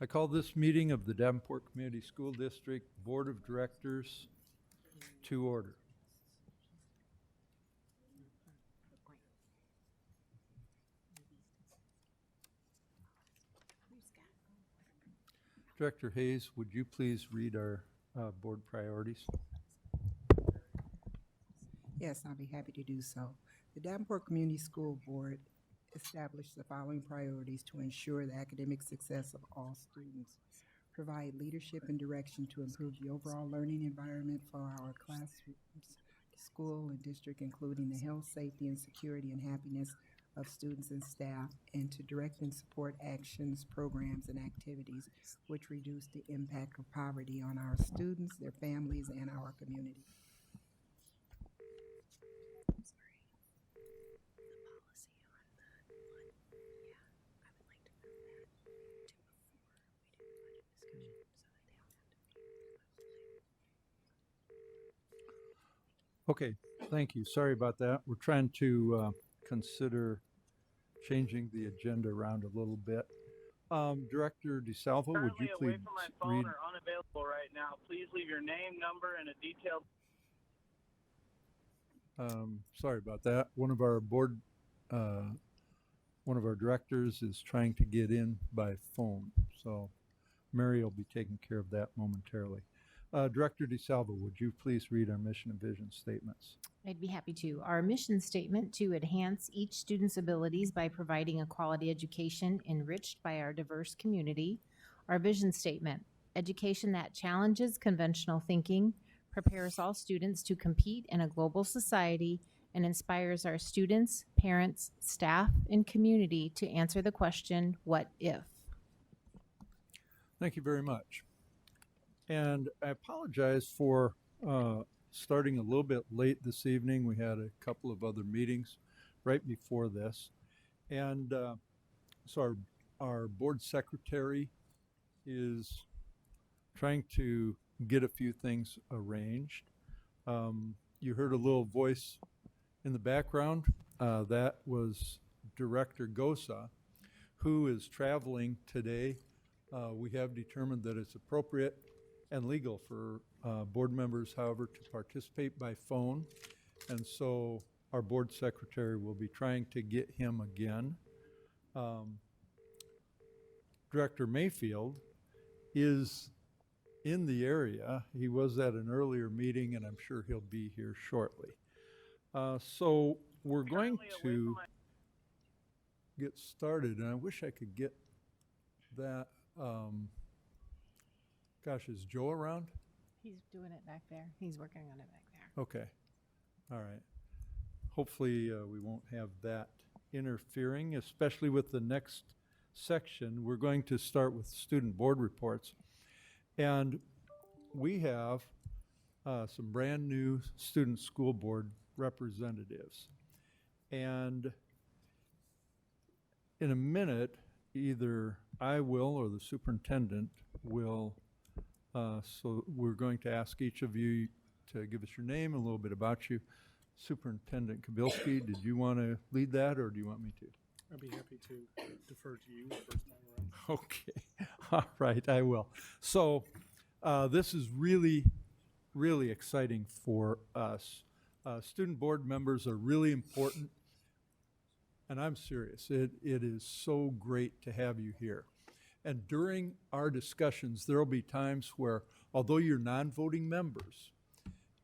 I call this meeting of the Davenport Community School District Board of Directors to order. Director Hayes, would you please read our board priorities? Yes, I'll be happy to do so. The Davenport Community School Board established the following priorities to ensure the academic success of all students. Provide leadership and direction to improve the overall learning environment for our classrooms, school, and district, including the health, safety, and security and happiness of students and staff, and to direct and support actions, programs, and activities which reduce the impact of poverty on our students, their families, and our community. Okay, thank you. Sorry about that. We're trying to consider changing the agenda around a little bit. Director DeSalvo, would Currently you away please from my read? phone or unavailable right now. Please leave your name, number, and a detailed. Sorry about that. One of our directors is trying to get in by phone, so Mary will be taking care of that momentarily. Director DeSalvo, would you please read our mission and vision statements? I'd be happy to. Our mission statement to enhance each student's abilities by providing a quality education enriched by our diverse community. Our vision statement, education that challenges conventional thinking, prepares all students to compete in a global society, and inspires our students, parents, staff, and community to answer the question, what if? Thank you very much. And I apologize for starting a little bit late this evening. We had a couple of other meetings right before this. And so our board secretary is trying to get a few things arranged. You heard a little voice in the background. That was Director Gosa, who is traveling today. We have determined that it's appropriate and legal for board members, however, to participate by phone. And so our board secretary will be trying to get him again. Director Mayfield is in the area. He was at an earlier meeting, and I'm sure he'll be here shortly. So we're going to get started, and I wish I could get that. Gosh, is Joe around? He's doing it back there. He's working on it back there. Okay. All right. Hopefully, we won't have that interfering, especially with the next section. We're going to start with student board reports. And we have some brand new student school board representatives. And in a minute, either I will or the superintendent will. So we're going to ask each of you to give us your name, a little bit about you. Superintendent Kabilski, did you want to lead that, or do you want me to? I'd be happy to defer to you the first time around. Okay, all right, I will. So this is really, really exciting for us. Student board members are really important, and I'm serious. It is so great to have you here. And during our discussions, there will be times where, although you're non-voting members,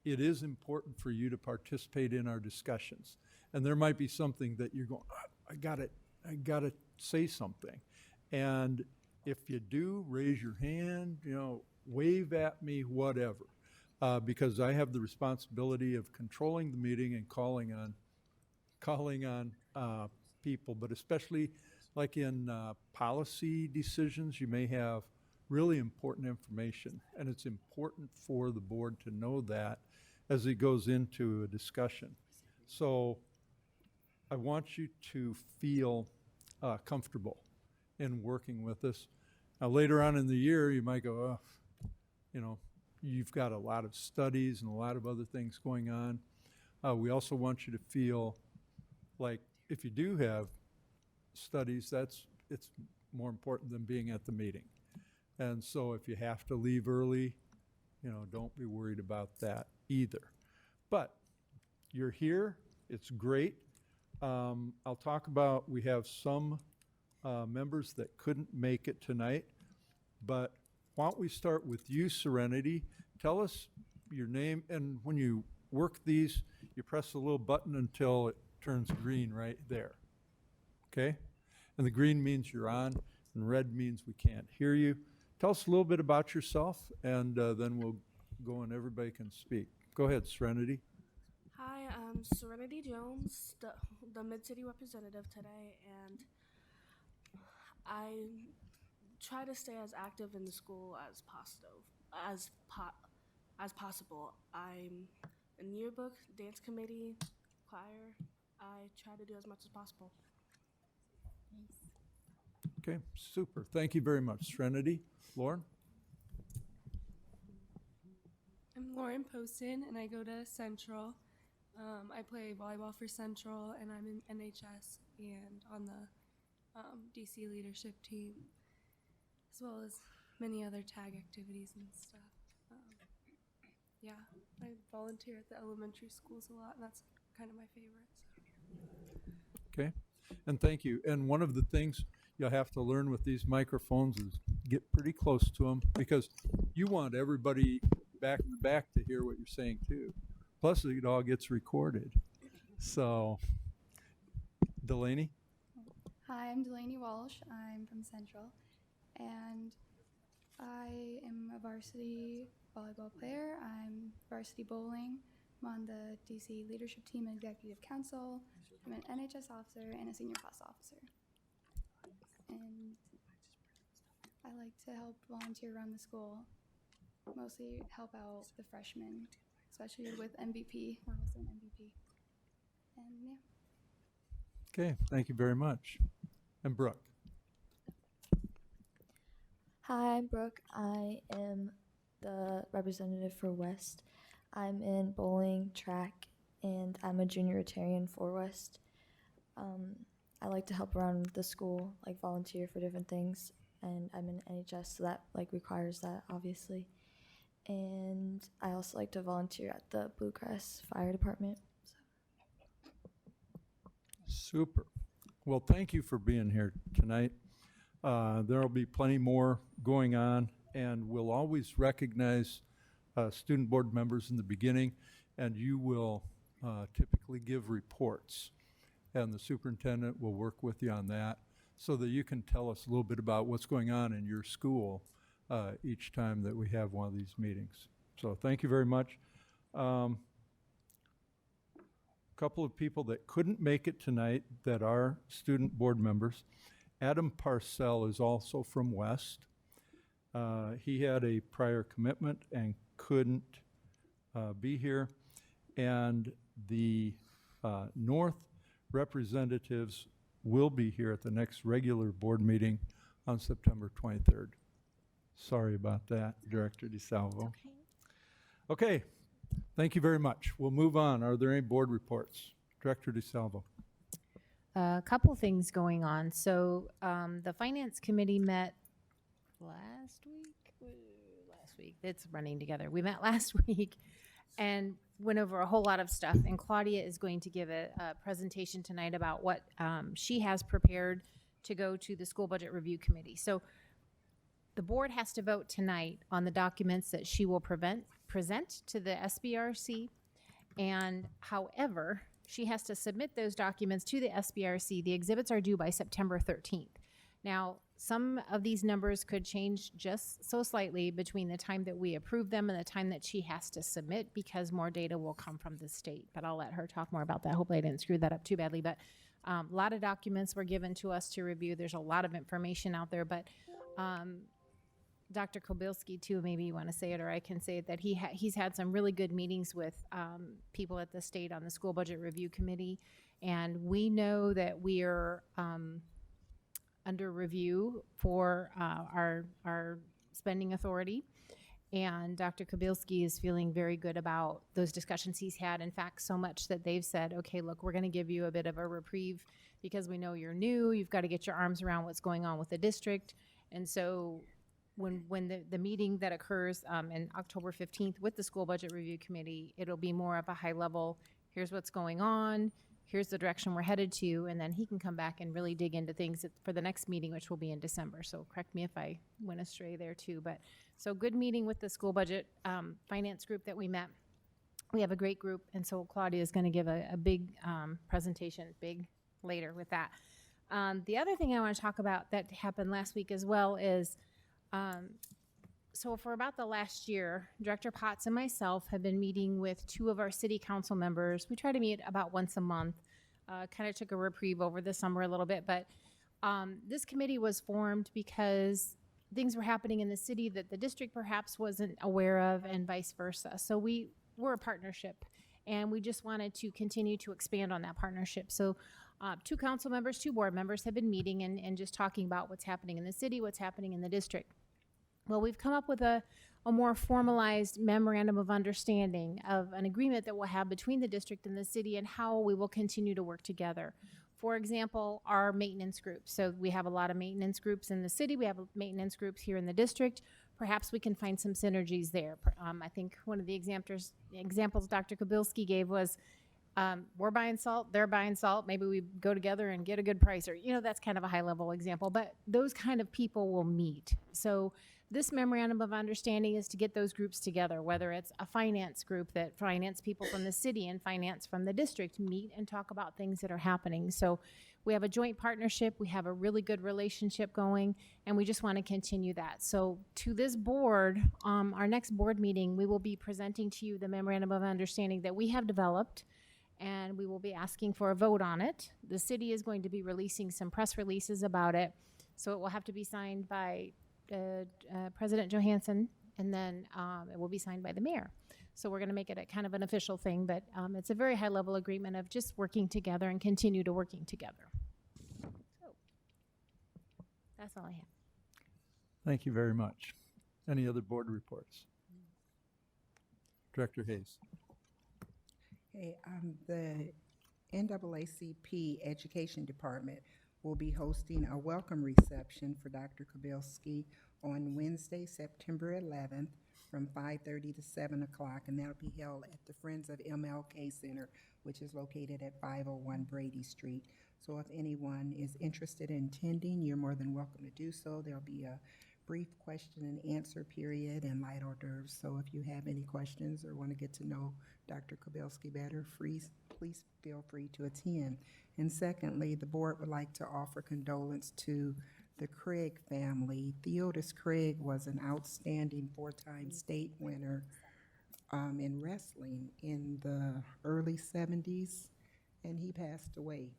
it is important for you to participate in our discussions. And there might be something that you're going, I gotta say something. And if you do, raise your hand, wave at me, whatever. Because I have the responsibility of controlling the meeting and calling on people, but especially like in policy decisions, you may have really important information, and it's important for the board to know that as it goes into a discussion. So I want you to feel comfortable in working with us. Now, later on in the year, you might go, you've got a lot of studies and a lot of other things going on. We also want you to feel like if you do have studies, it's more important than being at the meeting. And so if you have to leave early, don't be worried about that either. But you're here, it's great. I'll talk about, we have some members that couldn't make it tonight, but why don't we start with you, Serenity? Tell us your name, and when you work these, you press the little button until it turns green right there. Okay? And the green means you're on, and red means we can't hear you. Tell us a little bit about yourself, and then we'll go and everybody can speak. Go ahead, Serenity. Hi, I'm Serenity Jones, the Mid-City representative today, and I try to stay as active in the school as possible. I'm in yearbook, dance committee, choir. I try to do as much as possible. Okay, super. Thank you very much, Serenity. Lauren? I'm Lauren Poston, and I go to Central. I play volleyball for Central, and I'm in NHS and on the DC leadership team, as well as many other tag activities and stuff. Yeah, I volunteer at the elementary schools a lot, and that's kind of my favorite. So. Okay, and thank you. And one of the things you'll have to learn with these microphones is get pretty close to them, because you want everybody back in the back to hear what you're saying too. Plus, it all gets recorded. So, Delaney? Hi, I'm Delaney Walsh. I'm from Central, and I am a varsity volleyball player. I'm varsity bowling. I'm on the DC leadership team and executive council. I'm an NHS officer and a senior class officer. And I like to help volunteer around the school, mostly help out the freshmen, especially with MVP. We're also an MVP. And yeah. Okay, thank you very much. And Brooke? Hi, I'm Brooke. I am the representative for West. I'm in bowling, track, and I'm a junior Rotarian for West. I like to help around the school, like volunteer for different things, and I'm in NHS, so that requires that, obviously. And I also like to volunteer at the Blue Cross Fire Department. Super. Well, thank you for being here tonight. There will be plenty more going on, and we'll always recognize student board members in the beginning, and you will typically give reports. And the superintendent will work with you on that so that you can tell us a little bit about what's going on in your school each time that we have one of these meetings. So thank you very much. Couple of people that couldn't make it tonight that are student board members. Adam Parcell is also from West. He had a prior commitment and couldn't be here. And the North representatives will be here at the next regular board meeting on September 23rd. Sorry about that, Director DeSalvo. Okay, thank you very much. We'll move on. Are there any board reports? Director DeSalvo. A couple things going on. So the Finance Committee met last week. It's running together. We met last week and went over a whole lot of stuff. And Claudia is going to give a presentation tonight about what she has prepared to go to the School Budget Review Committee. So the board has to vote tonight on the documents that she will present to the SBRC. And however, she has to submit those documents to the SBRC. The exhibits are due by September 13th. Now, some of these numbers could change just so slightly between the time that we approve them and the time that she has to submit, because more data will come from the state. But I'll let her talk more about that. Hopefully I didn't screw that up too badly. But a lot of documents were given to us to review. There's a lot of information out there. But Dr. Kobilski, too, maybe you want to say it, or I can say it, that he's had some really good meetings with people at the state on the School Budget Review Committee. And we know that we are under review for our spending authority. And Dr. Kobilski is feeling very good about those discussions he's had. In fact, so much that they've said, okay, look, we're going to give you a bit of a reprieve because we know you're new. You've got to get your arms around what's going on with the district. And so when the meeting that occurs in October 15th with the School Budget Review Committee, it'll be more of a high level, here's what's going on, here's the direction we're headed to, and then he can come back and really dig into things for the next meeting, which will be in December. So correct me if I went astray there too. But so good meeting with the school budget finance group that we met. We have a great group, and so Claudia is going to give a big presentation, big later with that. The other thing I want to talk about that happened last week as well is, so for about the last year, Director Potts and myself have been meeting with 2 of our city council members. We try to meet about once a month. Kind of took a reprieve over the summer a little bit, but this committee was formed because things were happening in the city that the district perhaps wasn't aware of, and vice versa. So we're a partnership, and we just wanted to continue to expand on that partnership. So 2 council members, 2 board members have been meeting and just talking about what's happening in the city, what's happening in the district. Well, we've come up with a more formalized memorandum of understanding of an agreement that we'll have between the district and the city and how we will continue to work together. For example, our maintenance groups. So we have a lot of maintenance groups in the city. We have maintenance groups here in the district. Perhaps we can find some synergies there. I think one of the examples Dr. Kabilski gave was we're buying salt, they're buying salt. Maybe we go together and get a good price, or, that's kind of a high level example, but those kind of people will meet. So this memorandum of understanding is to get those groups together, whether it's a finance group that finance people from the city and finance from the district meet and talk about things that are happening. So we have a joint partnership, we have a really good relationship going, and we just want to continue that. So to this board, our next board meeting, we will be presenting to you the memorandum of understanding that we have developed, and we will be asking for a vote on it. The city is going to be releasing some press releases about it, so it will have to be signed by President Johansson, and then it will be signed by the mayor. So we're going to make it a kind of an official thing, but it's a very high-level agreement of just working together and continue to working together. So that's all I have. Thank you very much. Any other board reports? Director Hayes. Hey, the NAACP Education Department will be hosting a welcome reception for Dr. Kabilski on Wednesday, September 11th from 5:30 to 7 o'clock, and that'll be held at the Friends of MLK Center, which is located at 501 Brady Street. So if anyone is interested in attending, you're more than welcome to do so. There'll be a brief question and answer period and light hors d'oeuvres. So if you have any questions or want to get to know Dr. Kabilski better, please feel free to attend. And secondly, the board would like to offer condolence to the Craig family. Theodis Craig was an outstanding 4-time state winner in wrestling in the early 70s, and he passed away.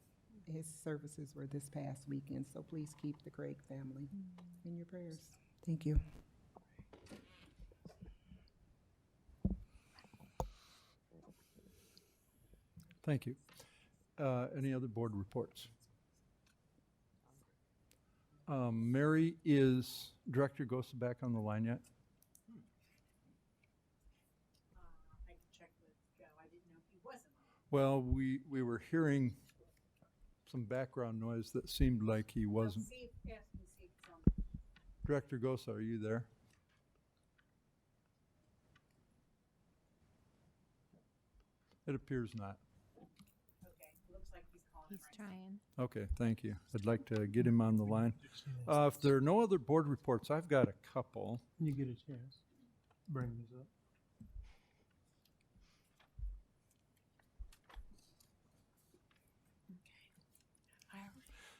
His services were this past weekend, so please keep the Craig family in your prayers. Thank you. Thank you. Any other board reports? Mary, is Director Gosa back on the line yet? I can check with Joe. I didn't know he wasn't. Well, we were hearing some background noise that seemed like he wasn't. See if it's on. Director Gosa, are you there? It appears not. Okay, looks like he's calling. He's trying. Okay, thank you. I'd like to get him on the line. If there are no other board reports, I've got a couple. When you get a chance, bring these up.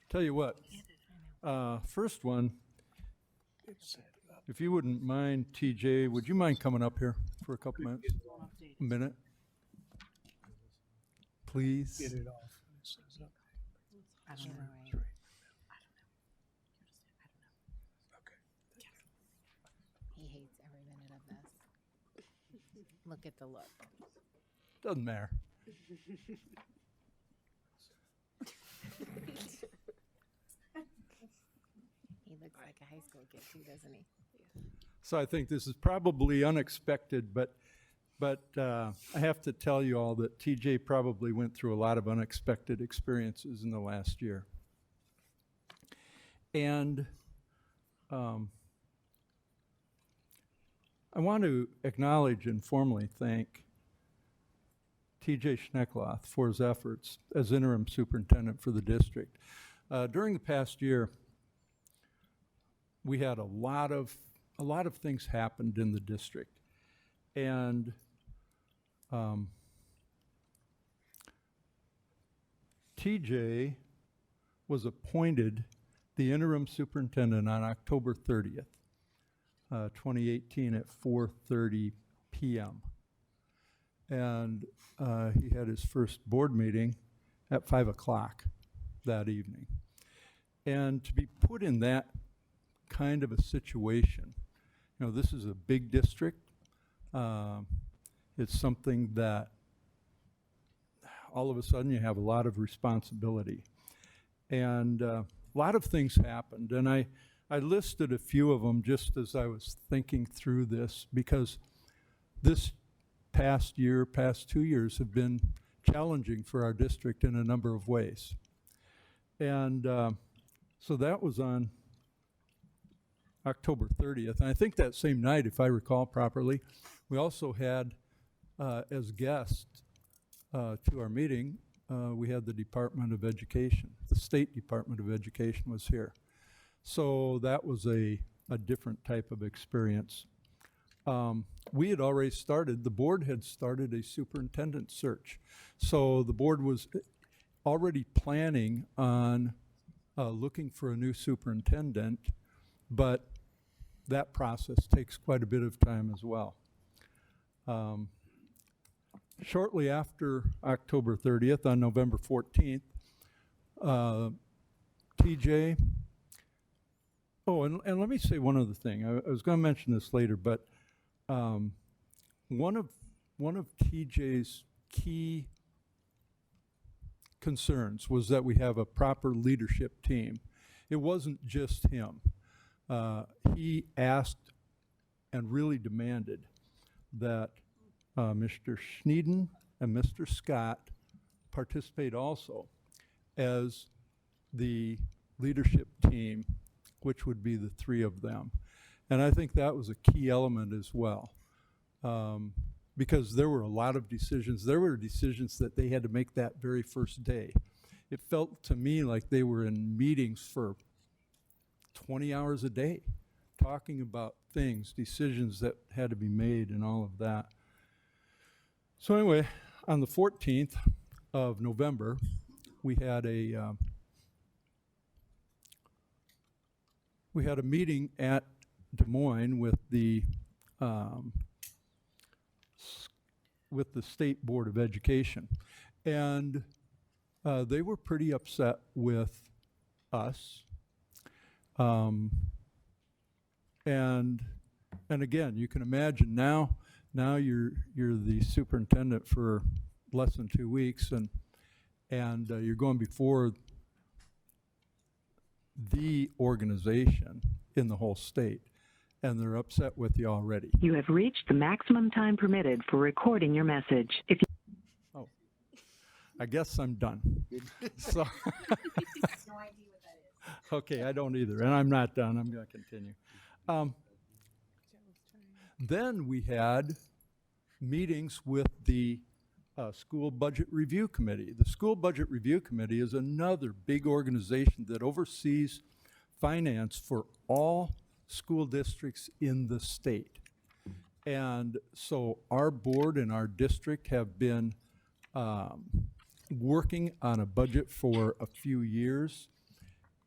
Tell you what, first one, if you wouldn't mind, TJ, would you mind coming up here for a couple minutes? A minute? Please? Get it off. It says up. I don't know, Right. right? Okay. He hates every minute of this. Look at the look. Doesn't matter. He looks like a high school kid too, doesn't he? So I think this is probably unexpected, but I have to tell you all that TJ probably went through a lot of unexpected experiences in the last year. And I want to acknowledge and formally thank TJ Schneckloth for his efforts as interim superintendent for the district. During the past year, we had a lot of things happened in the district, and TJ was appointed the interim superintendent on October 30th, 2018 at 4:30 p.m. And he had his first board meeting at 5 o'clock that evening. And to be put in that kind of a situation, you know, this is a big district. It's something that all of a sudden you have a lot of responsibility. And a lot of things happened. And I listed a few of them just as I was thinking through this, because this past 2 years have been challenging for our district in a number of ways. And so that was on October 30th. And I think that same night, if I recall properly, we also had as guests to our meeting, we had the Department of Education. The State Department of Education was here. So that was a different type of experience. We had already started, the board had started a superintendent search. So the board was already planning on looking for a new superintendent, but that process takes quite a bit of time as well. Shortly after October 30th, on November 14th, TJ, and let me say one other thing. I was going to mention this later, but one of TJ's key concerns was that we have a proper leadership team. It wasn't just him. He asked and really demanded that Mr. Schneiden and Mr. Scott participate also as the leadership team, which would be the three of them. And I think that was a key element as well, because there were a lot of decisions. There were decisions that they had to make that very first day. It felt to me like they were in meetings for 20 hours a day, talking about things, decisions that had to be made and all of that. So anyway, on the 14th of November, we had a meeting at Des Moines with the State Board of Education, and they were pretty upset with us. And again, you can imagine now you're the superintendent for less than 2 weeks, and you're going before the organization in the whole state, and they're upset with you already. You have reached the maximum time permitted for recording your message. If you I guess I'm done. So, No idea what that is. okay, I don't either, and I'm not done. I'm going to continue. Then we had meetings with the School Budget Review Committee. The School Budget Review Committee is another big organization that oversees finance for all school districts in the state. And so our board and our district have been working on a budget for a few years,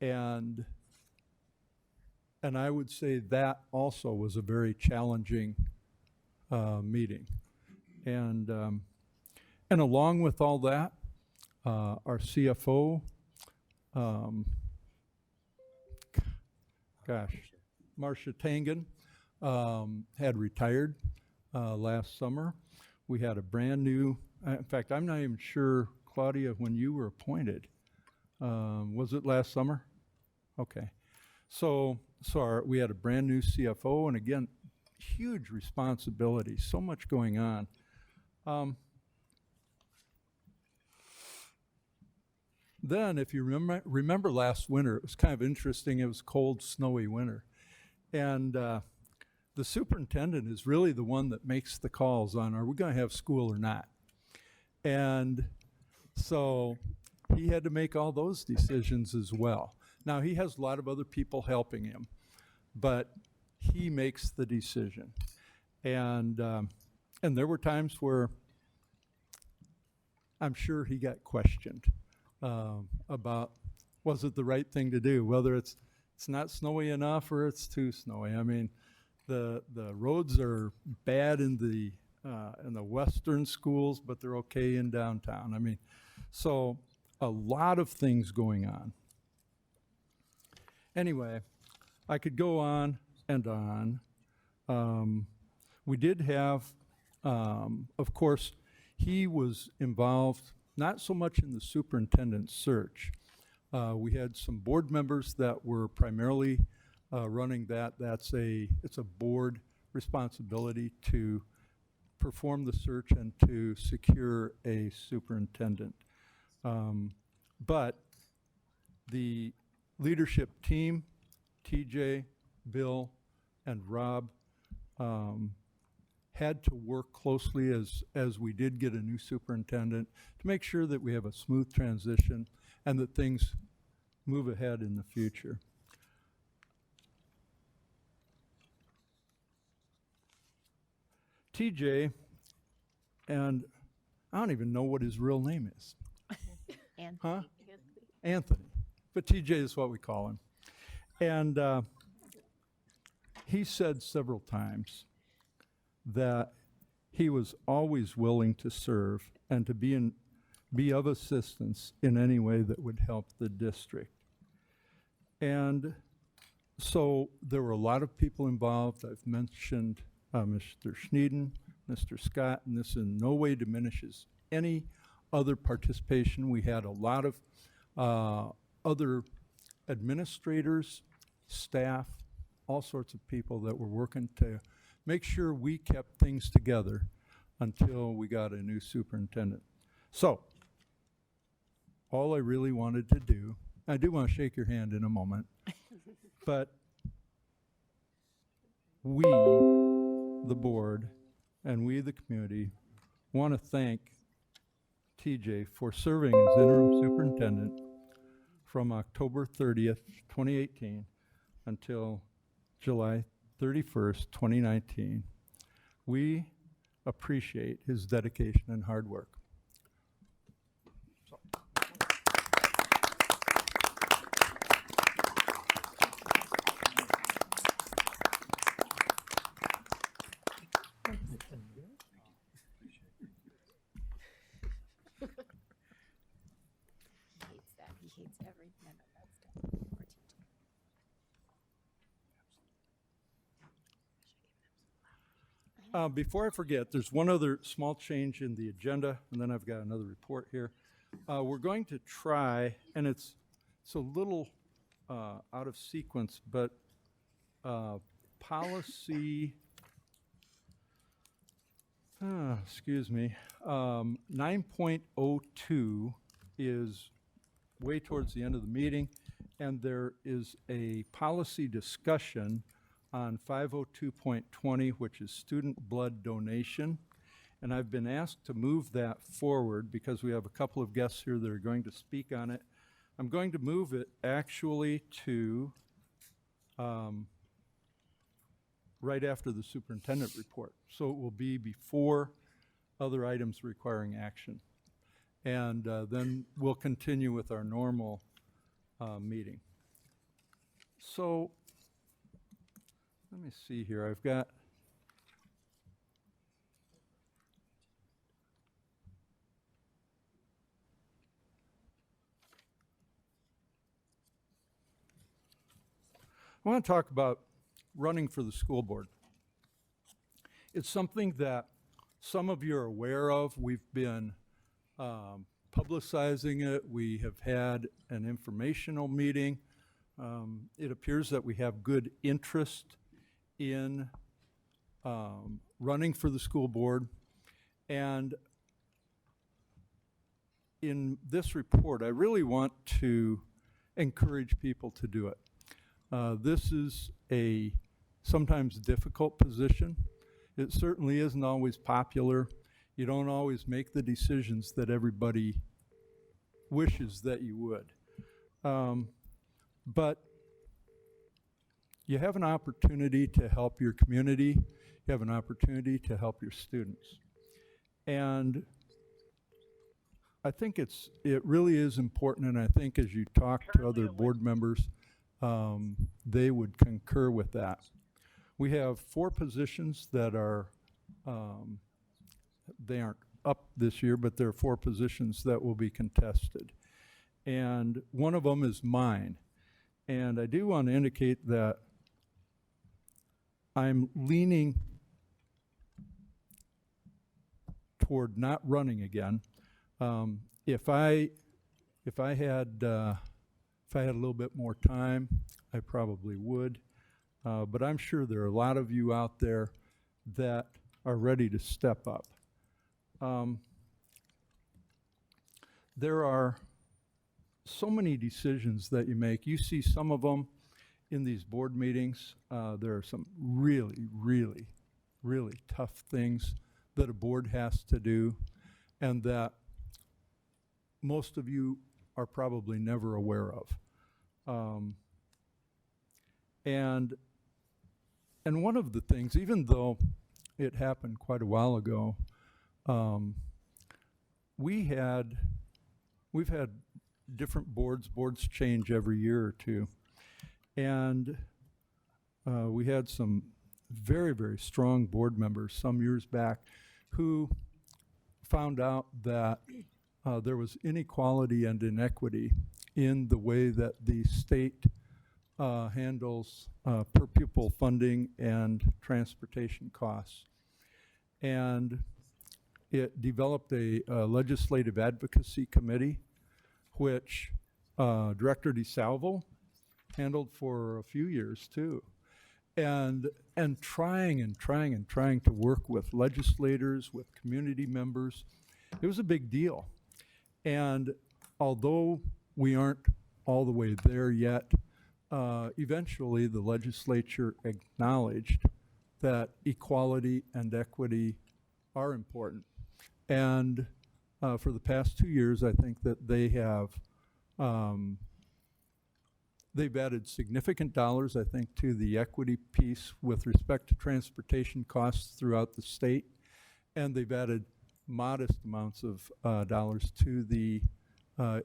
and I would say that also was a very challenging meeting. And along with all that, our CFO, Marcia Tangen, had retired last summer. We had a brand new, in fact, I'm not even sure, Claudia, when you were appointed. Was it last summer? Okay. So we had a brand new CFO, and again, huge responsibility, so much going on. Then, if you remember last winter, it was kind of interesting. It was a cold, snowy winter. And the superintendent is really the one that makes the calls on, are we going to have school or not? And so he had to make all those decisions as well. Now, he has a lot of other people helping him, but he makes the decision. And there were times where I'm sure he got questioned about, was it the right thing to do, whether it's not snowy enough or it's too snowy. I mean, the roads are bad in the western schools, but they're okay in downtown. I mean, so a lot of things going on. Anyway, I could go on and on. We did have, of course, he was involved not so much in the superintendent search. We had some board members that were primarily running that. It's a board responsibility to perform the search and to secure a superintendent. But the leadership team, TJ, Bill, and Rob, had to work closely as we did get a new superintendent to make sure that we have a smooth transition and that things move ahead in the future. TJ, and I don't even know what his real name is. Anthony. Huh? Anthony. But TJ is what we call him. And he said several times that he was always willing to serve and to be of assistance in any way that would help the district. And so there were a lot of people involved. I've mentioned Mr. Schneiden, Mr. Scott, and this in no way diminishes any other participation. We had a lot of other administrators, staff, all sorts of people that were working to make sure we kept things together until we got a new superintendent. So, all I really wanted to do, I do want to shake your hand in a moment, but we, the board, and we, the community, want to thank TJ for serving as interim superintendent from October 30th, 2018 until July 31st, 2019. We appreciate his dedication and hard work. He hates that. He hates every minute of that stuff. Poor TJ. Before I forget, there's one other small change in the agenda, and then I've got another report here. We're going to try, and it's a little out of sequence, but policy, excuse me, 9.02 is way towards the end of the meeting, and there is a policy discussion on 502.20, which is student blood donation. And I've been asked to move that forward because we have a couple of guests here that are going to speak on it. I'm going to move it actually to right after the superintendent report. So it will be before other items requiring action. And then we'll continue with our normal meeting. So let me see here. I've got I want to talk about running for the school board. It's something that some of you are aware of. We've been publicizing it. We have had an informational meeting. It appears that we have good interest in running for the school board. And in this report, I really want to encourage people to do it. This is a sometimes difficult position. It certainly isn't always popular. You don't always make the decisions that everybody wishes that you would. But you have an opportunity to help your community. You have an opportunity to help your students. And I think it really is important, and I think as you talk to other board members, they would concur with that. We have 4 positions that are, they aren't up this year, but there are 4 positions that will be contested. And one of them is mine. And I do want to indicate that I'm leaning toward not running again. If I had a little bit more time, I probably would. But I'm sure there are a lot of you out there that are ready to step up. There are so many decisions that you make. You see some of them in these board meetings. There are some really, really, really tough things that a board has to do, and that most of you are probably never aware of. And one of the things, even though it happened quite a while ago, we've had different boards. Boards change every year or two. And we had some very, very strong board members some years back who found out that there was inequality and inequity in the way that the state handles per pupil funding and transportation costs. And it developed a legislative advocacy committee, which Director DeSalvo handled for a few years too. And trying to work with legislators, with community members. It was a big deal. And although we aren't all the way there yet, eventually the legislature acknowledged that equality and equity are important. And for the past 2 years, I think that they have they've added significant dollars, I think, to the equity piece with respect to transportation costs throughout the state, and they've added modest amounts of dollars to the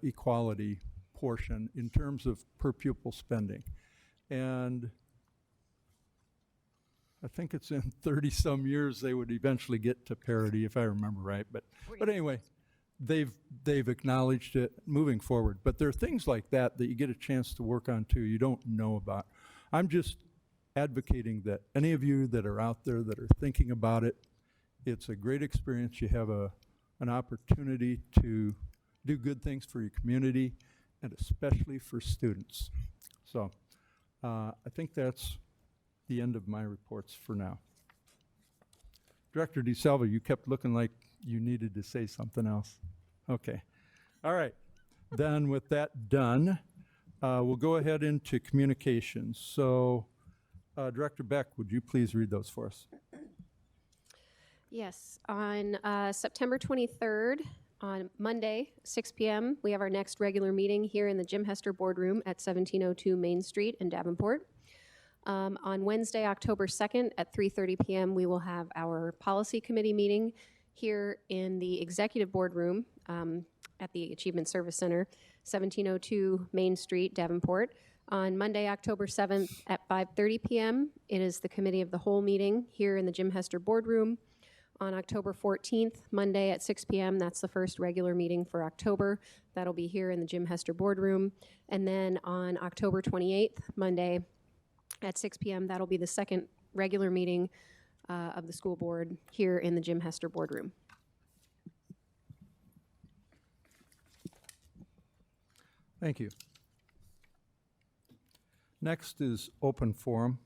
equality portion in terms of per pupil spending. And I think it's in 30-some years they would eventually get to parity, if I remember right. But anyway, they've acknowledged it moving forward. But there are things like that that you get a chance to work on too, you don't know about. I'm just advocating that any of you that are out there that are thinking about it, it's a great experience. You have an opportunity to do good things for your community and especially for students. So I think that's the end of my reports for now. Director DeSalvo, you kept looking like you needed to say something else. Okay. All right. Then with that done, we'll go ahead into communications. So Director Beck, would you please read those for us? Yes. On September 23rd, on Monday, 6 p.m., we have our next regular meeting here in the Jim Hester Boardroom at 1702 Main Street in Davenport. On Wednesday, October 2nd at 3:30 p.m., we will have our policy committee meeting here in the executive boardroom at the Achievement Service Center, 1702 Main Street, Davenport. On Monday, October 7th at 5:30 p.m., it is the committee of the whole meeting here in the Jim Hester Boardroom. On October 14th, Monday at 6 p.m., that's the first regular meeting for October. That'll be here in the Jim Hester Boardroom. And then on October 28th, Monday at 6 p.m., that'll be the second regular meeting of the school board here in the Jim Hester Boardroom. Thank you. Next is open forum.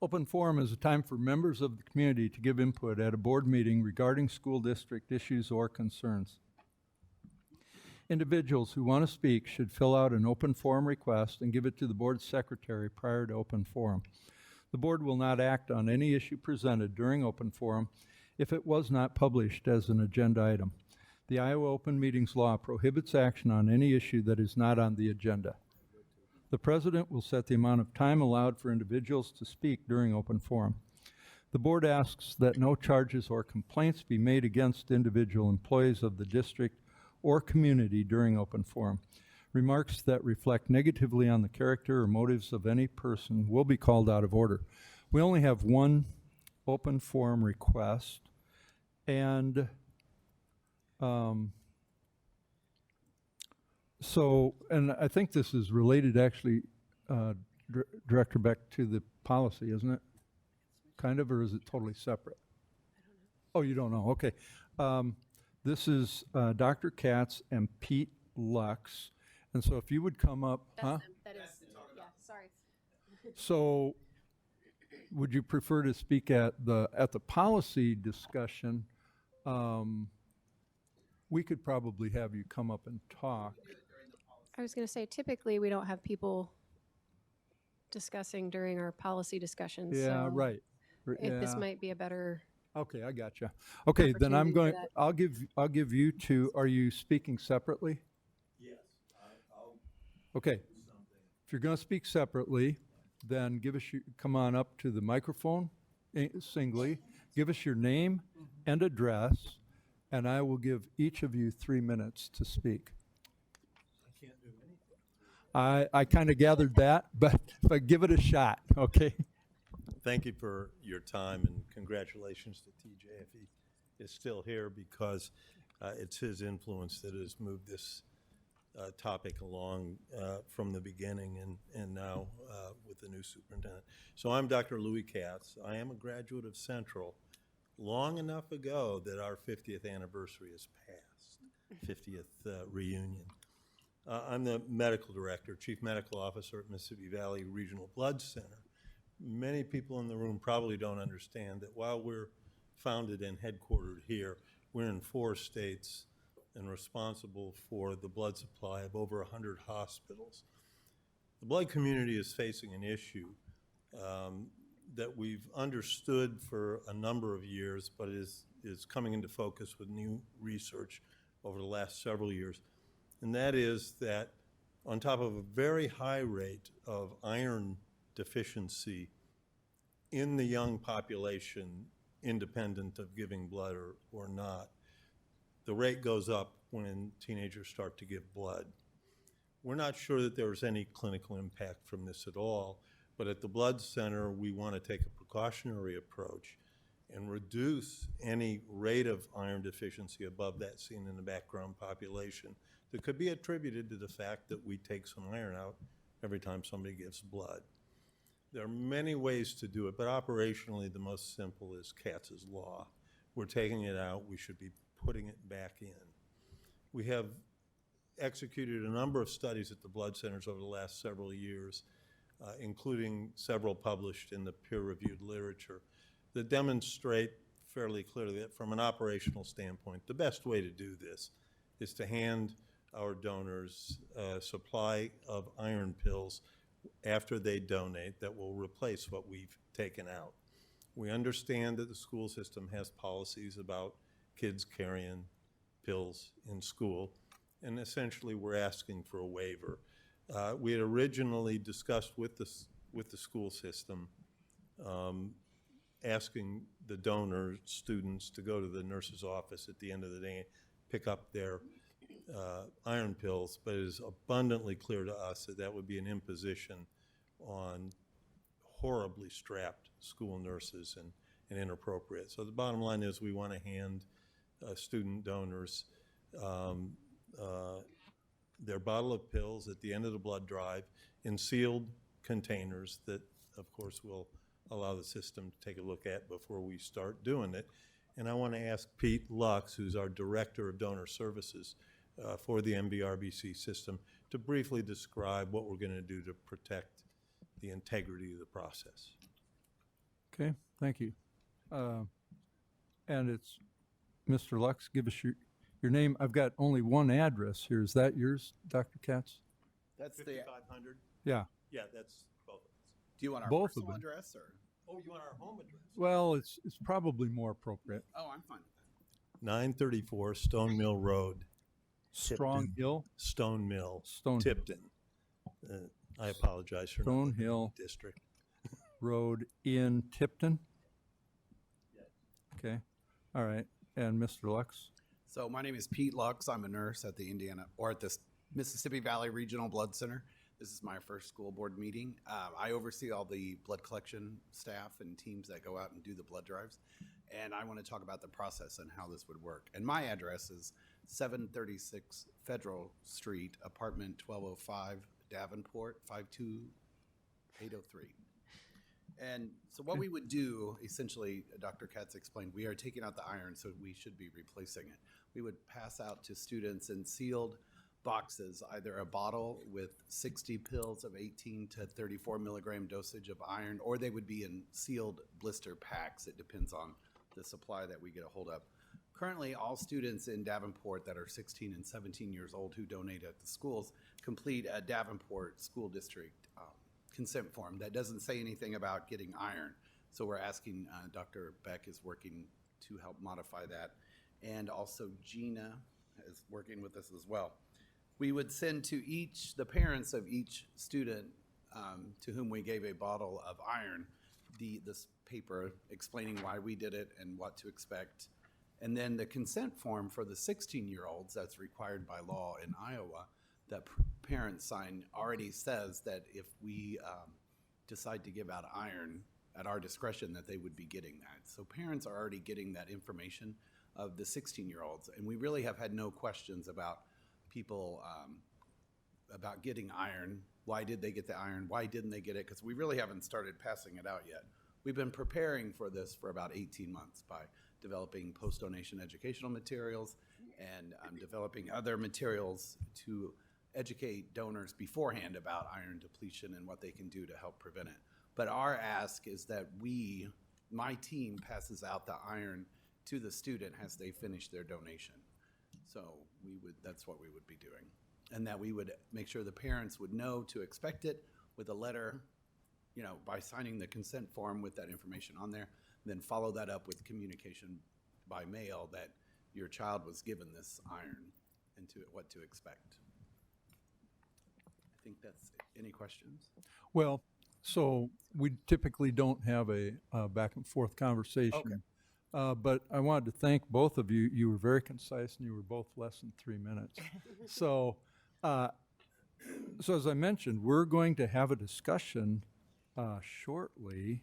Open forum is a time for members of the community to give input at a board meeting regarding school district issues or concerns. Individuals who want to speak should fill out an open forum request and give it to the board secretary prior to open forum. The board will not act on any issue presented during open forum if it was not published as an agenda item. The Iowa Open Meetings Law prohibits action on any issue that is not on the agenda. The president will set the amount of time allowed for individuals to speak during open forum. The board asks that no charges or complaints be made against individual employees of the district or community during open forum. Remarks that reflect negatively on the character or motives of any person will be called out of order. We only have one open forum request, and and I think this is related actually, Director Beck, to the policy, isn't it? Kind of, or is it totally separate? Oh, you don't know, okay. This is Dr. Katz and Pete Lux. And so if you would come up, huh? That is, yeah, sorry. So would you prefer to speak at the policy discussion? We could probably have you come up and talk. I was going to say, typically, we don't have people discussing during our policy discussions. Yeah, so right. This Yeah. might be a better. Okay, I gotcha. Okay, then I'm Opportunity going, for I'll give you two, are you speaking separately? Yes, I'll Okay, if you're gonna speak separately, then come on up to the microphone singly, give us your name and address, and I will give each of you 3 minutes to speak. I can't do anything. I kind of gathered that, but give it a shot, okay? Thank you for your time, and congratulations to TJ if he is still here, because it's his influence that has moved this topic along from the beginning and now with the new superintendent. So I'm Dr. Louis Katz. I am a graduate of Central long enough ago that our 50th anniversary is past, 50th reunion. I'm the medical director, chief medical officer at Mississippi Valley Regional Blood Center. Many people in the room probably don't understand that while we're founded and headquartered here, we're in 4 states and responsible for the blood supply of over 100 hospitals. The blood community is facing an issue that we've understood for a number of years, but is coming into focus with new research over the last several years. And that is that on top of a very high rate of iron deficiency in the young population, independent of giving blood or not, the rate goes up when teenagers start to give blood. We're not sure that there's any clinical impact from this at all, but at the Blood Center, we want to take a precautionary approach and reduce any rate of iron deficiency above that seen in the background population that could be attributed to the fact that we take some iron out every time somebody gives blood. There are many ways to do it, but operationally, the most simple is Katz's law. We're taking it out, we should be putting it back in. We have executed a number of studies at the blood centers over the last several years, including several published in the peer-reviewed literature, that demonstrate fairly clearly that from an operational standpoint, the best way to do this is to hand our donors a supply of iron pills after they donate that will replace what we've taken out. We understand that the school system has policies about kids carrying pills in school, and essentially we're asking for a waiver. We had originally discussed with the school system asking the donor students to go to the nurse's office at the end of the day and pick up their iron pills, but it is abundantly clear to us that that would be an imposition on horribly strapped school nurses and inappropriate. So the bottom line is we want to hand student donors their bottle of pills at the end of the blood drive in sealed containers that, of course, will allow the system to take a look at before we start doing it. And I want to ask Pete Lux, who's our Director of Donor Services for the MVRBC system, to briefly describe what we're going to do to protect the integrity of the process. Okay, thank you. And it's, Mr. Lux, give us your your name, I've got only one address here. Is that yours, Dr. Katz? That's the, 5500? Yeah. Yeah, that's both of us. do you want our Both of personal them. address or? Oh, you want our home address? Well, it's probably more appropriate. Oh, I'm fine with that. 934 Stone Mill Road, Strong Tipton. Hill, Stone Mill, Stone Tipton. I apologize for not Stone looking at Hill. the district. Road in Tipton? Okay, all right. And Mr. Lux? So my name is Pete Lux. I'm a nurse at the Mississippi Valley Regional Blood Center. This is my first school board meeting. I oversee all the blood collection staff and teams that go out and do the blood drives. And I want to talk about the process and how this would work. And my address is 736 Federal Street, apartment 1205, Davenport, 52803. And so what we would do, essentially, Dr. Katz explained, we are taking out the iron, so we should be replacing it. We would pass out to students in sealed boxes, either a bottle with 60 pills of 18 to 34 milligram dosage of iron, or they would be in sealed blister packs. It depends on the supply that we get a hold of. Currently, all students in Davenport that are 16 and 17 years old who donate at the schools complete a Davenport School District consent form that doesn't say anything about getting iron. So we're asking, Dr. Beck is working to help modify that. And also Gina is working with us as well. We would send to the parents of each student to whom we gave a bottle of iron, this paper explaining why we did it and what to expect. And then the consent form for the 16-year-olds that's required by law in Iowa that parents sign already says that if we decide to give out iron at our discretion, that they would be getting that. So parents are already getting that information of the 16-year-olds. And we really have had no questions about people about getting iron. Why did they get the iron? Why didn't they get it? Because we really haven't started passing it out yet. We've been preparing for this for about 18 months by developing post-donation educational materials and developing other materials to educate donors beforehand about iron depletion and what they can do to help prevent it. But our ask is that my team passes out the iron to the student as they finish their donation. So that's what we would be doing. And that we would make sure the parents would know to expect it with a letter, by signing the consent form with that information on there, then follow that up with communication by mail that your child was given this iron and what to expect. I think that's it. Any questions? Well, so we typically don't have a back and forth conversation. But I wanted to thank both of you. You were very concise and you were both less than 3 minutes. So as I mentioned, we're going to have a discussion shortly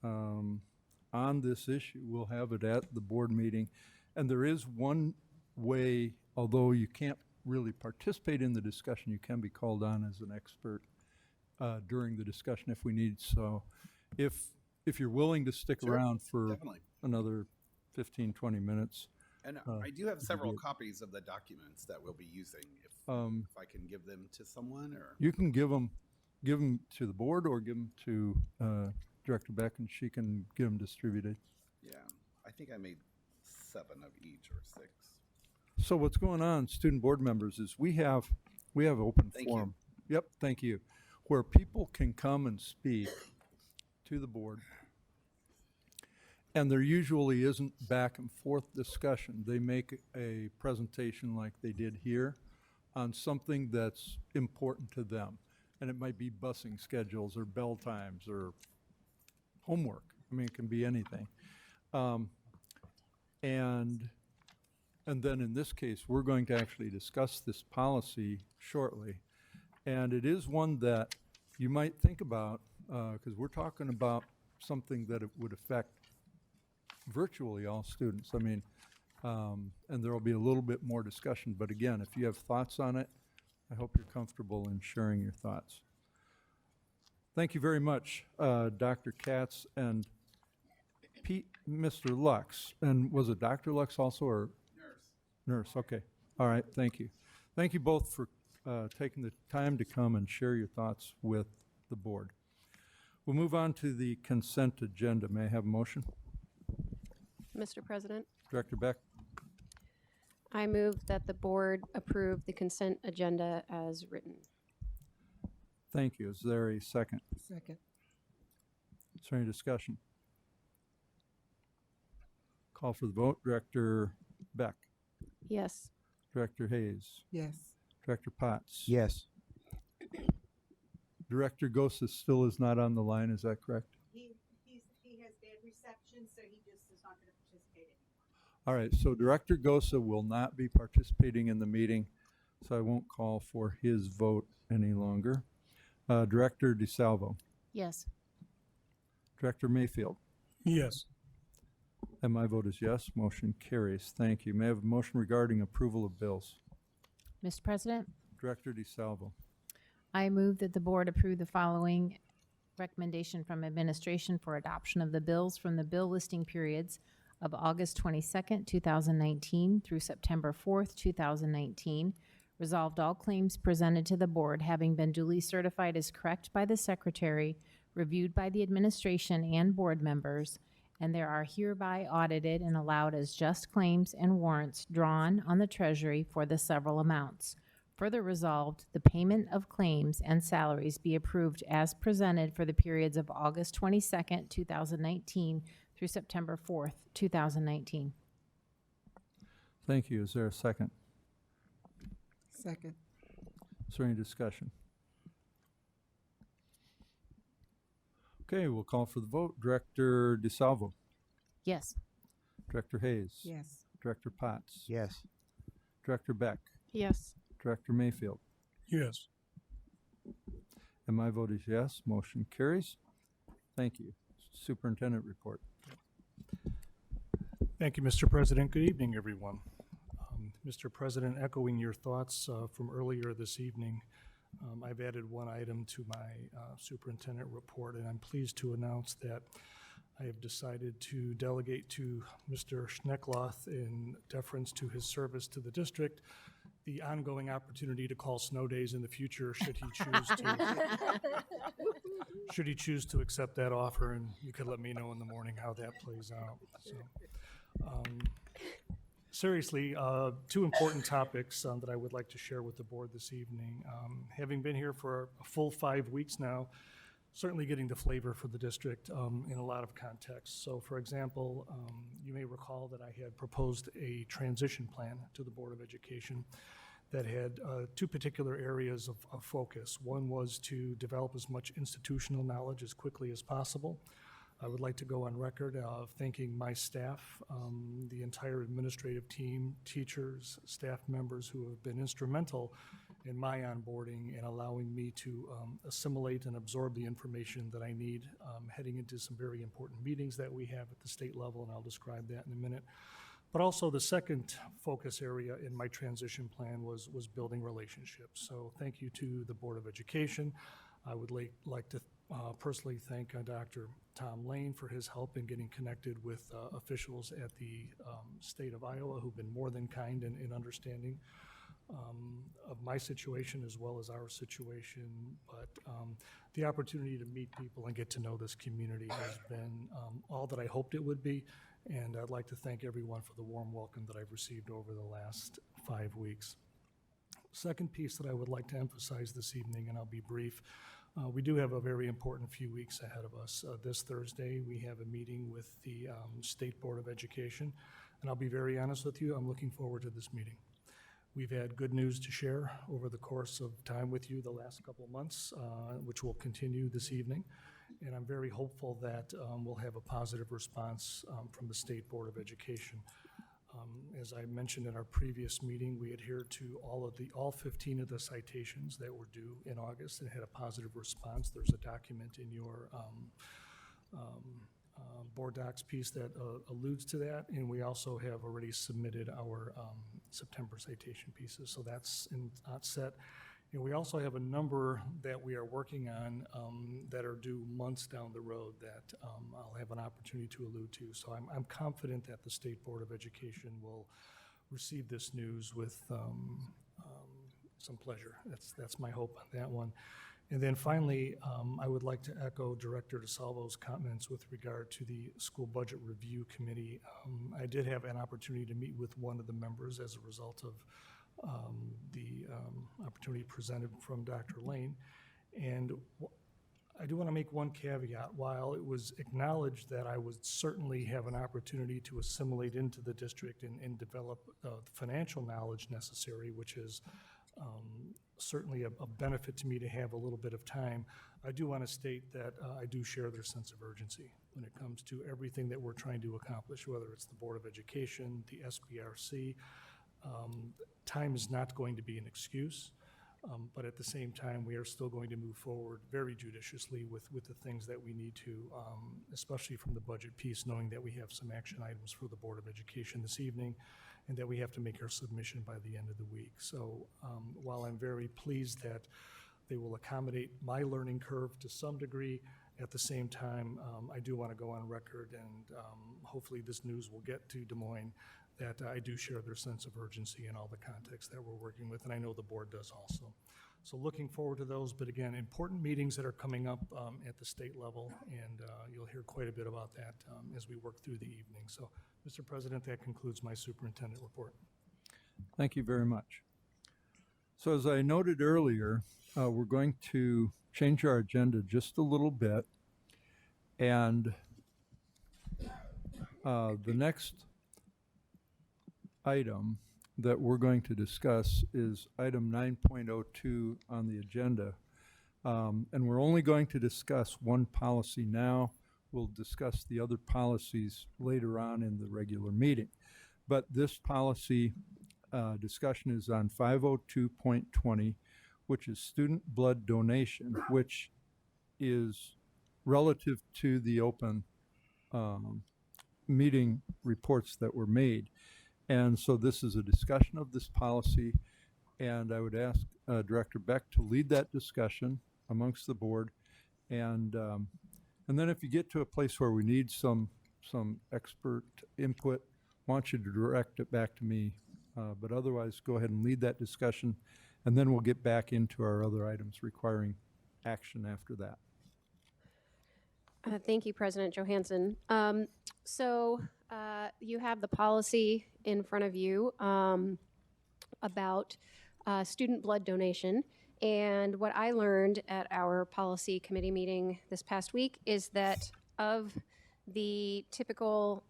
on this issue. We'll have it at the board meeting. And there is one way, although you can't really participate in the discussion, you can be called on as an expert during the discussion if we need. So if you're willing to stick Sure, around for definitely. another 15, 20 minutes. And I do have several copies of the documents that we'll be using. If I can give them to someone, or You can give them to the board or give them to Director Beck and she can get them distributed. yeah, I think I made 7 of each or 6. So what's going on, student board members, is we have open Thank you. forum. Yep, thank you. Where people can come and speak to the board. And there usually isn't back and forth discussion. They make a presentation like they did here on something that's important to them. And it might be busing schedules or bell times or homework. I mean, it can be anything. And then in this case, we're going to actually discuss this policy shortly. And it is one that you might think about, because we're talking about something that it would affect virtually all students. I mean, and there will be a little bit more discussion. But again, if you have thoughts on it, I hope you're comfortable in sharing your thoughts. Thank you very much, Dr. Katz and Mr. Lux. And was it Dr. Lux also, or? Nurse, okay. All right, thank you. Thank you both for taking the time to come and share your thoughts with the board. We'll move on to the consent agenda. May I have a motion? Mr. President, Director Beck? I move that the board approve the consent agenda as written. Thank you. Is there a second? Second. Is there any discussion? Call for the vote. Director Beck, Yes. Director Hayes, Yes. Director Potts. Yes. Director Gosa still is not on the line, is that correct? He has bad reception, so he just is not going to participate anymore. All right, so Director Gosa will not be participating in the meeting, so I won't call for his vote any longer. Director DeSalvo, Yes. Director Mayfield, Yes. and my vote is yes. Motion carries. Thank you. May I have a motion regarding approval of bills? Mr. President, Director DeSalvo. I move that the board approve the following recommendation from administration for adoption of the bills from the bill listing periods of August 22nd, 2019 through September 4th, 2019. Resolved, all claims presented to the board having been duly certified as correct by the secretary, reviewed by the administration and board members, and there are hereby audited and allowed as just claims and warrants drawn on the treasury for the several amounts. Further resolved, the payment of claims and salaries be approved as presented for the periods of August 22nd, 2019 through September 4th, 2019. Thank you. Is there a second? Second. Is there any discussion? Okay, we'll call for the vote. Director DeSalvo, Yes. Director Hayes. Yes. Director Potts. Yes. Director Beck, Yes. Director Mayfield, Yes. and my vote is yes. Motion carries. Thank you. Superintendent report. Thank you, Mr. President. Good evening, everyone. Mr. President, echoing your thoughts from earlier this evening, I've added one item to my superintendent report, and I'm pleased to announce that I have decided to delegate to Mr. Schneckloth, in deference to his service to the district, the ongoing opportunity to call snow days in the future should he choose to accept that offer, and you could let me know in the morning how that plays out. So, seriously, two important topics that I would like to share with the board this evening. Having been here for a full 5 weeks now, certainly getting the flavor for the district in a lot of contexts. So, for example, you may recall that I had proposed a transition plan to the Board of Education that had two particular areas of focus. One was to develop as much institutional knowledge as quickly as possible. I would like to go on record of thanking my staff, the entire administrative team, teachers, staff members who have been instrumental in my onboarding and allowing me to assimilate and absorb the information that I need heading into some very important meetings that we have at the state level, and I'll describe that in a minute. But also the second focus area in my transition plan was building relationships. So thank you to the Board of Education. I would like to personally thank Dr. Tom Lane for his help in getting connected with officials at the state of Iowa who've been more than kind in understanding of my situation as well as our situation. But the opportunity to meet people and get to know this community has been all that I hoped it would be. And I'd like to thank everyone for the warm welcome that I've received over the last 5 weeks. Second piece that I would like to emphasize this evening, and I'll be brief, we do have a very important few weeks ahead of us. This Thursday, we have a meeting with the State Board of Education, and I'll be very honest with you, I'm looking forward to this meeting. We've had good news to share over the course of time with you the last couple of months, which will continue this evening, and I'm very hopeful that we'll have a positive response from the State Board of Education. As I mentioned in our previous meeting, we adhered to all 15 of the citations that were due in August and had a positive response. There's a document in your board docs piece that alludes to that, and we also have already submitted our September citation pieces, so that's set. And we also have a number that we are working on that are due months down the road that I'll have an opportunity to allude to. So I'm confident that the State Board of Education will receive this news with some pleasure. That's my hope on that one. And then finally, I would like to echo Director DeSalvo's comments with regard to the School Budget Review Committee. I did have an opportunity to meet with one of the members as a result of the opportunity presented from Dr. Lane. And I do want to make one caveat. While it was acknowledged that I would certainly have an opportunity to assimilate into the district and develop the financial knowledge necessary, which is certainly a benefit to me to have a little bit of time, I do want to state that I do share their sense of urgency when it comes to everything that we're trying to accomplish, whether it's the Board of Education, the SBRC. Time is not going to be an excuse, but at the same time, we are still going to move forward very judiciously with the things that we need to, especially from the budget piece, knowing that we have some action items for the Board of Education this evening, and that we have to make our submission by the end of the week. So while I'm very pleased that they will accommodate my learning curve to some degree, at the same time, I do want to go on record, and hopefully this news will get to Des Moines, that I do share their sense of urgency in all the contexts that we're working with, and I know the board does also. So looking forward to those, but again, important meetings that are coming up at the state level, and you'll hear quite a bit about that as we work through the evening. So, Mr. President, that concludes my superintendent report. Thank you very much. So as I noted earlier, we're going to change our agenda just a little bit, and the next item that we're going to discuss is item 9.02 on the agenda. And we're only going to discuss one policy now. We'll discuss the other policies later on in the regular meeting. But this policy discussion is on 502.20, which is student blood donation, which is relative to the open meeting reports that were made. And so this is a discussion of this policy, and I would ask Director Beck to lead that discussion amongst the board. And then if you get to a place where we need some expert input, I want you to direct it back to me. But otherwise, go ahead and lead that discussion, and then we'll get back into our other items requiring action after that. Thank you, President Johansson. So you have the policy in front of you about student blood donation. And what I learned at our policy committee meeting this past week is that of the typical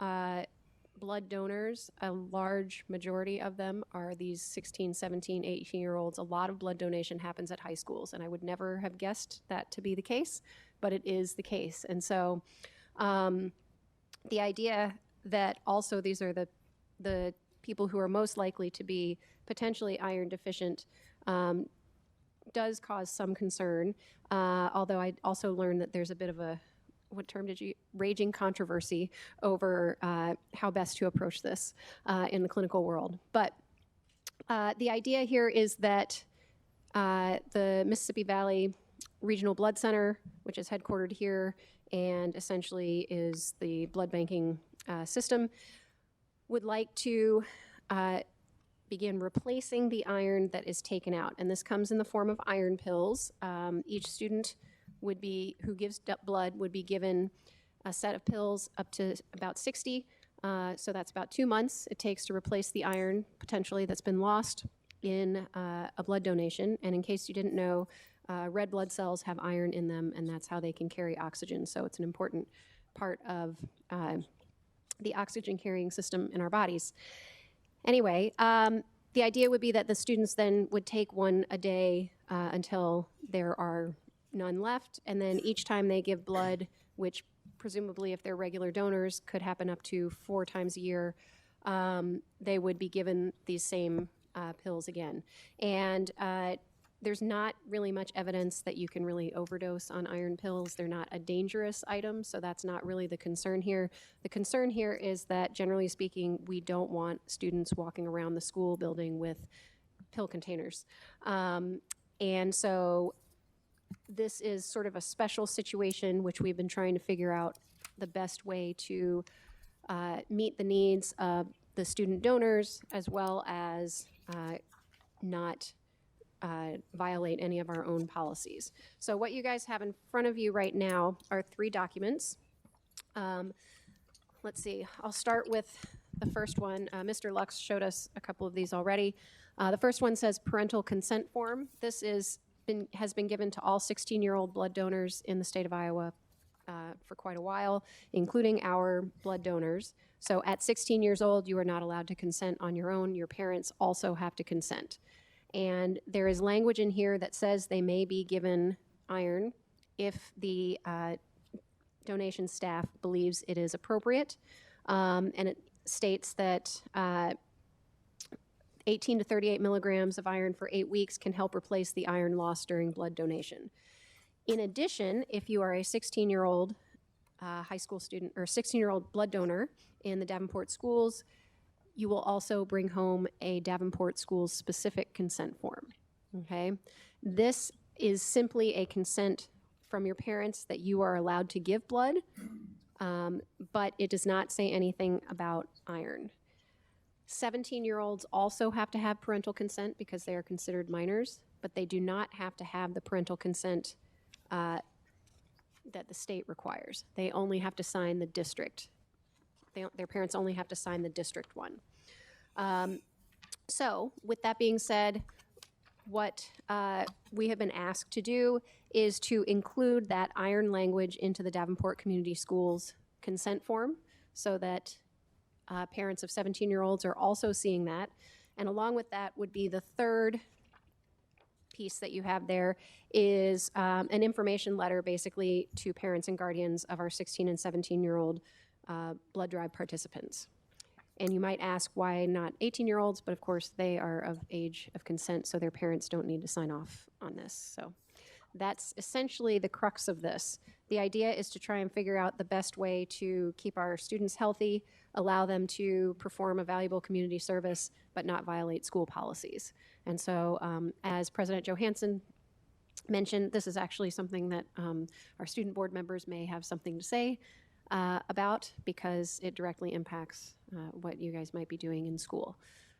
blood donors, a large majority of them are these 16, 17, 18-year-olds. A lot of blood donation happens at high schools, and I would never have guessed that to be the case, but it is the case. And so the idea that also these are the people who are most likely to be potentially iron deficient does cause some concern, although I also learned that there's a bit of a, what term did you, raging controversy over how best to approach this in the clinical world. But the idea here is that the Mississippi Valley Regional Blood Center, which is headquartered here and essentially is the blood banking system, would like to begin replacing the iron that is taken out. And this comes in the form of iron pills. Each student would be, who gives blood, would be given a set of pills up to about 60. So that's about 2 months it takes to replace the iron potentially that's been lost in a blood donation. And in case you didn't know, red blood cells have iron in them, and that's how they can carry oxygen. So it's an important part of the oxygen carrying system in our bodies. Anyway, the idea would be that the students then would take one a day until there are none left, and then each time they give blood, which presumably if they're regular donors could happen up to 4 times a year, they would be given these same pills again. And there's not really much evidence that you can really overdose on iron pills. They're not a dangerous item, so that's not really the concern here. The concern here is that, generally speaking, we don't want students walking around the school building with pill containers. And so this is sort of a special situation, which we've been trying to figure out the best way to meet the needs of the student donors, as well as not violate any of our own policies. So what you guys have in front of you right now are 3 documents. Let's see, I'll start with the first one. Mr. Lux showed us a couple of these already. The first one says parental consent form. This has been given to all 16-year-old blood donors in the state of Iowa for quite a while, including our blood donors. So at 16 years old, you are not allowed to consent on your own. Your parents also have to consent. And there is language in here that says they may be given iron if the donation staff believes it is appropriate. And it states that 18 to 38 milligrams of iron for 8 weeks can help replace the iron lost during blood donation. In addition, if you are a 16-year-old high school student or 16-year-old blood donor in the Davenport schools, you will also bring home a Davenport schools specific consent form. Okay? This is simply a consent from your parents that you are allowed to give blood, but it does not say anything about iron. 17-year-olds also have to have parental consent because they are considered minors, but they do not have to have the parental consent that the state requires. They only have to sign the district. Their parents only have to sign the district one. So with that being said, what we have been asked to do is to include that iron language into the Davenport Community Schools consent form so that parents of 17-year-olds are also seeing that. And along with that would be the third piece that you have there is an information letter basically to parents and guardians of our 16 and 17-year-old blood drive participants. And you might ask why not 18-year-olds, but of course they are of age of consent, so their parents don't need to sign off on this. So that's essentially the crux of this. The idea is to try and figure out the best way to keep our students healthy, allow them to perform a valuable community service, but not violate school policies. And so as President Johansson mentioned, this is actually something that our student board members may have something to say about because it directly impacts what you guys might be doing in school.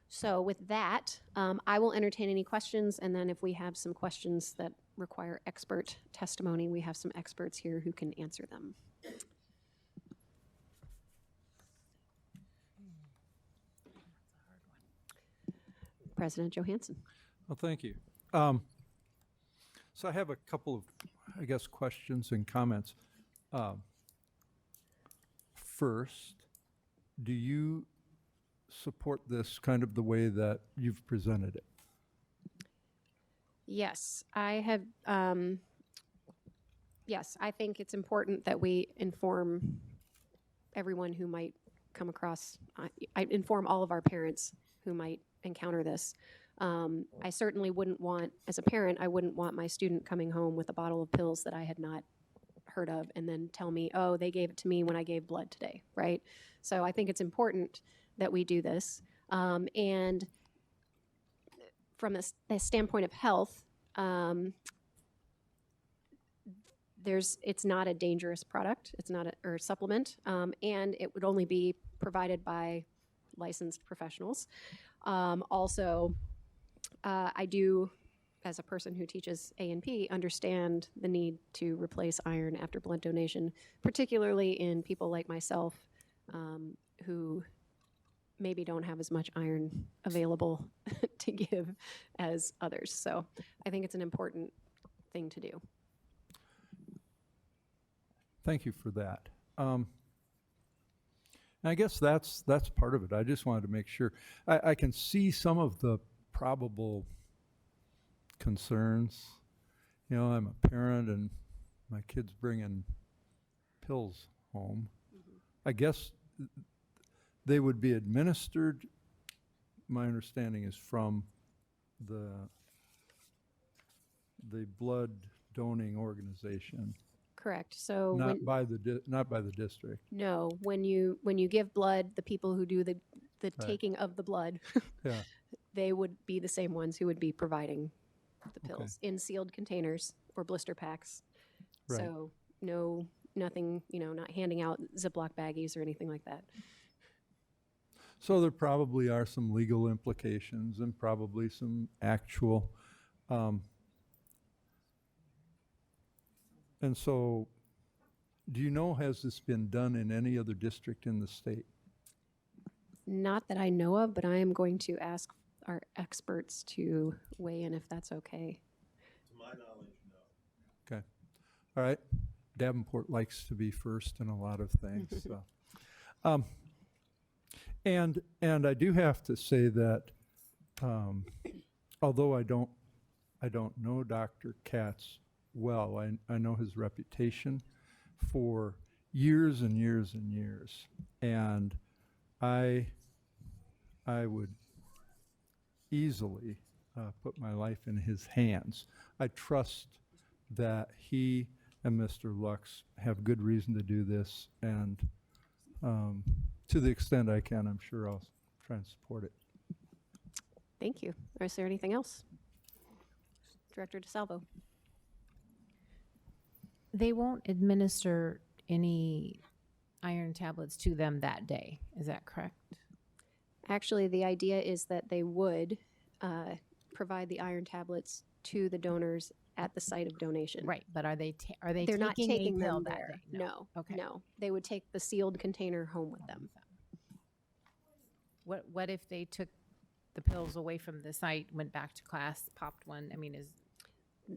So with that, I will entertain any questions, and then if we have some questions that require expert testimony, we have some experts here who can answer them. President Johansson. Well, thank you. So I have a couple of, I guess, questions and comments. First, do you support this kind of the way that you've presented it? Yes, I have. Yes, I think it's important that we inform everyone who might come across, I inform all of our parents who might encounter this. I certainly wouldn't want, as a parent, I wouldn't want my student coming home with a bottle of pills that I had not heard of and then tell me, oh, they gave it to me when I gave blood today, right? So I think it's important that we do this. And from a standpoint of health, it's not a dangerous product. It's not or supplement, and it would only be provided by licensed professionals. Also, I do, as a person who teaches A&P, understand the need to replace iron after blood donation, particularly in people like myself who maybe don't have as much iron available to give as others. So I think it's an important thing to do. Thank you for that. And I guess that's part of it. I just wanted to make sure. I can see some of the probable concerns. You know, I'm a parent and my kid's bringing pills home. Mm-hmm. I guess they would be administered, my understanding is from the blood donating organization. Correct. So not by the district. No, when you give blood, the people who do the right. Taking of the blood, yeah. They would be the same ones who would be providing the pills in sealed containers or blister packs. Right. So nothing, not handing out Ziploc baggies or anything like that. So there probably are some legal implications and probably some actual And so, do you know, has this been done in any other district in the state? Not that I know of, but I am going to ask our experts to weigh in if that's okay. To my knowledge, no. Okay. All right. Davenport likes to be first in a lot of things. So. And I do have to say that although I don't know Dr. Katz well, I know his reputation for years and years and years, and I would easily put my life in his hands. I trust that he and Mr. Lux have good reason to do this, and to the extent I can, I'm sure I'll try and support it. Thank you. Or is there anything else? Director DeSalvo. They won't administer any iron tablets to them that day. Is that correct? Actually, the idea is that they would provide the iron tablets to the donors at the site of donation. Right, but are they They're not taking a pill them that there. day? No. Okay. No. They would take the sealed container home with them. What if they took the pills away from the site, went back to class, popped one? I mean,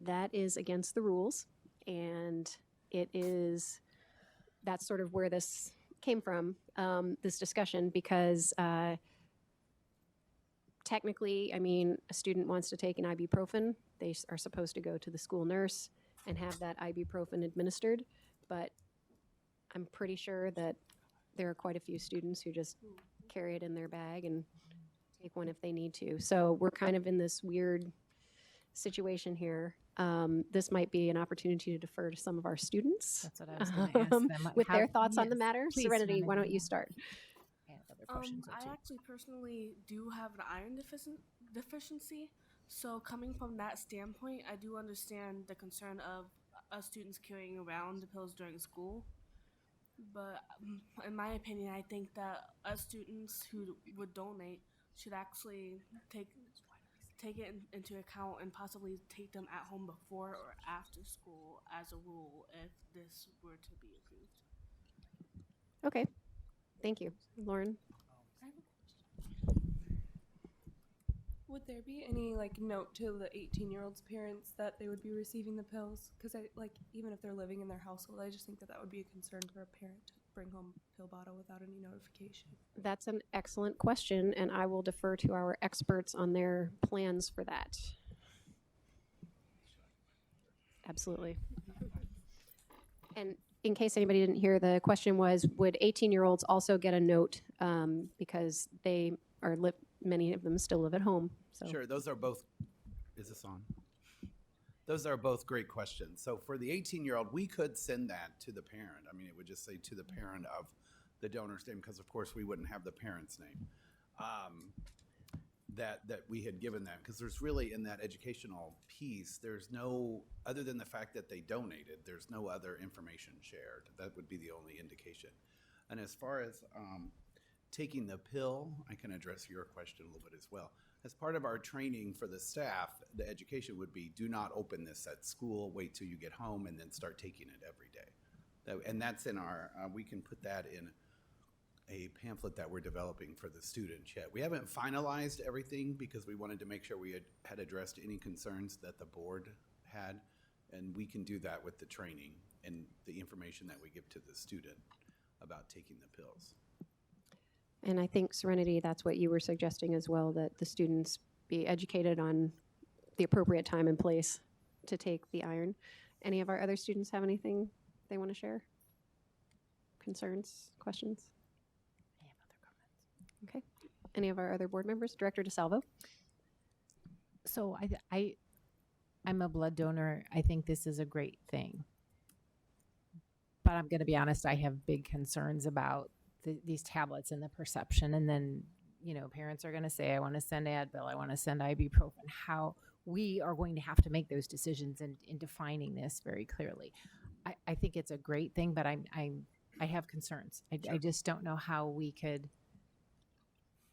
That is against the rules, and that's sort of where this came from, this discussion, because technically, I mean, a student wants to take an ibuprofen, they are supposed to go to the school nurse and have that ibuprofen administered, but I'm pretty sure that there are quite a few students who just carry it in their bag and take one if they need to. So we're kind of in this weird situation here. This might be an opportunity to defer to some of our students. That's what I was going to ask them. With How- their thoughts on the yes, matter. please, Serenity, why don't Serenity. you start? I have other questions or I two. actually personally do have an iron deficiency. So coming from that standpoint, I do understand the concern of us students carrying around the pills during school. But in my opinion, I think that us students who would donate should actually take it into account and possibly take them at home before or after school as a rule if this were to be approved. Okay. Thank you. Lauren? Would there be any like note to the 18-year-old's parents that they would be receiving the pills? Because even if they're living in their household, I just think that would be a concern for a parent to bring home a pill bottle without any notification. That's an excellent question, and I will defer to our experts on their plans for that. Absolutely. And in case anybody didn't hear, the question was, would 18-year-olds also get a note because they are many of them still live at home? So. Sure, those are both, is this on? Those are both great questions. So for the 18-year-old, we could send that to the parent. I mean, it would just say to the parent of the donor's name, because of course we wouldn't have the parent's name. That we had given them, because there's really in that educational piece, there's no, other than the fact that they donated, there's no other information shared. That would be the only indication. And as far as taking the pill, I can address your question a little bit as well. As part of our training for the staff, the education would be, do not open this at school, wait till you get home and then start taking it every day. And that's in our, we can put that in a pamphlet that we're developing for the students yet. We haven't finalized everything because we wanted to make sure we had addressed any concerns that the board had, and we can do that with the training and the information that we give to the student about taking the pills. And I think, Serenity, that's what you were suggesting as well, that the students be educated on the appropriate time and place to take the iron. Any of our other students have anything they want to share? Concerns, questions? I have other comments. Okay. Any of our other board members? Director DeSalvo? So I'm a blood donor. I think this is a great thing. But I'm going to be honest, I have big concerns about these tablets and the perception. And then, parents are going to say, I want to send Advil, I want to send ibuprofen. How we are going to have to make those decisions in defining this very clearly. I think it's a great thing, but I have concerns. I just don't know how we could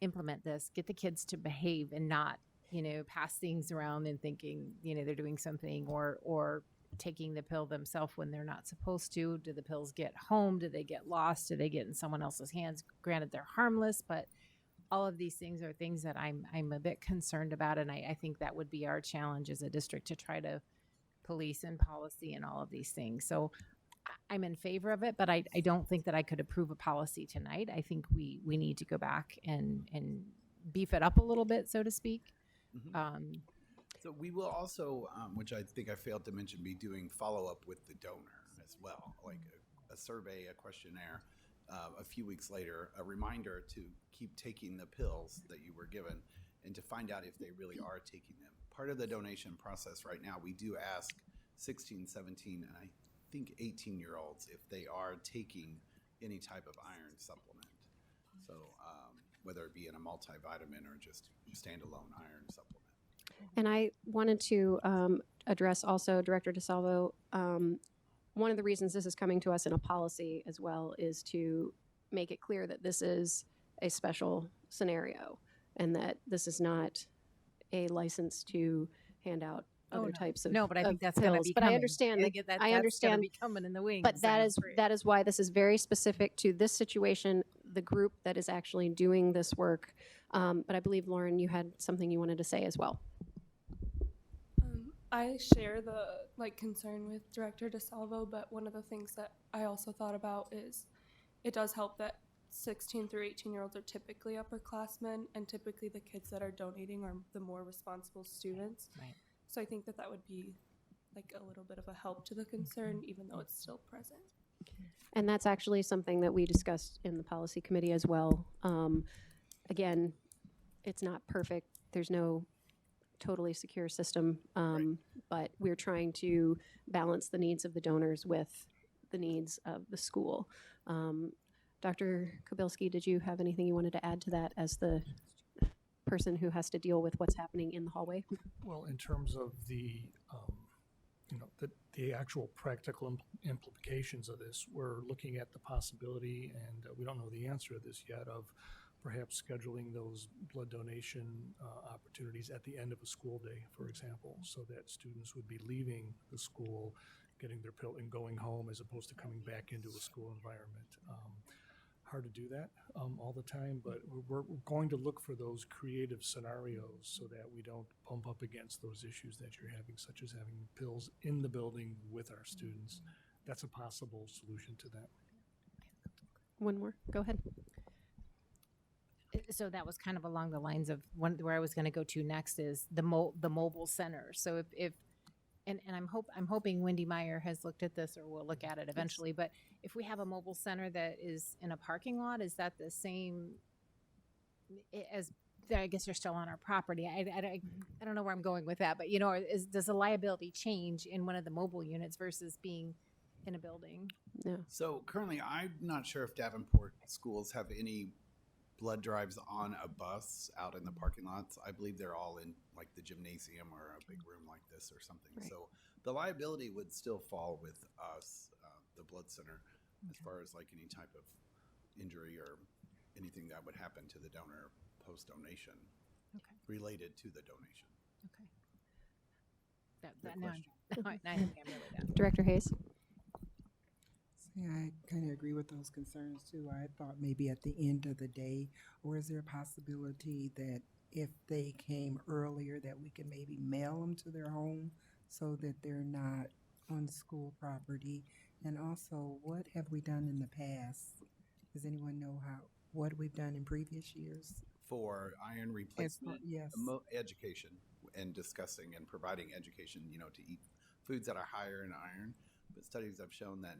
implement this, get the kids to behave and not pass things around and thinking, they're doing something, or taking the pill themselves when they're not supposed to. Do the pills get home? Do they get lost? Do they get in someone else's hands? Granted, they're harmless, but all of these things are things that I'm a bit concerned about, and I think that would be our challenge as a district to try to police and policy and all of these things. So I'm in favor of it, but I don't think that I could approve a policy tonight. I think we need to go back and beef it up a little bit, so to speak. So we will also, which I think I failed to mention, be doing follow-up with the donor as well, like a survey, a questionnaire. A few weeks later, a reminder to keep taking the pills that you were given and to find out if they really are taking them. Part of the donation process right now, we do ask 16, 17, and I think 18-year-olds if they are taking any type of iron supplement. So whether it be in a multivitamin or just standalone iron supplement. And I wanted to address also Director DeSalvo. One of the reasons this is coming to us in a policy as well is to make it clear that this is a special scenario and that this is not a license to hand out other types of no, but I think of that's going to pills. be But coming. I understand. think that's I understand. going to be coming in the wings. But I'm afraid. that is why this is very specific to this situation, the group that is actually doing this work. But I believe, Lauren, you had something you wanted to say as well. I share the concern with Director DeSalvo, but one of the things that I also thought about is it does help that 16 through 18-year-olds are typically upperclassmen, and typically the kids that are donating are the more responsible students. Right. So I think that would be a little bit of a help to the concern, even though it's still present. And that's actually something that we discussed in the policy committee as well. Again, it's not perfect. There's no totally secure system, but we're trying to balance the needs of the donors with the needs of the school. Dr. Kobilski, did you have anything you wanted to add to that as the person who has to deal with what's happening in the hallway? Well, in terms of the actual practical implications of this, we're looking at the possibility, and we don't know the answer to this yet, of perhaps scheduling those blood donation opportunities at the end of a school day, for example, so that students would be leaving the school, getting their pill and going home as opposed to coming back into a school environment. Hard to do that all the time, but we're going to look for those creative scenarios so that we don't bump up against those issues that you're having, such as having pills in the building with our students. That's a possible solution to that. One more, go ahead. So that was kind of along the lines of where I was going to go to next is the mobile center. So if I'm hoping Wendy Meyer has looked at this or will look at it eventually. Yes. But if we have a mobile center that is in a parking lot, is that the same as? I guess they're still on our property. I don't know where I'm going with that, but does the liability change in one of the mobile units versus being in a building? No. So currently, I'm not sure if Davenport schools have any blood drives on a bus out in the parking lots. I believe they're all in the gymnasium or a big room like this or something. Right. So the liability would still fall with us, the blood center, as far as any type of injury or anything that would happen to the donor post-donation related to the donation. Okay. Now I think I'm really done. Director Hayes? Yeah, I kind of agree with those concerns too. I thought maybe at the end of the day, or is there a possibility that if they came earlier that we could maybe mail them to their home so that they're not on school property? And also, what have we done in the past? Does anyone know what we've done in previous years? For iron replacement, yes. Education and discussing and providing education, to eat foods that are higher in iron. But studies have shown that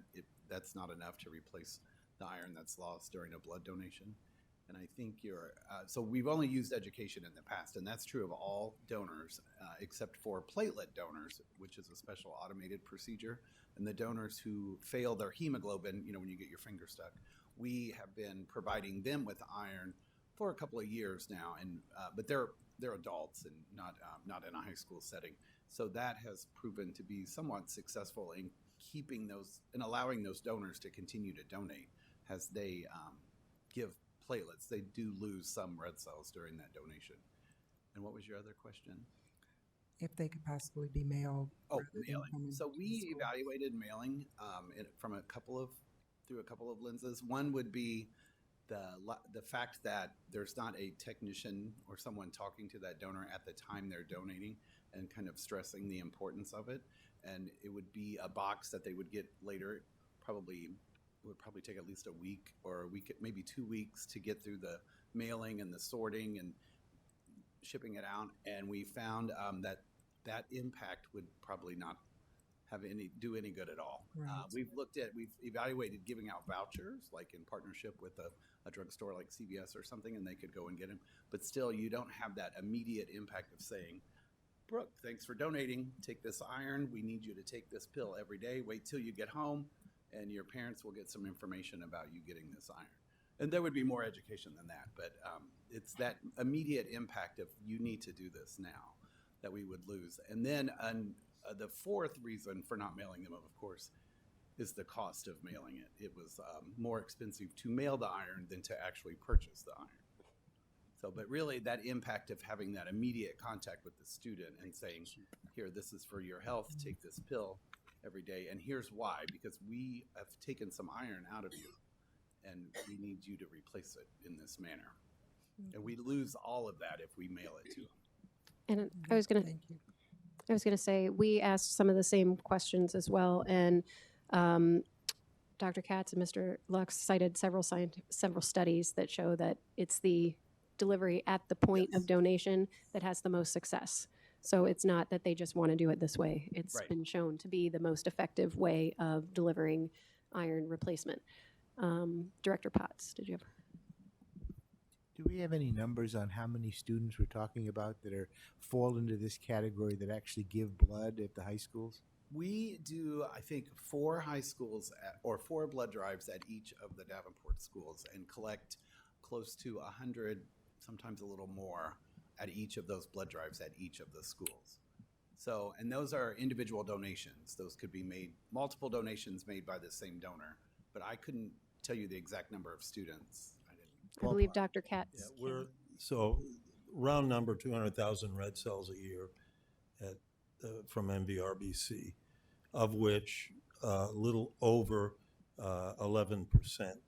that's not enough to replace the iron that's lost during a blood donation. And I think so we've only used education in the past, and that's true of all donors, except for platelet donors, which is a special automated procedure. And the donors who fail their hemoglobin, when you get your finger stuck, we have been providing them with iron for a couple of years now. And but they're adults and not in a high school setting. So that has proven to be somewhat successful in keeping those and allowing those donors to continue to donate as they give platelets. They do lose some red cells during that donation. And what was your other question? If they could possibly be mailed. Oh, rather than mailing. coming So to we school. evaluated mailing from through a couple of lenses. One would be the fact that there's not a technician or someone talking to that donor at the time they're donating and kind of stressing the importance of it. And it would be a box that they would get later. It would probably take at least a week or a week, maybe 2 weeks to get through the mailing and the sorting and shipping it out. And we found that impact would probably not do any good at all. Right. We've evaluated giving out vouchers, like in partnership with a drugstore like CVS or something, and they could go and get them. But still, you don't have that immediate impact of saying, Brooke, thanks for donating. Take this iron. We need you to take this pill every day. Wait till you get home, and your parents will get some information about you getting this iron. And there would be more education than that, but it's that immediate impact of you need to do this now that we would lose. And then the fourth reason for not mailing them, of course, is the cost of mailing it. It was more expensive to mail the iron than to actually purchase the iron. So, but really that impact of having that immediate contact with the student and saying, here, this is for your health, take this pill every day, and here's why, because we have taken some iron out of you, and we need you to replace it in this manner. And we lose all of that if we mail it to them. And I was going to say, we asked some of the same questions as well, and Dr. Katz and Mr. Lux cited several studies that show that it's the delivery at the point of donation that has the most success. So it's not that they just want to do it this way. It's Right. been shown to be the most effective way of delivering iron replacement. Director Potts, did you have? Do we have any numbers on how many students we're talking about that fall into this category that actually give blood at the high schools? We do, I think, 4 high schools or 4 blood drives at each of the Davenport schools and collect close to 100, sometimes a little more, at each of those blood drives at each of the schools. So, and those are individual donations. Those could be multiple donations made by the same donor, but I couldn't tell you the exact number of students. I believe Dr. Katz. Yeah, so round number 200,000 red cells a year from MVRBC, of which a little over 11%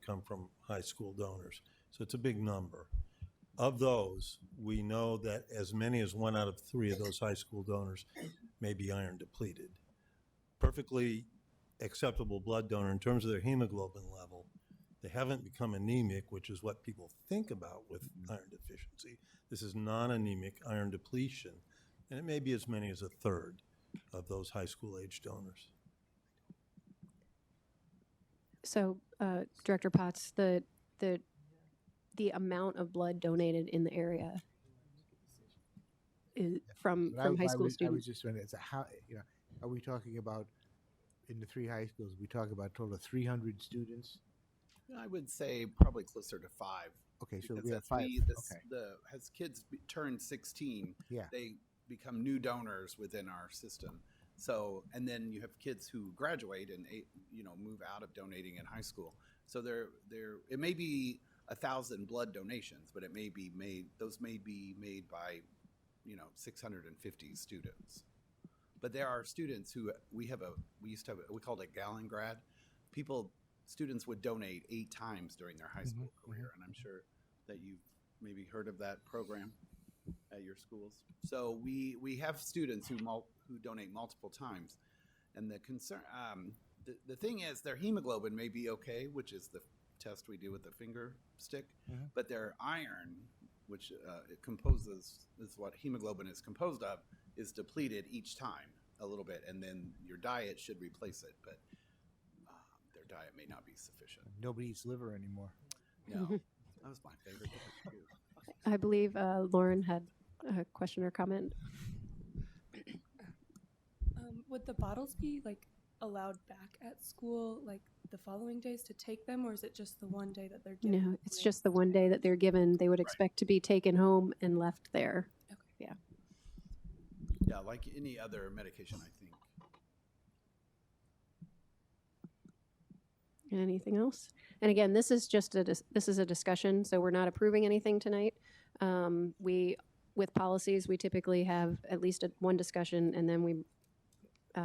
come from high school donors. So it's a big number. Of those, we know that as many as 1 out of 3 of those high school donors may be iron depleted. Perfectly acceptable blood donor in terms of their hemoglobin level. They haven't become anemic, which is what people think about with iron deficiency. This is non-anemic iron depletion, and it may be as many as a third of those high school age donors. So, Director Potts, the amount of blood donated in the area is from high school I was students. just wondering, so how, are we talking about, in the 3 high schools, we talk about a total of 300 students? I would say probably closer to 5. Okay, so Because we have as 5. as kids turn 16, Yeah. they become new donors within our system. So, and then you have kids who graduate and move out of donating in high school. So it may be 1,000 blood donations, but those may be made by 650 students. But there are students who we called it Gallon Grad. Students would donate 8 times during their high school career, and I'm sure that you've maybe heard of that program at your schools. So we have students who donate multiple times, and the concern, the thing is, their hemoglobin may be okay, which is the test we do with the finger stick, but their iron, which is what hemoglobin is composed of, is depleted each time a little bit, and then your diet should replace it, but their diet may not be sufficient. Nobody eats liver anymore. No, that was my favorite dish too. I believe Lauren had a question or comment. Would the bottles be allowed back at school the following days to take them, or is it just the one day that they're given? No, it's just the one day that they're given. They would expect to be taken home and left there. Okay. Yeah. Yeah, like any other medication, I think. Anything else? And again, this is just this is a discussion, so we're not approving anything tonight. We with policies, we typically have at least one discussion, and then we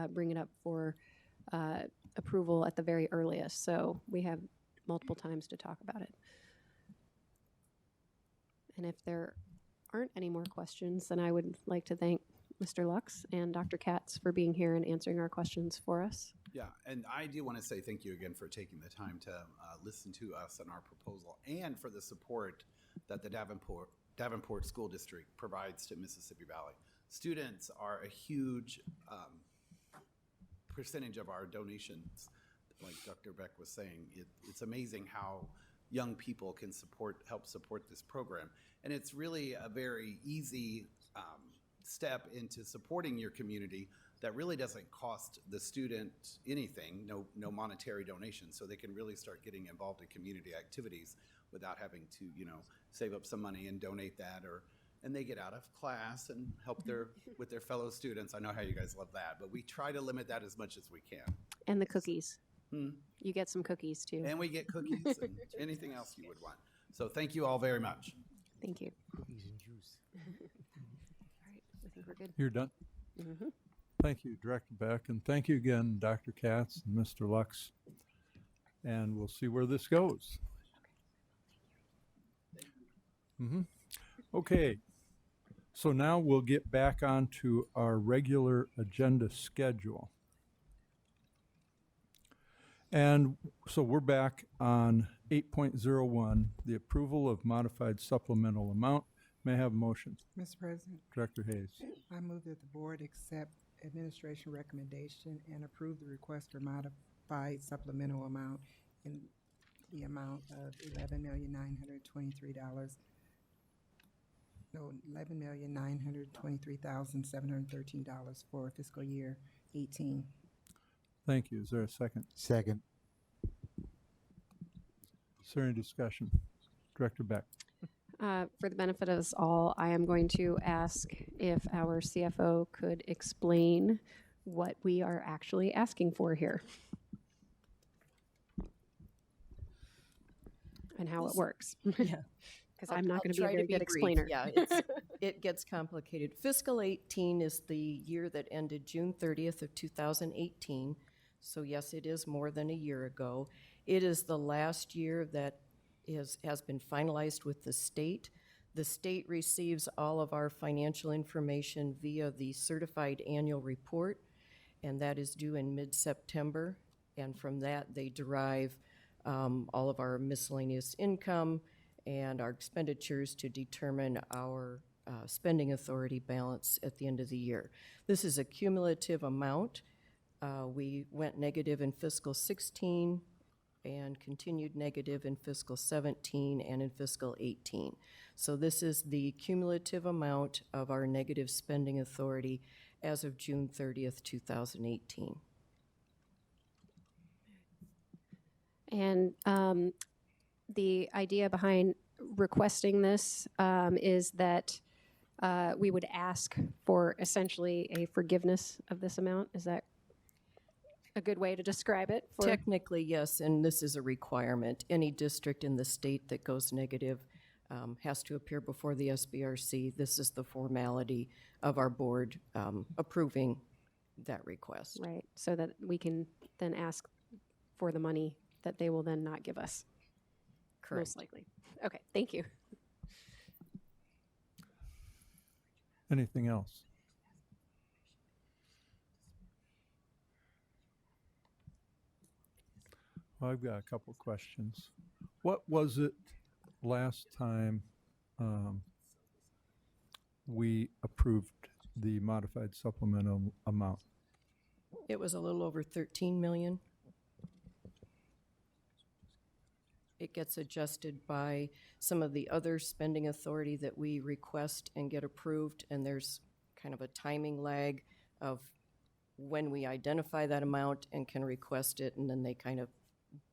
bring it up for approval at the very earliest. So we have multiple times to talk about it. And if there aren't any more questions, then I would like to thank Mr. Lux and Dr. Katz for being here and answering our questions for us. Yeah, and I do want to say thank you again for taking the time to listen to us and our proposal, and for the support that the Davenport School District provides to Mississippi Valley. Students are a huge percentage of our donations. Like Dr. Beck was saying, it's amazing how young people can help support this program. And it's really a very easy step into supporting your community that really doesn't cost the student anything, no monetary donation. So they can really start getting involved in community activities without having to, save up some money and donate that, and they get out of class and help with their fellow students. I know how you guys love that, but we try to limit that as much as we can. And the cookies. You get some cookies too. And we get cookies and anything else you would want. So thank you all very much. Thank you. Cookies and juice. All right, I think we're good. You're done? Mm-hmm. Thank you, Director Beck, and thank you again, Dr. Katz and Mr. Lux. And we'll see where this goes. Okay, so now we'll get back onto our regular agenda schedule. And so we're back on 8.01, the approval of modified supplemental amount. May I have a motion? Mr. President, Director Hayes. I move that the board accept administration recommendation and approve the request for modified supplemental amount in the amount of $11,923,713 for fiscal year 18. Thank you. Is there a second? Second. Is there any discussion? Director Beck. For the benefit of us all, I am going to ask if our CFO could explain what we are actually asking for here and how it works. Yeah. Because I'm not going to be a I'll try very good brief. explainer. Yeah, it gets complicated. Fiscal 18 is the year that ended June 30th of 2018. So yes, it is more than a year ago. It is the last year that has been finalized with the state. The state receives all of our financial information via the certified annual report, and that is due in mid-September. And from that, they derive all of our miscellaneous income and our expenditures to determine our spending authority balance at the end of the year. This is a cumulative amount. We went negative in fiscal 16 and continued negative in fiscal 17 and in fiscal 18. So this is the cumulative amount of our negative spending authority as of June 30th, 2018. And the idea behind requesting this is that we would ask for essentially a forgiveness of this amount. Is that a good way to describe it? Technically, yes, and this is a requirement. Any district in the state that goes negative has to appear before the SBRC. This is the formality of our board approving that request. Right, so that we can then ask for the money that they will then not give us. Correct. Most likely. Okay, thank you. Anything else? Well, I've got a couple of questions. What was it last time we approved the modified supplemental amount? It was a little over 13 million. It gets adjusted by some of the other spending authority that we request and get approved, and there's kind of a timing lag of when we identify that amount and can request it, and then they kind of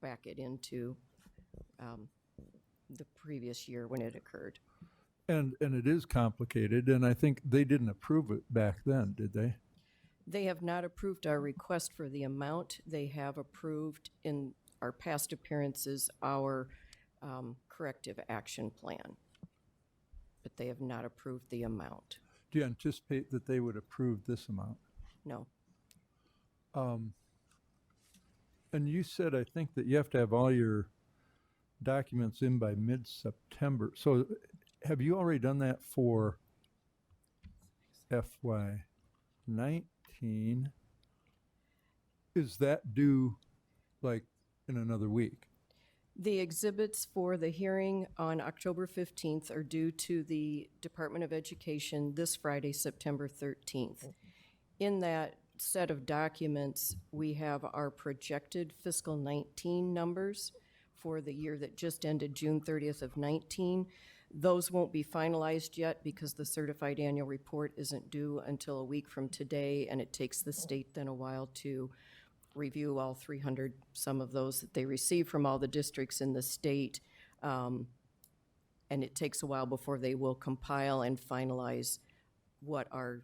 back it into the previous year when it occurred. And it is complicated, and I think they didn't approve it back then, did they? They have not approved our request for the amount. They have approved in our past appearances our corrective action plan. but they have not approved the amount. Do you anticipate that they would approve this amount? No. And you said, I think, that you have to have all your documents in by mid-September. So have you already done that for FY 19? Is that due like in another week? The exhibits for the hearing on October 15th are due to the Department of Education this Friday, September 13th. In that set of documents, we have our projected fiscal 19 numbers for the year that just ended June 30th of 19. Those won't be finalized yet because the certified annual report isn't due until a week from today, and it takes the state then a while to review all 300 some of those that they receive from all the districts in the state. And it takes a while before they will compile and finalize what our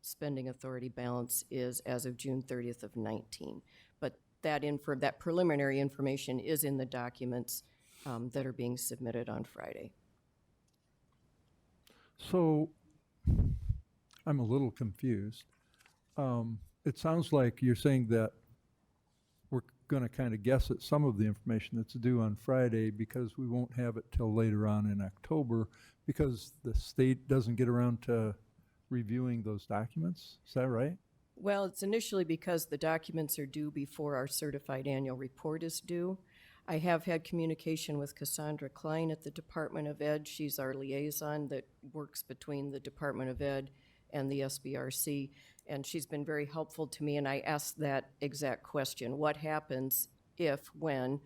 spending authority balance is as of June 30th of 19. But that preliminary information is in the documents that are being submitted on Friday. So I'm a little confused. It sounds like you're saying that we're going to kind of guess at some of the information that's due on Friday because we won't have it till later on in October because the state doesn't get around to reviewing those documents. Is that right? Well, it's initially because the documents are due before our certified annual report is due. I have had communication with Cassandra Klein at the Department of Ed. She's our liaison that works between the Department of Ed and the SBRC, and she's been very helpful to me, and I asked that exact question. What happens when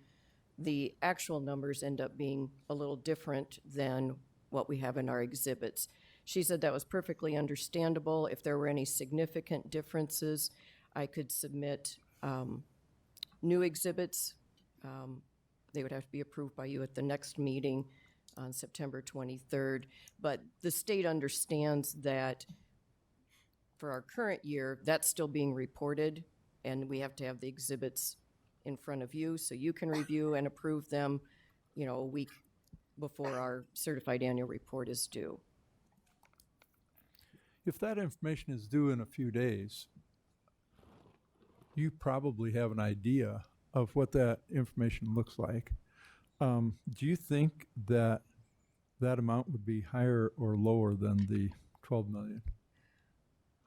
the actual numbers end up being a little different than what we have in our exhibits? She said that was perfectly understandable. If there were any significant differences, I could submit new exhibits. They would have to be approved by you at the next meeting on September 23rd. But the state understands that for our current year, that's still being reported, and we have to have the exhibits in front of you so you can review and approve them, a week before our certified annual report is due. If that information is due in a few days, you probably have an idea of what that information looks like. Do you think that that amount would be higher or lower than the 12 million?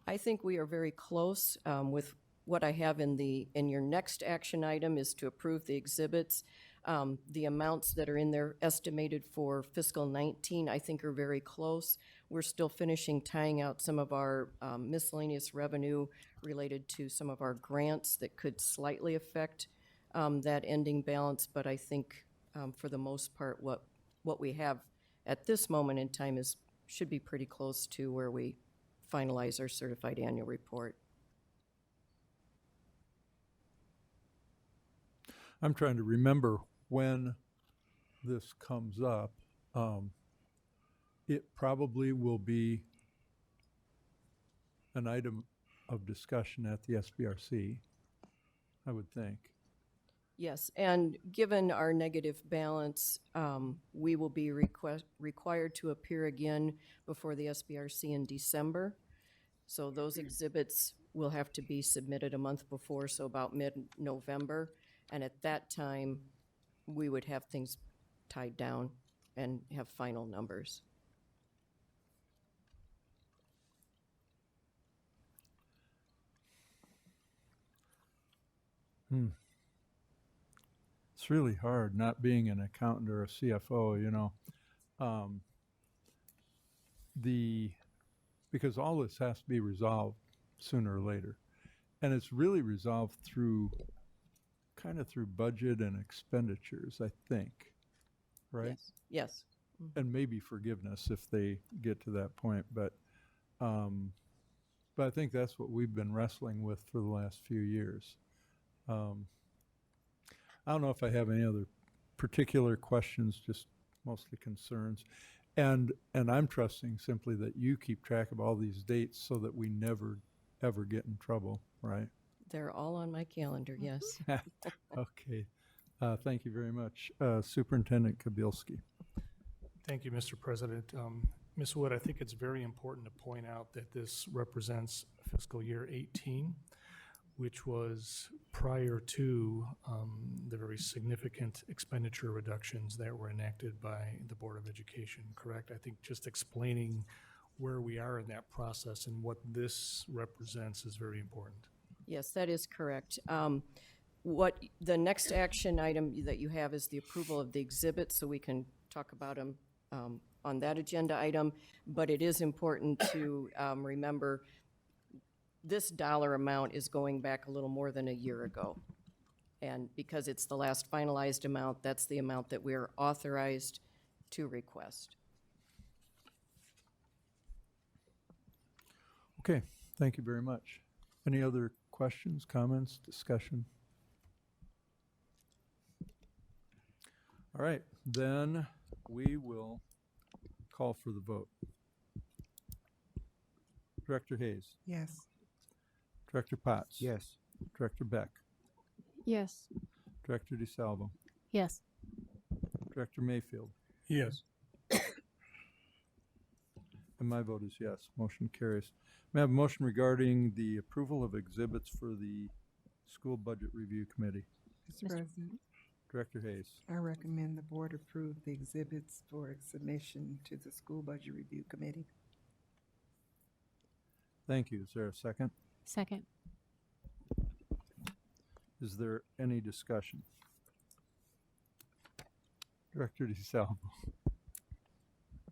I think we are very close with what I have in your next action item is to approve the exhibits. The amounts that are in there estimated for fiscal 19, I think are very close. We're still finishing tying out some of our miscellaneous revenue related to some of our grants that could slightly affect that ending balance, but I think for the most part what we have at this moment in time should be pretty close to where we finalize our certified annual report. I'm trying to remember when this comes up. It probably will be an item of discussion at the SBRC, I would think. Yes, and given our negative balance, we will be required to appear again before the SBRC in December. So those exhibits will have to be submitted a month before, so about mid-November. And at that time, we would have things tied down and have final numbers. It's really hard not being an accountant or a CFO, because all this has to be resolved sooner or later. And it's really resolved through budget and expenditures, I think, right? Yes. And maybe forgiveness if they get to that point, but I think that's what we've been wrestling with for the last few years. I don't know if I have any other particular questions, just mostly concerns. And I'm trusting simply that you keep track of all these dates so that we never, ever get in trouble, right? They're all on my calendar, yes. Okay. Thank you very much. Superintendent Kabilski. Thank you, Mr. President. Ms. Wood, I think it's very important to point out that this represents fiscal year 18, which was prior to the very significant expenditure reductions that were enacted by the Board of Education, correct? I think just explaining where we are in that process and what this represents is very important. Yes, that is correct. What the next action item that you have is the approval of the exhibit, so we can talk about them on that agenda item. But it is important to remember this dollar amount is going back a little more than a year ago. And because it's the last finalized amount, that's the amount that we're authorized to request. Okay, thank you very much. Any other questions, comments, discussion? All right, then we will call for the vote. Director Hayes. Yes. Director Potts. Yes. Director Beck. Yes. Director DeSalvo. Yes. Director Mayfield. Yes. And my vote is yes. Motion carries. May I have a motion regarding the approval of exhibits for the School Budget Review Committee? Mr. President, Director Hayes. I recommend the board approve the exhibits for submission to the School Budget Review Committee. Thank you. Is there a second? Second. Is there any discussion? Director DeSalvo.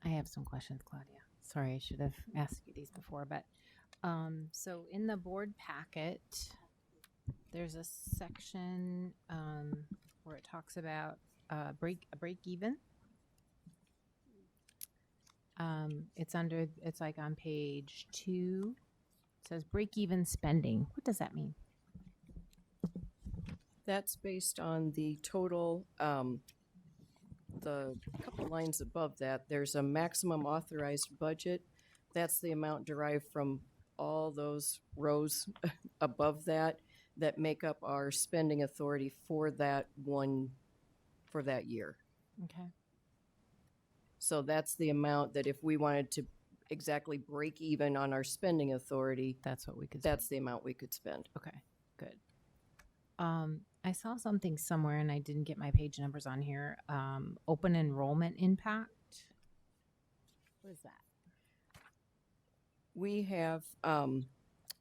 I have some questions, Claudia. Sorry, I should have asked you these before, but, so in the board packet, there's a section, where it talks about, a break even. It's like on page 2. It says break even spending. What does that mean? That's based on the total, the couple lines above that, there's a maximum authorized budget. That's the amount derived from all those rows above that make up our spending authority for that year. Okay. So that's the amount that if we wanted to exactly break even on our spending authority, That's what we could. that's the amount we could spend. Okay, good. I saw something somewhere and I didn't get my page numbers on here. Open enrollment impact. What is that? We have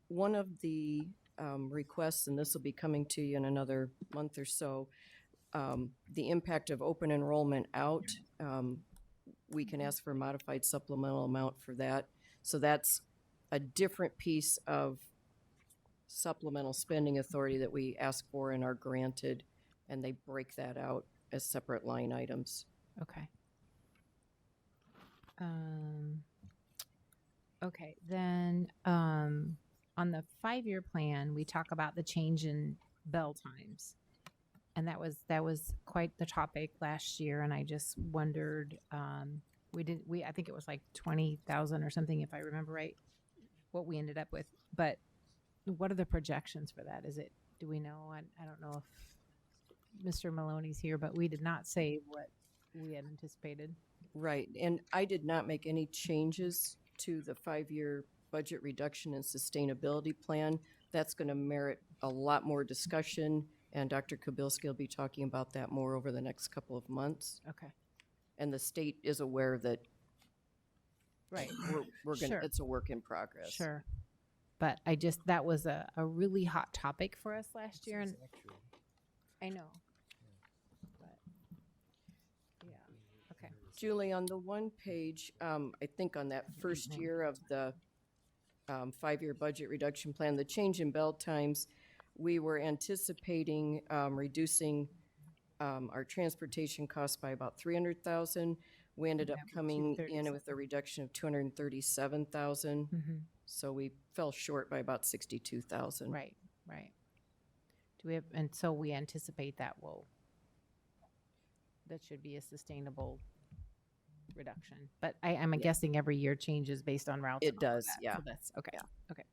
one of the requests, and this will be coming to you in another month or so, the impact of open enrollment out. We can ask for a modified supplemental amount for that. So that's a different piece of supplemental spending authority that we ask for and are granted, and they break that out as separate line items. Okay. Okay, then, on the 5-year plan, we talk about the change in bell times. And that was quite the topic last year, and I just wondered, I think it was like 20,000 or something, if I remember right, what we ended up with. But what are the projections for that? Do we know? I don't know if Mr. Maloney's here, but we did not say what we had anticipated. Right, and I did not make any changes to the 5-year budget reduction and sustainability plan. That's going to merit a lot more discussion, and Dr. Kabilski will be talking about that more over the next couple of months. Okay. And the state is aware that Right. we're going Sure. to, it's a work in progress. Sure. But that was a really hot topic for us last year, and I know. But, yeah, okay. Julie, on the one page, I think on that first year of the 5-year budget reduction plan, the change in bell times, we were anticipating reducing our transportation costs by about 300,000. We ended up coming in with a reduction of 237,000. So we fell short by about 62,000. Right. And so we anticipate that should be a sustainable reduction. But I'm guessing every year changes based on routes. It and all of does, that, yeah. So that's, okay, okay.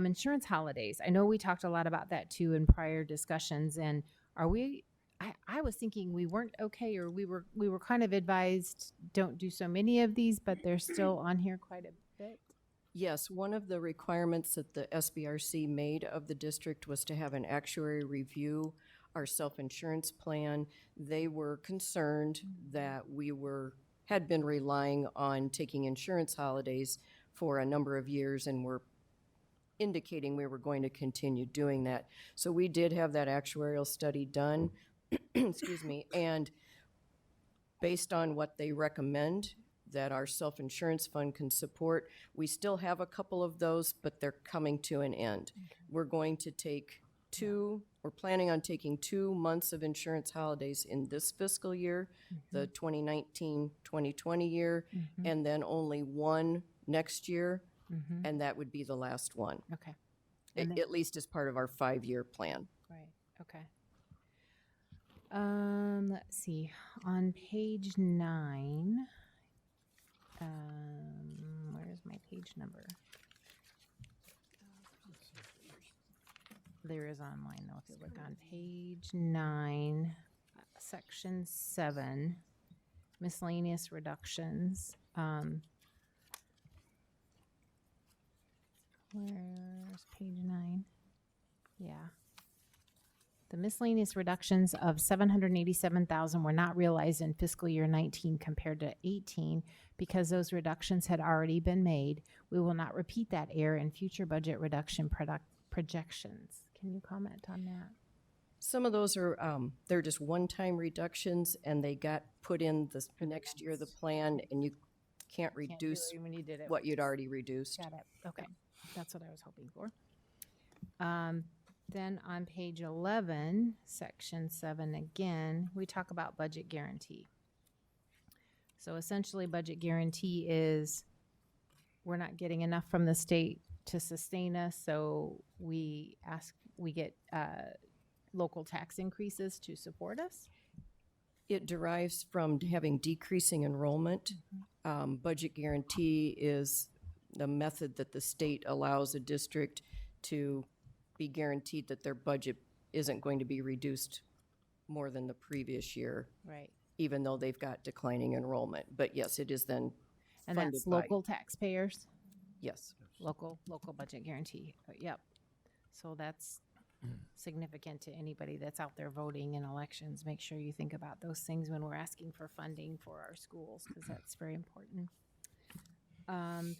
Insurance holidays. I know we talked a lot about that too in prior discussions. And are we I was thinking we weren't okay, or we were kind of advised, don't do so many of these, but they're still on here quite a bit. Yes, one of the requirements that the SBRC made of the district was to have an actuary review our self-insurance plan. They were concerned that had been relying on taking insurance holidays for a number of years and were indicating we were going to continue doing that. So we did have that actuarial study done, excuse me, and based on what they recommend that our self-insurance fund can support, we still have a couple of those, but they're coming to an end. We're going to take we're planning on taking 2 months of insurance holidays in this fiscal year, the 2019-2020 year, and then only one next year, and that would be the last one. Okay. At least as part of our 5-year plan. Right, okay. Let's see, on page 9, where's my page number? There is online though, if you look on page 9, section 7, miscellaneous reductions. Where's page 9? Yeah. The miscellaneous reductions of $787,000 were not realized in fiscal year 19 compared to 18 because those reductions had already been made. We will not repeat that error in future budget reduction projections. Can you comment on that? Some of those are, they're just one-time reductions, and they got put in the next year of the plan, and you can't reduce when you did it. what you'd already reduced. Got it. Okay. That's what I was hoping for. Then on page 11, section 7 again, we talk about budget guarantee. So essentially, budget guarantee is we're not getting enough from the state to sustain us, so we get local tax increases to support us. It derives from having decreasing enrollment. Budget guarantee is the method that the state allows a district to be guaranteed that their budget isn't going to be reduced more than the previous year. Right. Even though they've got declining enrollment. But yes, it is then And funded that's by- local taxpayers, Yes. local budget guarantee. Yep. So that's significant to anybody that's out there voting in elections. Make sure you think about those things when we're asking for funding for our schools, because that's very important.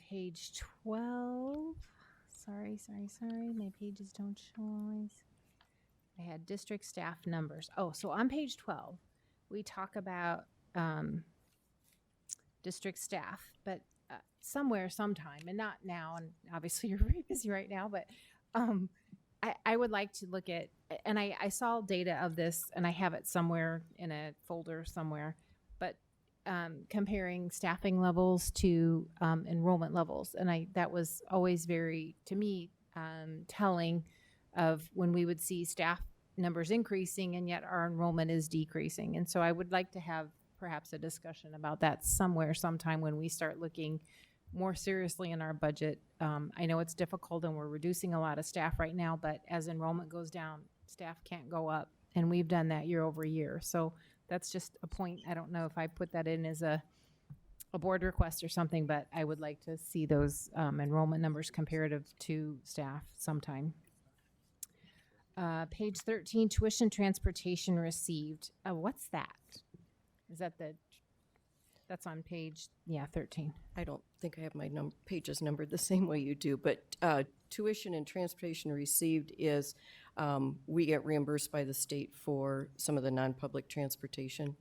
Page 12. Sorry. My pages don't show always. I had district staff numbers. Oh, so on page 12, we talk about district staff, but somewhere, sometime, and not now, and obviously you're very busy right now, but I would like to look at, and I saw data of this, and I have it somewhere in a folder somewhere, but comparing staffing levels to enrollment levels, and that was always very, to me, telling of when we would see staff numbers increasing and yet our enrollment is decreasing. And so I would like to have perhaps a discussion about that somewhere, sometime when we start looking more seriously in our budget. I know it's difficult and we're reducing a lot of staff right now, but as enrollment goes down, staff can't go up, and we've done that year over year. So that's just a point. I don't know if I put that in as a board request or something, but I would like to see those enrollment numbers comparative to staff sometime. Page 13, tuition transportation received. What's that? Is that that's on page, 13. I don't think I have my pages numbered the same way you do, but tuition and transportation received is we get reimbursed by the state for some of the non-public transportation.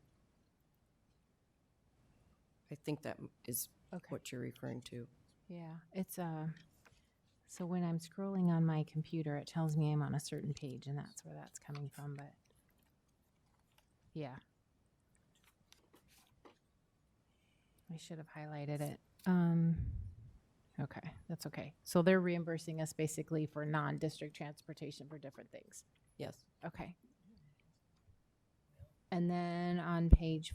I think that is what you're referring to. Yeah, it's so when I'm scrolling on my computer, it tells me I'm on a certain page, and that's where that's coming from, but yeah. I should have highlighted it. Okay, that's okay. So they're reimbursing us basically for non-district transportation for different things. Yes. Okay. And then on page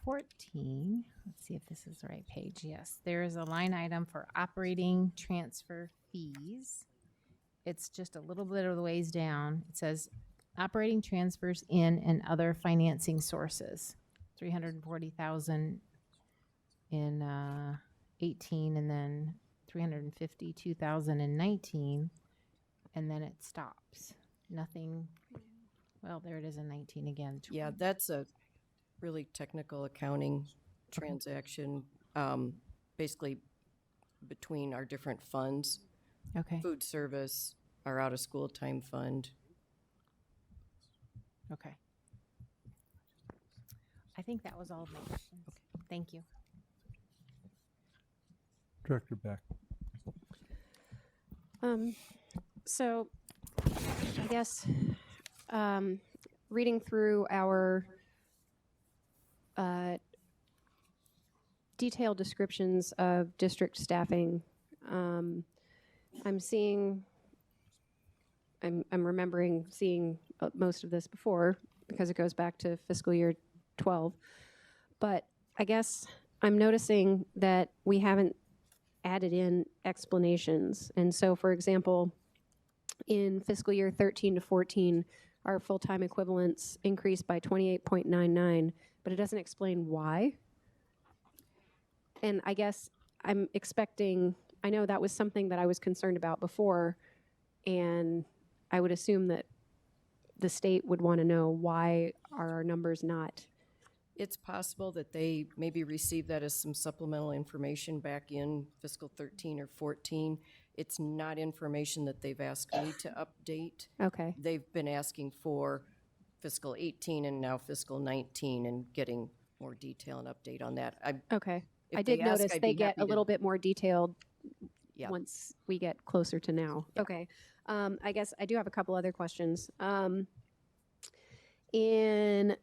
14, let's see if this is the right page. Yes, there is a line item for operating transfer fees. It's just a little bit of the ways down. It says operating transfers in and other financing sources. 340,000 in 18, and then 352,000 in 19, and then it stops. Nothing. Well, there it is in 19 again. Yeah, that's a really technical accounting transaction, basically between our different funds. Okay. Food service, our out-of-school time fund. Okay. I think that was all of my questions. Thank you. Director Beck. So I guess reading through our detailed descriptions of district staffing, I'm remembering seeing most of this before because it goes back to fiscal year 12. But I guess I'm noticing that we haven't added in explanations. And so, for example, in fiscal year 13 to 14, our full-time equivalents increased by 28.99, but it doesn't explain why. And I guess I'm expecting, I know that was something that I was concerned about before, and I would assume that the state would want to know why are our numbers not. It's possible that they maybe received that as some supplemental information back in fiscal 13 or 14. It's not information that they've asked me to update. Okay. They've been asking for fiscal 18 and now fiscal 19 and getting more detail and update on that. Okay. If I did they ask, notice I'd they be get happy a to- little bit more detailed Yeah. once we get closer to now. Okay. I guess I do have a couple other questions. In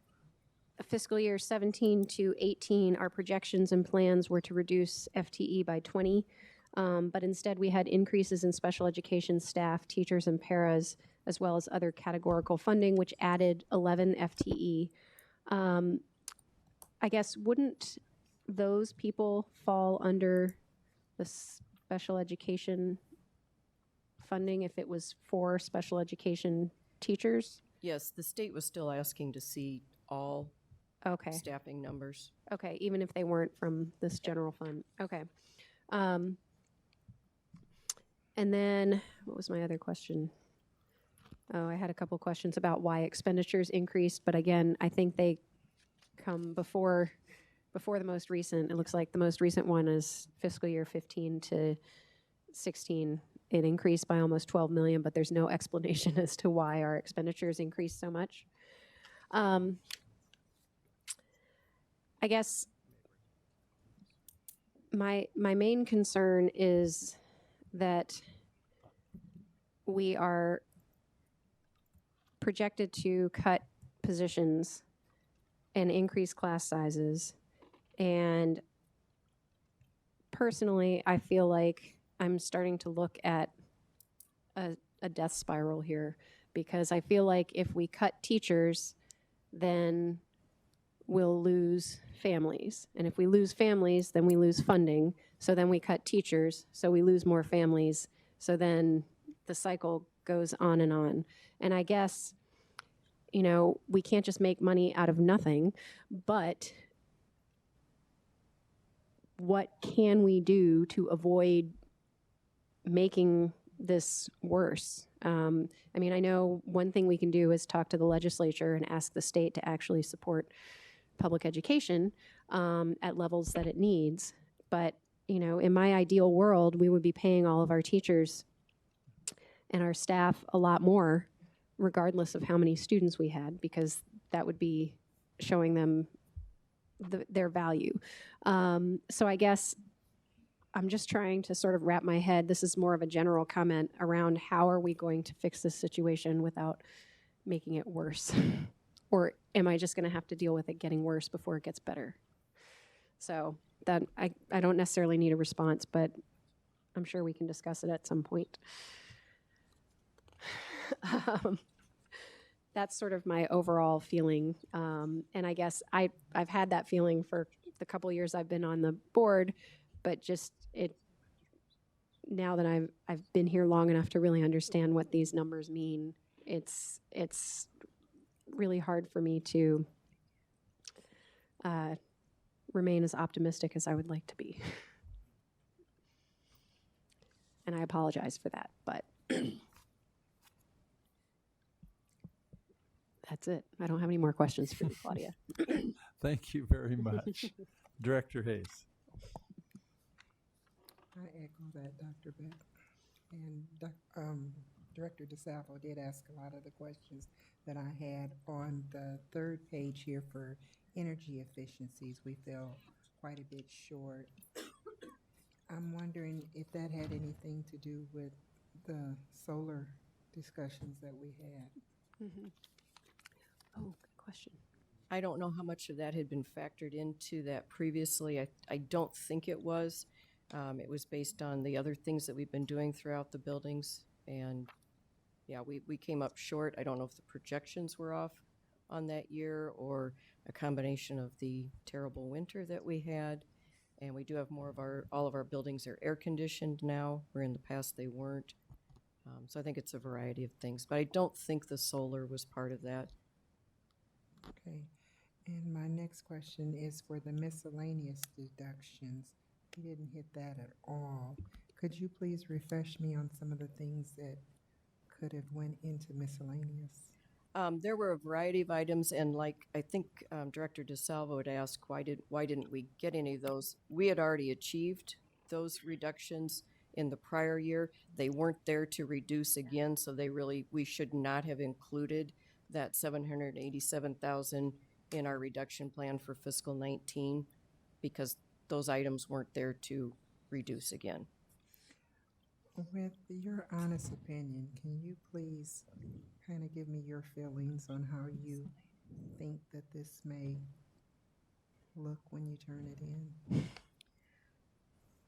fiscal year 17 to 18, our projections and plans were to reduce FTE by 20, but instead we had increases in special education staff, teachers, and paras, as well as other categorical funding, which added 11 FTE. I guess wouldn't those people fall under the special education funding if it was for special education teachers? Yes, the state was still asking to see all Okay. staffing numbers. Okay, even if they weren't from this general fund. Okay. And then, what was my other question? Oh, I had a couple questions about why expenditures increased, but again, I think they come before the most recent. It looks like the most recent one is fiscal year 15 to 16. It increased by almost 12 million, but there's no explanation as to why our expenditures increased so much. I guess my main concern is that we are projected to cut positions and increase class sizes. And personally, I feel like I'm starting to look at a death spiral here, because I feel like if we cut teachers, then we'll lose families. And if we lose families, then we lose funding. So then we cut teachers, so we lose more families. So then the cycle goes on and on. And I guess, you know, we can't just make money out of nothing, but what can we do to avoid making this worse? I mean, I know one thing we can do is talk to the legislature and ask the state to actually support public education at levels that it needs. But, you know, in my ideal world, we would be paying all of our teachers and our staff a lot more, regardless of how many students we had, because that would be showing them their value. So I guess I'm just trying to sort of wrap my head. This is more of a general comment around how are we going to fix this situation without making it worse? Or am I just going to have to deal with it getting worse before it gets better? So that I don't necessarily need a response, but I'm sure we can discuss it at some point. That's sort of my overall feeling. And I guess I've had that feeling for the couple years I've been on the board, but just now that I've been here long enough to really understand what these numbers mean, it's really hard for me to remain as optimistic as I would like to be. And I apologize for that, but that's it. I don't have any more questions for you, Claudia. Thank you very much. Director Hayes. I echo that, Dr. Beck. And Director DeSalvo did ask a lot of the questions that I had on the third page here for energy efficiencies. We fell quite a bit short. I'm wondering if that had anything to do with the solar discussions that we had. Oh, good question. I don't know how much of that had been factored into that previously. I don't think it was. It was based on the other things that we've been doing throughout the buildings. And yeah, we came up short. I don't know if the projections were off on that year or a combination of the terrible winter that we had. And we do have all of our buildings are air conditioned now, where in the past they weren't. So I think it's a variety of things, but I don't think the solar was part of that. Okay. And my next question is for the miscellaneous deductions. You didn't hit that at all. Could you please refresh me on some of the things that could have went into miscellaneous? There were a variety of items, and like I think Director DeSalvo had asked, why didn't we get any of those? We had already achieved those reductions in the prior year. They weren't there to reduce again, so we should not have included that $787,000 in our reduction plan for fiscal 19 because those items weren't there to reduce again. With your honest opinion, can you please kind of give me your feelings on how you think that this may look when you turn it in?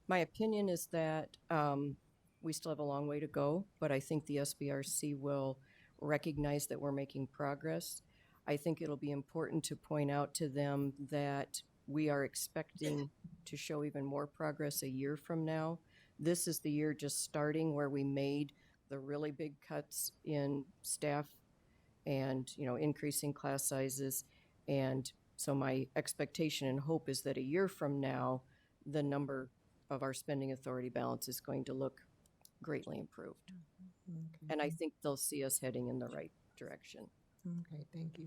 My opinion is that we still have a long way to go, but I think the SBRC will recognize that we're making progress. I think it'll be important to point out to them that we are expecting to show even more progress a year from now. This is the year just starting where we made the really big cuts in staff and, increasing class sizes. And so my expectation and hope is that a year from now, the number of our spending authority balance is going to look greatly improved. Okay. And I think they'll see us heading in the right direction. Okay, thank you.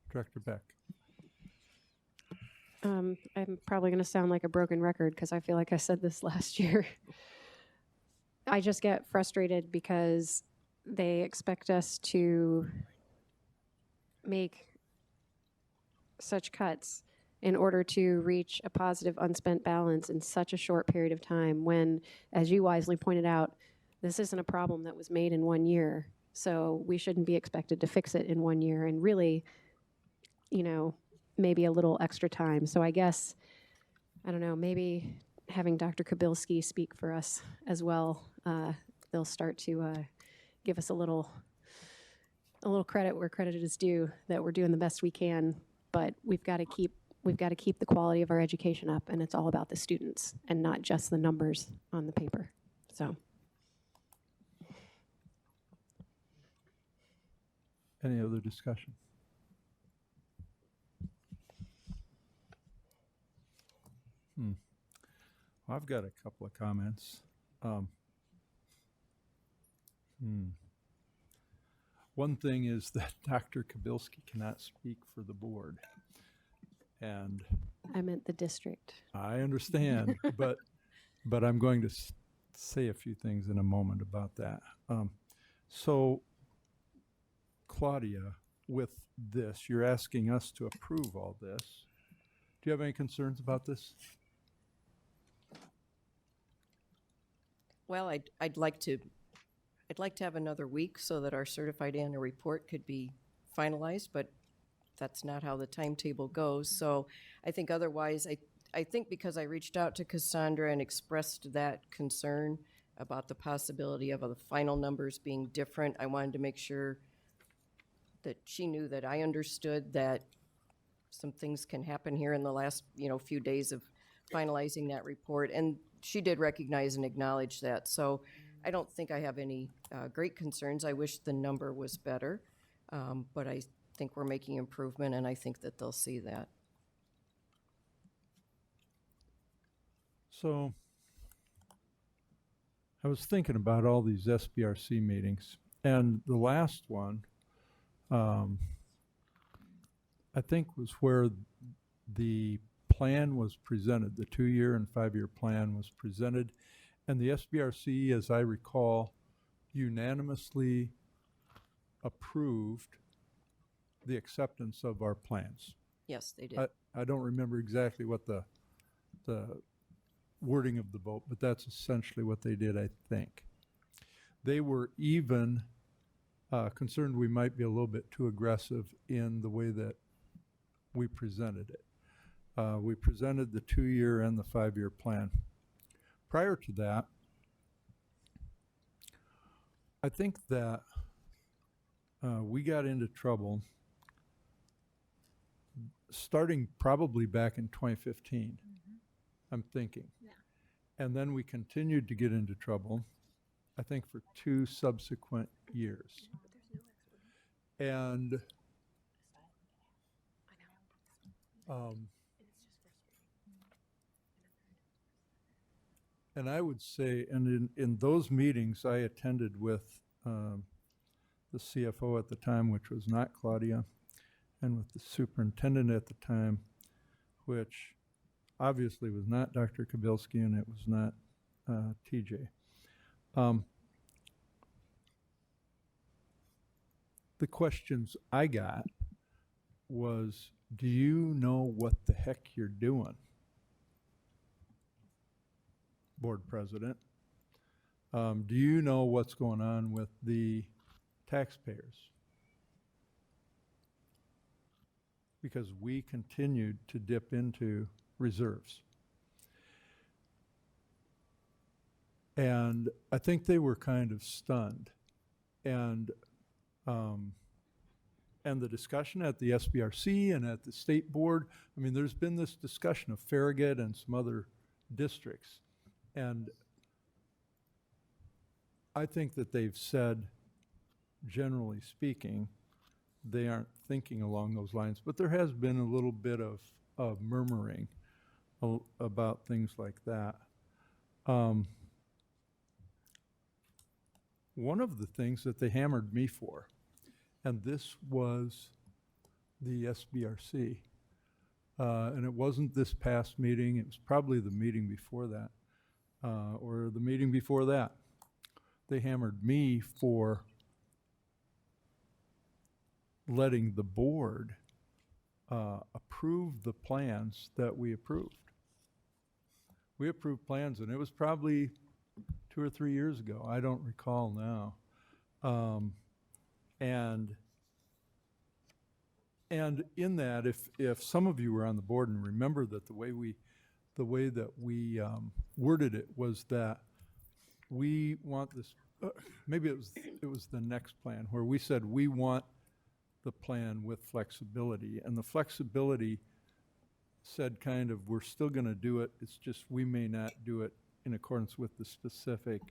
Director Beck. I'm probably going to sound like a broken record because I feel like I said this last year. I just get frustrated because they expect us to make such cuts in order to reach a positive unspent balance in such a short period of time when, as you wisely pointed out, this isn't a problem that was made in 1 year. So we shouldn't be expected to fix it in 1 year and really, maybe a little extra time. So I guess, I don't know, maybe having Dr. Kabilski speak for us as well, they'll start to give us a little credit where credit is due, that we're doing the best we can, but we've got to keep the quality of our education up, and it's all about the students and not just the numbers on the paper. So. Any other discussion? I've got a couple of comments. One thing is that Dr. Kabilski cannot speak for the board. And I meant the district. I understand, but I'm going to say a few things in a moment about that. So, Claudia, with this, you're asking us to approve all this. Do you have any concerns about this? Well, I'd like to have another week so that our certified annual report could be finalized, but that's not how the timetable goes. So I think otherwise, I think because I reached out to Cassandra and expressed that concern about the possibility of the final numbers being different, I wanted to make sure that she knew that I understood that some things can happen here in the last, few days of finalizing that report. And she did recognize and acknowledge that. So I don't think I have any great concerns. I wish the number was better, but I think we're making improvement, and I think that they'll see that. So I was thinking about all these SBRC meetings, and the last one, I think, was where the plan was presented, the 2-year and 5-year plan was presented, and the SBRC, as I recall, unanimously approved the acceptance of our plans. Yes, they did. I don't remember exactly what the wording of the vote, but that's essentially what they did, I think. They were even concerned we might be a little bit too aggressive in the way that we presented it. We presented the 2-year and the 5-year plan. Prior to that, I think that we got into trouble starting probably back in 2015, I'm thinking. Yeah. And then we continued to get into trouble, I think, for 2 subsequent years. And and I would say, and in those meetings I attended with the CFO at the time, which was not Claudia, and with the superintendent at the time, which obviously was not Dr. Kabilski, and it was not TJ. The questions I got was, do you know what the heck you're doing, board president? Do you know what's going on with the taxpayers? Because we continued to dip into reserves. And I think they were kind of stunned. And the discussion at the SBRC and at the state board, I mean, there's been this discussion of Farragut and some other districts. And I think that they've said, generally speaking, they aren't thinking along those lines. But there has been a little bit of murmuring about things like that. One of the things that they hammered me for, and this was the SBRC, and it wasn't this past meeting, it was probably the meeting before that, or the meeting before that. They hammered me for letting the board approve the plans that we approved. We approved plans, and it was probably 2 or 3 years ago. I don't recall now. And in that, if some of you were on the board and remember that the way that we worded it was that we want this, maybe it was the next plan where we said we want the plan with flexibility, and the flexibility said kind of, we're still going to do it, it's just we may not do it in accordance with the specific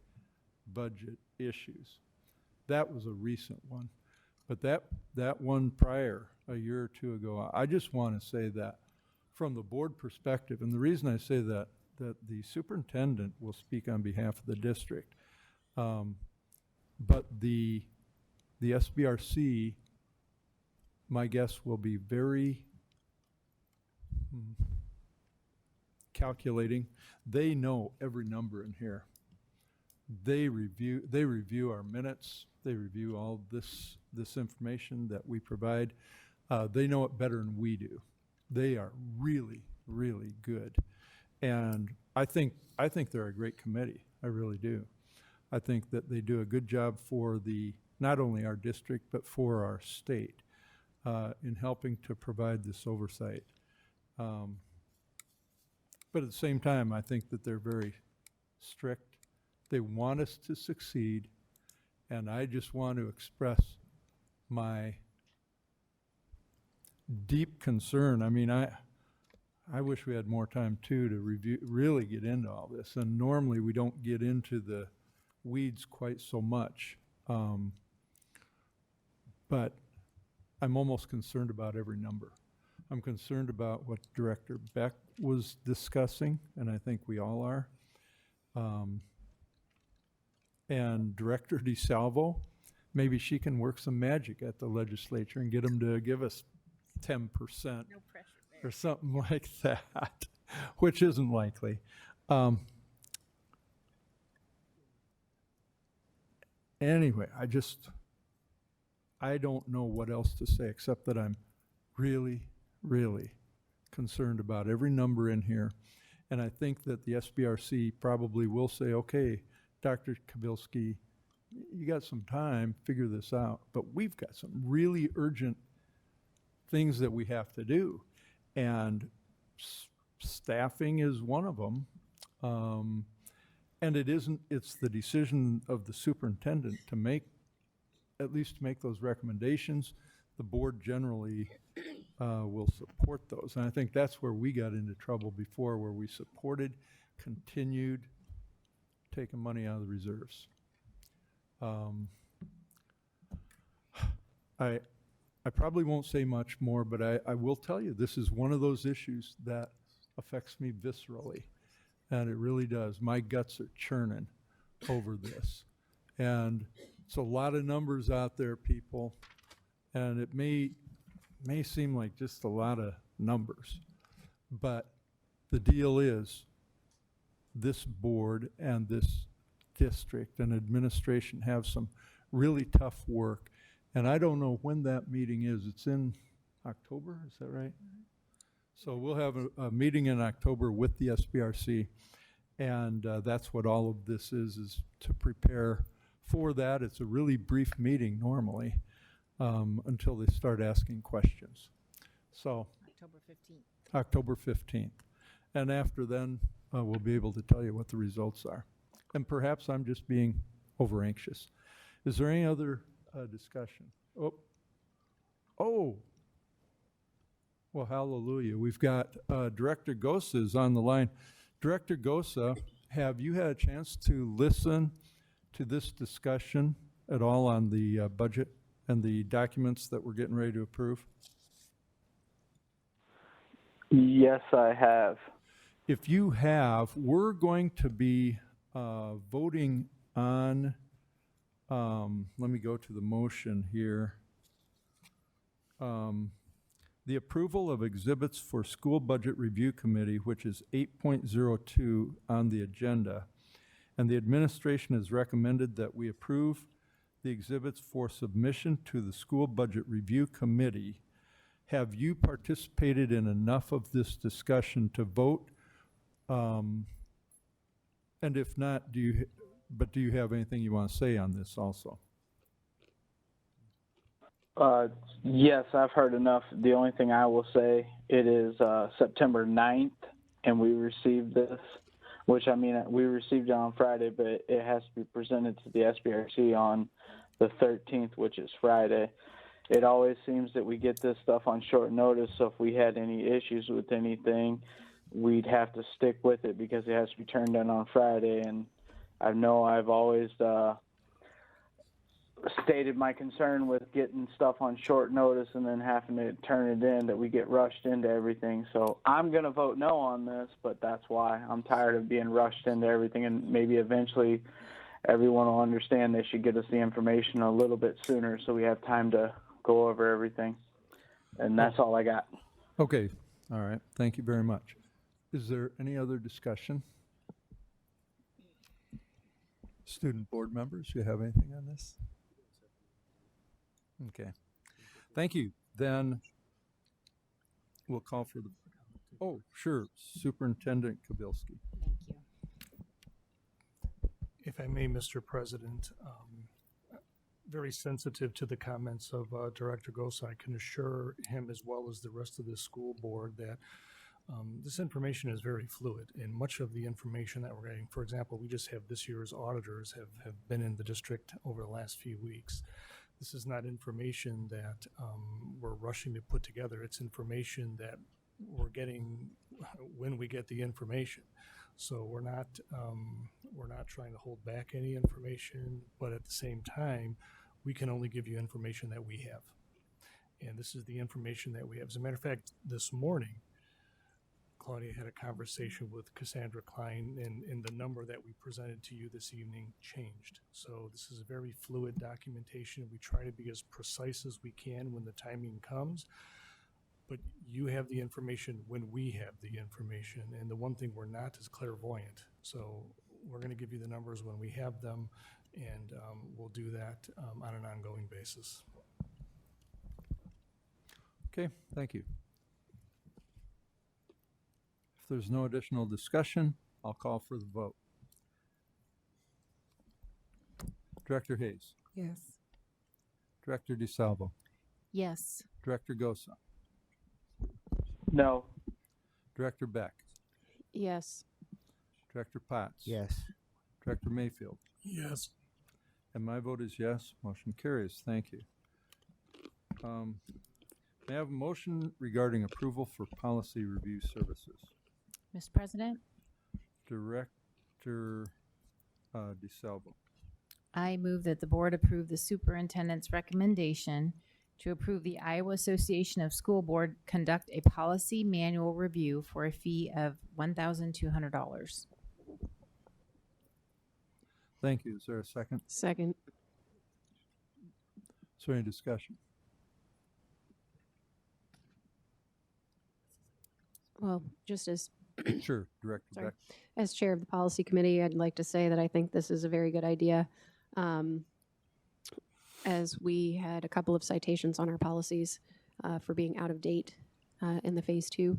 budget issues. That was a recent one. But that one prior, a year or 2 ago, I just want to say that from the board perspective, and the reason I say that the superintendent will speak on behalf of the district, but the SBRC, my guess, will be very calculating. They know every number in here. They review our minutes. They review all this information that we provide. They know it better than we do. They are really, really good. And I think they're a great committee. I really do. I think that they do a good job for not only our district, but for our state in helping to provide this oversight. But at the same time, I think that they're very strict. They want us to succeed, and I just want to express my deep concern. I mean, I wish we had more time too to review, really get into all this. And normally we don't get into the weeds quite so much. But I'm almost concerned about every number. I'm concerned about what Director Beck was discussing, and I think we all are. And Director DeSalvo, maybe she can work some magic at the legislature and get them to give us 10%. No pressure there. Or something like that, which isn't likely. Anyway, I don't know what else to say except that I'm really, really concerned about every number in here. And I think that the SBRC probably will say, okay, Dr. Kabilski, you got some time, figure this out. But we've got some really urgent things that we have to do. And staffing is one of them. And it's the decision of the superintendent to at least make those recommendations. The board generally will support those. And I think that's where we got into trouble before, where we supported, continued, taking money out of the reserves. I probably won't say much more, but I will tell you, this is one of those issues that affects me viscerally. And it really does. My guts are churning over this. And it's a lot of numbers out there, people. And it may seem like just a lot of numbers. But the deal is, this board and this district and administration have some really tough work. And I don't know when that meeting is. It's in October, is that right? So we'll have a meeting in October with the SBRC, and that's what all of this is to prepare for that. It's a really brief meeting normally until they start asking questions. So October 15th. October 15th. And after then, we'll be able to tell you what the results are. And perhaps I'm just being over anxious. Is there any other discussion? Oh. Well, hallelujah. We've got Director Gosa is on the line. Director Gosa, have you had a chance to listen to this discussion at all on the budget and the documents that we're getting ready to approve? Yes, I have. If you have, we're going to be voting on, let me go to the motion here. The approval of exhibits for School Budget Review Committee, which is 8.02 on the agenda. And the administration has recommended that we approve the exhibits for submission to the School Budget Review Committee. Have you participated in enough of this discussion to vote? And if not, do you have anything you want to say on this also? Yes, I've heard enough. The only thing I will say, it is September 9th, and we received this, which, I mean, we received it on Friday, but it has to be presented to the SBRC on the 13th, which is Friday. It always seems that we get this stuff on short notice, so if we had any issues with anything, we'd have to stick with it because it has to be turned in on Friday. And I know I've always stated my concern with getting stuff on short notice and then having to turn it in, that we get rushed into everything. So I'm going to vote no on this, but that's why I'm tired of being rushed into everything, and maybe eventually everyone will understand they should get us the information a little bit sooner so we have time to go over everything. And that's all I got. Okay, all right, thank you very much. Is there any other discussion? Student board members, you have anything on this? Okay, thank you. Then we'll call for the, oh, sure, Superintendent Kabilski. Thank you. If I may, Mr. President, very sensitive to the comments of Director Gosa. I can assure him, as well as the rest of the school board, that this information is very fluid, and much of the information that we're getting, for example, we just have this year's auditors have been in the district over the last few weeks. This is not information that we're rushing to put together. It's information that we're getting when we get the information. So we're not trying to hold back any information, but at the same time, we can only give you information that we have. And this is the information that we have. As a matter of fact, this morning, Claudia had a conversation with Cassandra Klein, and the number that we presented to you this evening changed. So this is a very fluid documentation. We try to be as precise as we can when the timing comes, but you have the information when we have the information. And the one thing we're not is clairvoyant. So we're going to give you the numbers when we have them, and we'll do that on an ongoing basis. Okay, thank you. If there's no additional discussion, I'll call for the vote. Director Hayes. Yes. Director DeSalvo. Yes. Director Gosa. No. Director Beck. Yes. Director Potts. Yes. Director Mayfield. Yes. And my vote is yes. Motion carries. Thank you. May I have a motion regarding approval for policy review services? Mr. President, Director DeSalvo. I move that the board approve the superintendent's recommendation to approve the Iowa Association of School Board conduct a policy manual review for a fee of $1,200. Thank you. Is there a second? Second. Is there any discussion? Well, just as Sure, Director Sorry. Beck. As chair of the policy committee, I'd like to say that I think this is a very good idea. As we had a couple of citations on our policies for being out of date in the phase 2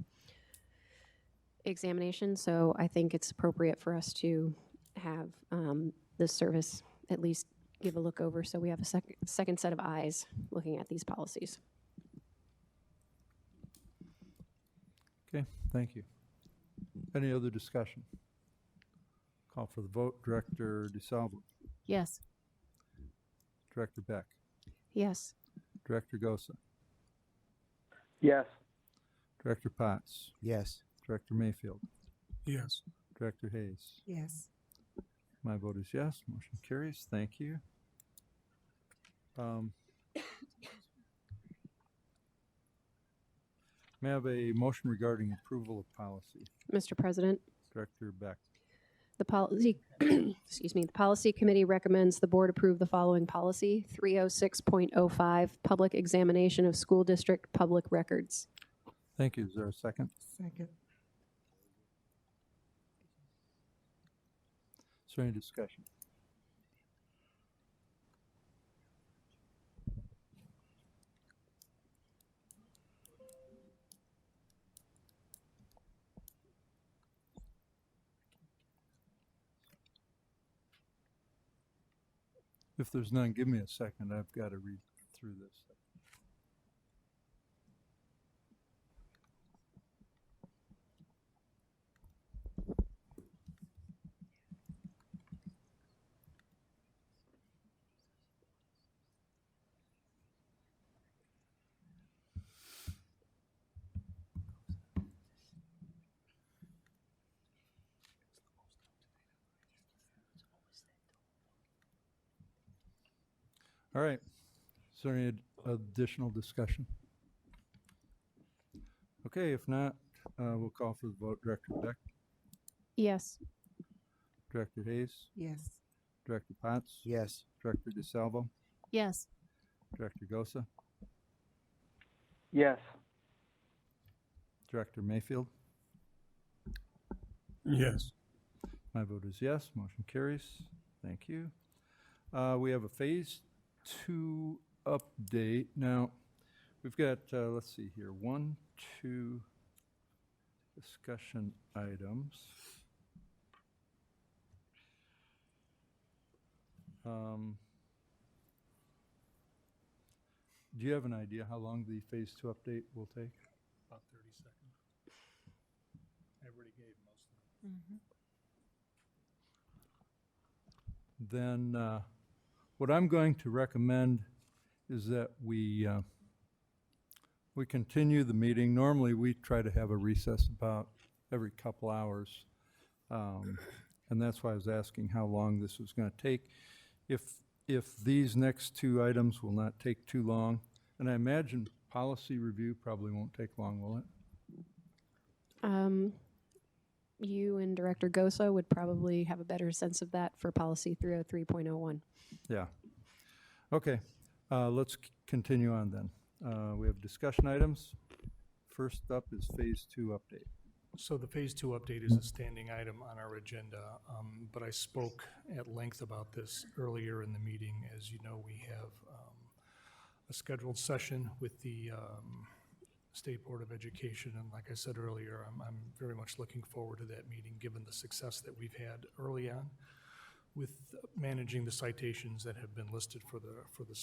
examination. So I think it's appropriate for us to have this service at least give a look over so we have a second set of eyes looking at these policies. Okay, thank you. Any other discussion? Call for the vote. Director DeSalvo. Yes. Director Beck. Yes. Director Gosa. Yes. Director Potts. Yes. Director Mayfield. Yes. Director Hayes. Yes. My vote is yes. Motion carries. Thank you. May I have a motion regarding approval of policy? Mr. President, Director Beck. the policy, excuse me, the policy committee recommends the board approve the following policy: 306.05, public examination of school district public records. Thank you. Is there a second? Second. Is there any discussion? If there's none, give me a second. I've got to read through this. All right. Is there any additional discussion? Okay, if not, we'll call for the vote. Director Beck, Yes. Director Hayes, Yes. Director Potts, Yes. Director DeSalvo, Yes. Director Gosa, Yes. Director Mayfield. Yes. My vote is yes. Motion carries. Thank you. We have a phase 2 update. Now, we've got, let's see here, 1, 2 discussion items. Do you have an idea how long the phase 2 update will take? About 30 seconds. I already gave most of it. Then what I'm going to recommend is that we we continue the meeting. Normally, we try to have a recess about every couple hours. And that's why I was asking how long this was going to take. If these next two items will not take too long, and I imagine policy review probably won't take long, will it? You and Director Gosa would probably have a better sense of that for policy 303.01. Yeah. Okay, let's continue on then. We have discussion items. First up is Phase 2 update. So the Phase 2 update is a standing item on our agenda, but I spoke at length about this earlier in the meeting. As you know, we have a scheduled session with the State Board of Education, and like I said earlier, I'm very much looking forward to that meeting, given the success that we've had early on with managing the citations that have been listed for the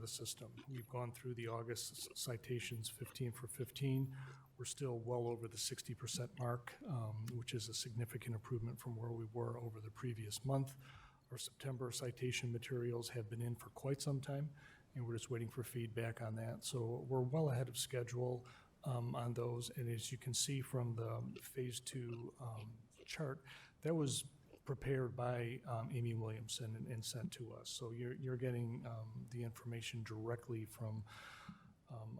system. We've gone through the August citations 15 for 15. We're still well over the 60% mark, which is a significant improvement from where we were over the previous month. Our September citation materials have been in for quite some time, and we're just waiting for feedback on that. So we're well ahead of schedule on those. And as you can see from the Phase 2 chart, that was prepared by Amy Williamson and sent to us. So you're getting the information directly from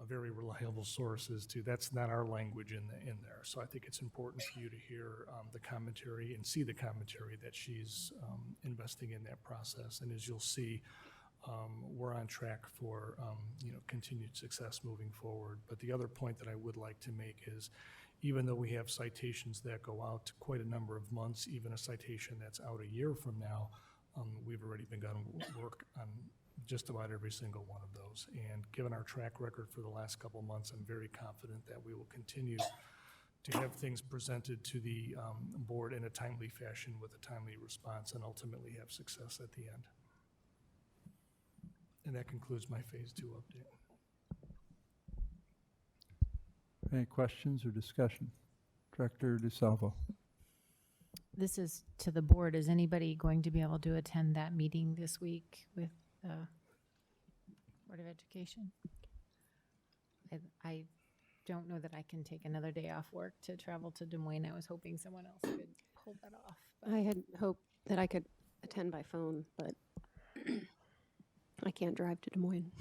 a very reliable sources too. That's not our language in there. So I think it's important for you to hear the commentary and see the commentary that she's investing in that process. And as you'll see, we're on track for continued success moving forward. But the other point that I would like to make is, even though we have citations that go out to quite a number of months, even a citation that's out a year from now, we've already begun work on just about every single one of those. And given our track record for the last couple months, I'm very confident that we will continue to have things presented to the board in a timely fashion with a timely response and ultimately have success at the end. And that concludes my Phase 2 update. Any questions or discussion? Director DeSalvo. This is to the board. Is anybody going to be able to attend that meeting this week with the Board of Education? I don't know that I can take another day off work to travel to Des Moines. I was hoping someone else could pull that off. I had hoped that I could attend by phone, but I can't drive to Des Moines.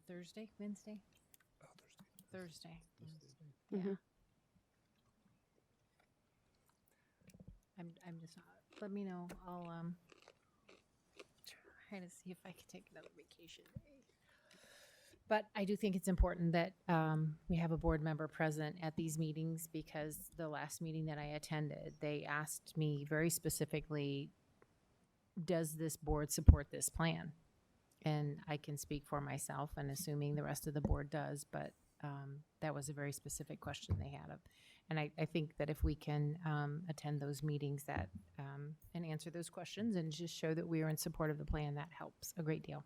Thursday, Wednesday? Thursday. Mhm. Yeah. I'm just, let me know. I'll try to see if I can take another vacation day. But I do think it's important that we have a board member present at these meetings, because the last meeting that I attended, they asked me very specifically, does this board support this plan? And I can speak for myself, and assuming the rest of the board does, but that was a very specific question they had. And I think that if we can attend those meetings that and answer those questions and just show that we are in support of the plan, that helps a great deal.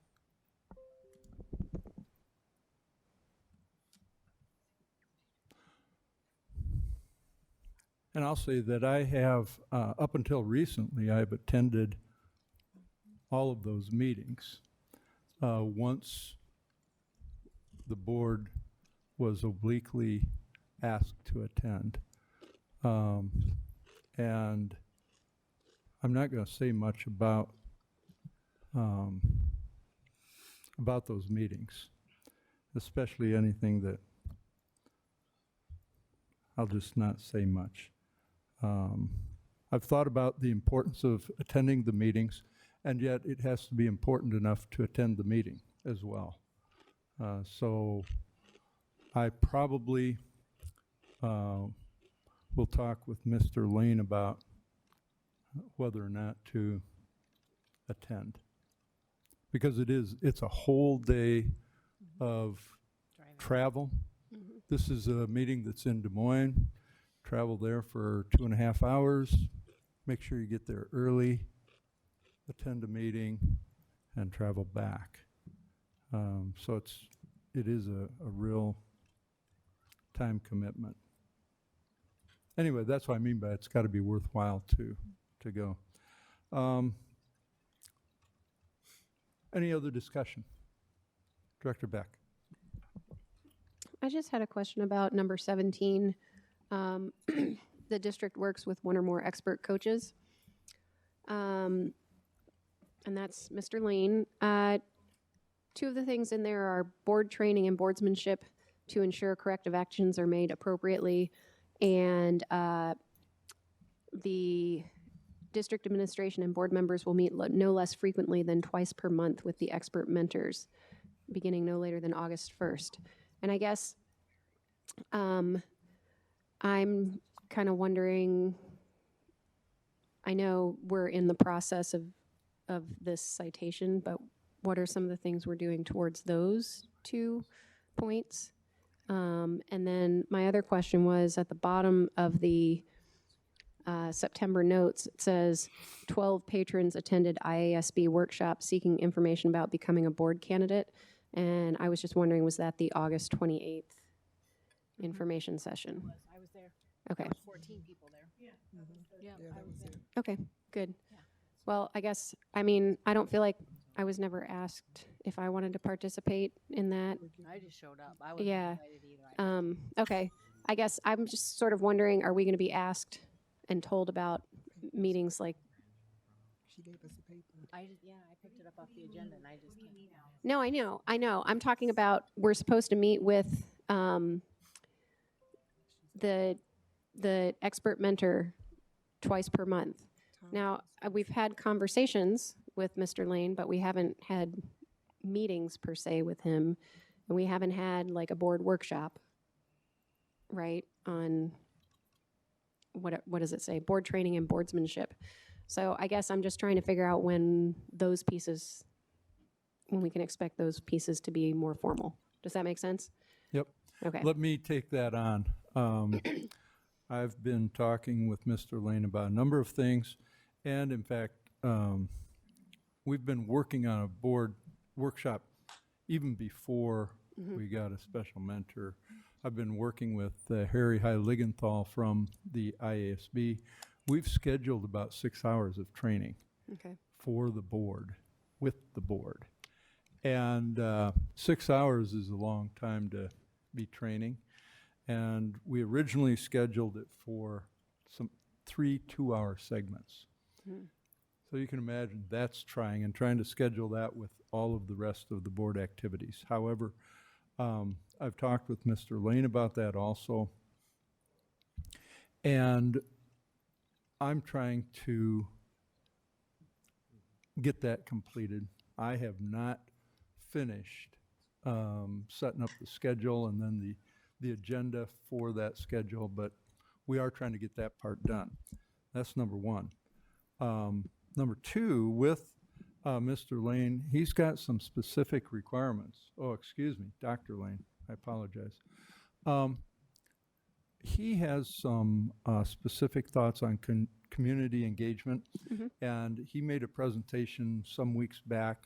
And I'll say that I have, up until recently, I've attended all of those meetings. Once the board was obliquely asked to attend. And I'm not going to say much about those meetings, especially anything that I'll just not say much. I've thought about the importance of attending the meetings, and yet it has to be important enough to attend the meeting as well. So I probably will talk with Mr. Lane about whether or not to attend. Because it's a whole day of travel. Mhm. This is a meeting that's in Des Moines. Travel there for 2.5 hours. Make sure you get there early, attend a meeting, and travel back. So it is a real time commitment. Anyway, that's what I mean by it's got to be worthwhile to go. Any other discussion? Director Beck. I just had a question about number 17. The district works with one or more expert coaches. And that's Mr. Lane. Two of the things in there are board training and boardsmanship to ensure corrective actions are made appropriately. And the district administration and board members will meet no less frequently than twice per month with the expert mentors, beginning no later than August 1st. And I guess I'm kind of wondering, I know we're in the process of this citation, but what are some of the things we're doing towards those 2 points? And then my other question was at the bottom of the September notes, it says 12 patrons attended IASB workshop seeking information about becoming a board candidate. And I was just wondering, was that the August 28th information session? I was there. Okay. 14 people there. Yeah. Yeah, I was there. Okay, good. Well, I guess, I mean, I don't feel like I was never asked if I wanted to participate in that. I just showed up. I wasn't Yeah. invited either. Okay. I guess I'm just sort of wondering, are we going to be asked and told about meetings like, She gave us a paper. I picked it up off the agenda and I just can't. no, I know. I'm talking about, we're supposed to meet with the expert mentor twice per month. Now, we've had conversations with Mr. Lane, but we haven't had meetings per se with him. And we haven't had like a board workshop, right, on what does it say? Board training and boardsmanship. So I guess I'm just trying to figure out when we can expect those pieces to be more formal. Does that make sense? Yep. Okay. Let me take that on. I've been talking with Mr. Lane about a number of things, and in fact, we've been working on a board workshop even before we got a special mentor. I've been working with Harry Ligenthal from the IASB. We've scheduled about 6 hours of training Okay. for the board, with the board. And 6 hours is a long time to be training. And we originally scheduled it for some 3 2-hour segments. So you can imagine that's trying to schedule that with all of the rest of the board activities. However, I've talked with Mr. Lane about that also. And I'm trying to get that completed. I have not finished setting up the schedule and then the agenda for that schedule, but we are trying to get that part done. That's number one. Number two, with Mr. Lane, he's got some specific requirements. Oh, excuse me, Dr. Lane, I apologize. He has some specific thoughts on community engagement, and he made a presentation some weeks back,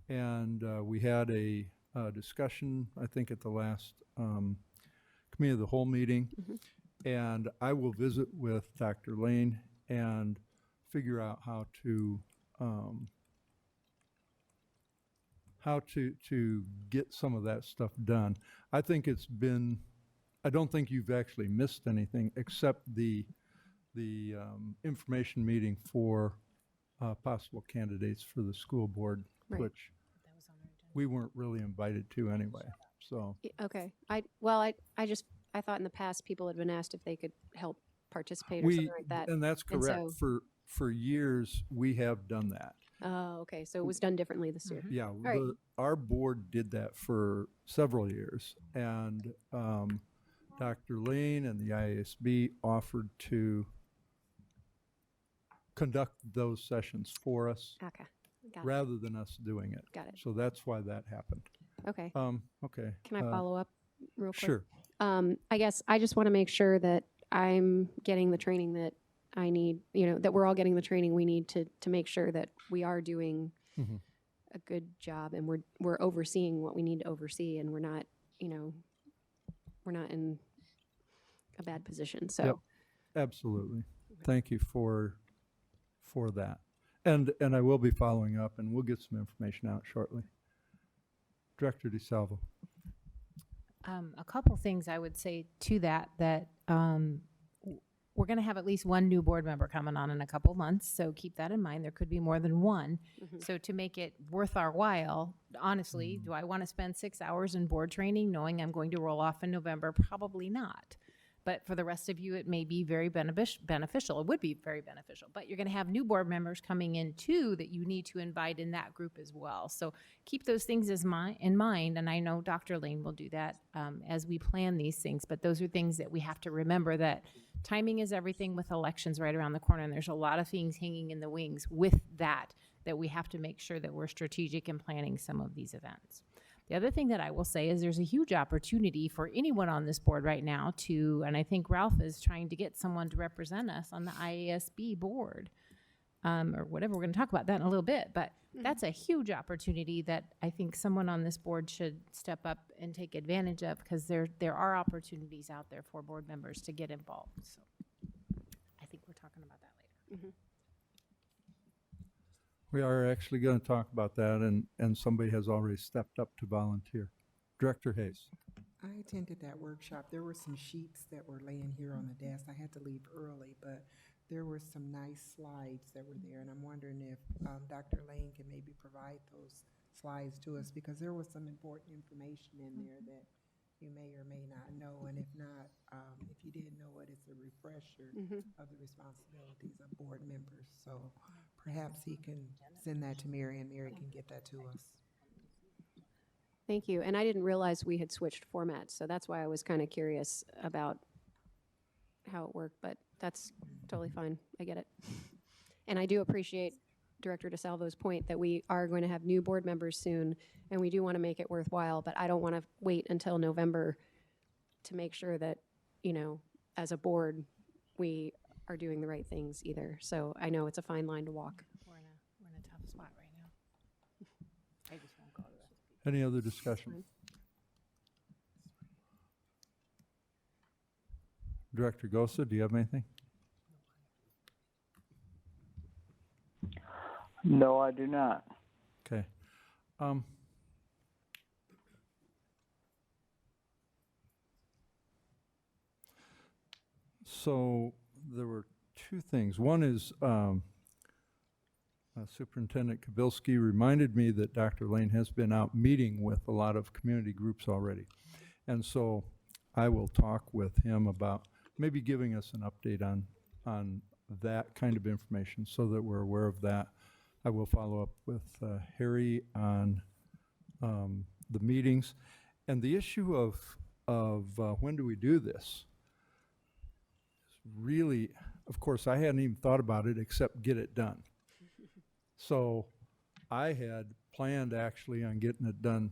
and we had a discussion, I think, at the last committee of the whole meeting, and I will visit with Dr. Lane and figure out how to get some of that stuff done. I think it's been, I don't think you've actually missed anything except the information meeting for possible candidates for the school board, Right. which we weren't really invited to anyway. So Okay. I thought in the past people had been asked if they could help participate or we, something like that. and that's And correct. so- For years, we have done that. Oh, okay. So it was done differently this year. Yeah, right. our board did that for several years, and Dr. Lane and the IASB offered to conduct those sessions for us Okay. Got it. rather than us doing it. Got it. So that's why that happened. Okay. Okay. Can I follow up real quick? Sure. I guess I just want to make sure that I'm getting the training that I need, that we're all getting the training we need to make sure that we are doing Mhm. a good job and we're overseeing what we need to oversee and we're not in a bad position. So Yep, absolutely. Thank you for that. And I will be following up, and we'll get some information out shortly. Director DeSalvo. A couple things I would say to that, we're going to have at least one new board member coming on in a couple months, so keep that in mind. There could be more than one. So to make it worth our while, honestly, do I want to spend 6 hours in board training knowing I'm going to roll off in November? Probably not. But for the rest of you, it may be very beneficial. It would be very beneficial. But you're going to have new board members coming in too that you need to invite in that group as well. So keep those things in mind. And I know Dr. Lane will do that as we plan these things. But those are things that we have to remember, that timing is everything with elections right around the corner. And there's a lot of things hanging in the wings with that we have to make sure that we're strategic in planning some of these events. The other thing that I will say is there's a huge opportunity for anyone on this board right now to, and I think Ralph is trying to get someone to represent us on the IASB board, or whatever. We're going to talk about that in a little bit, but that's a huge opportunity that I think someone on this board should step up and take advantage of, because there are opportunities out there for board members to get involved. So I think we're talking about that later. We are actually going to talk about that, and somebody has already stepped up to volunteer. Director Hayes. I attended that workshop. There were some sheets that were laying here on the desk. I had to leave early, but there were some nice slides that were there, and I'm wondering if Dr. Lane can maybe provide those slides to us, because there was some important information in there that you may or may not know, and if not, if you didn't know it, it's a refresher of the responsibilities of board members. So perhaps he can send that to Mary, and Mary can get that to us. Thank you. And I didn't realize we had switched formats, so that's why I was kind of curious about how it worked, but that's totally fine. I get it. And I do appreciate Director DeSalvo's point that we are going to have new board members soon, and we do want to make it worthwhile, but I don't want to wait until November to make sure that, you know, as a board, we are doing the right things either. So I know it's a fine line to walk. We're in a tough spot right now. I just won't go to that. Any other discussion? Director Gosa, do you have anything? No, I do not. Okay. So there were two things. One is Superintendent Kabilski reminded me that Dr. Lane has been out meeting with a lot of community groups already. And so I will talk with him about maybe giving us an update on that kind of information so that we're aware of that. I will follow up with Harry on the meetings. And the issue of when do we do this is really, of course, I hadn't even thought about it except get it done. So I had planned actually on getting it done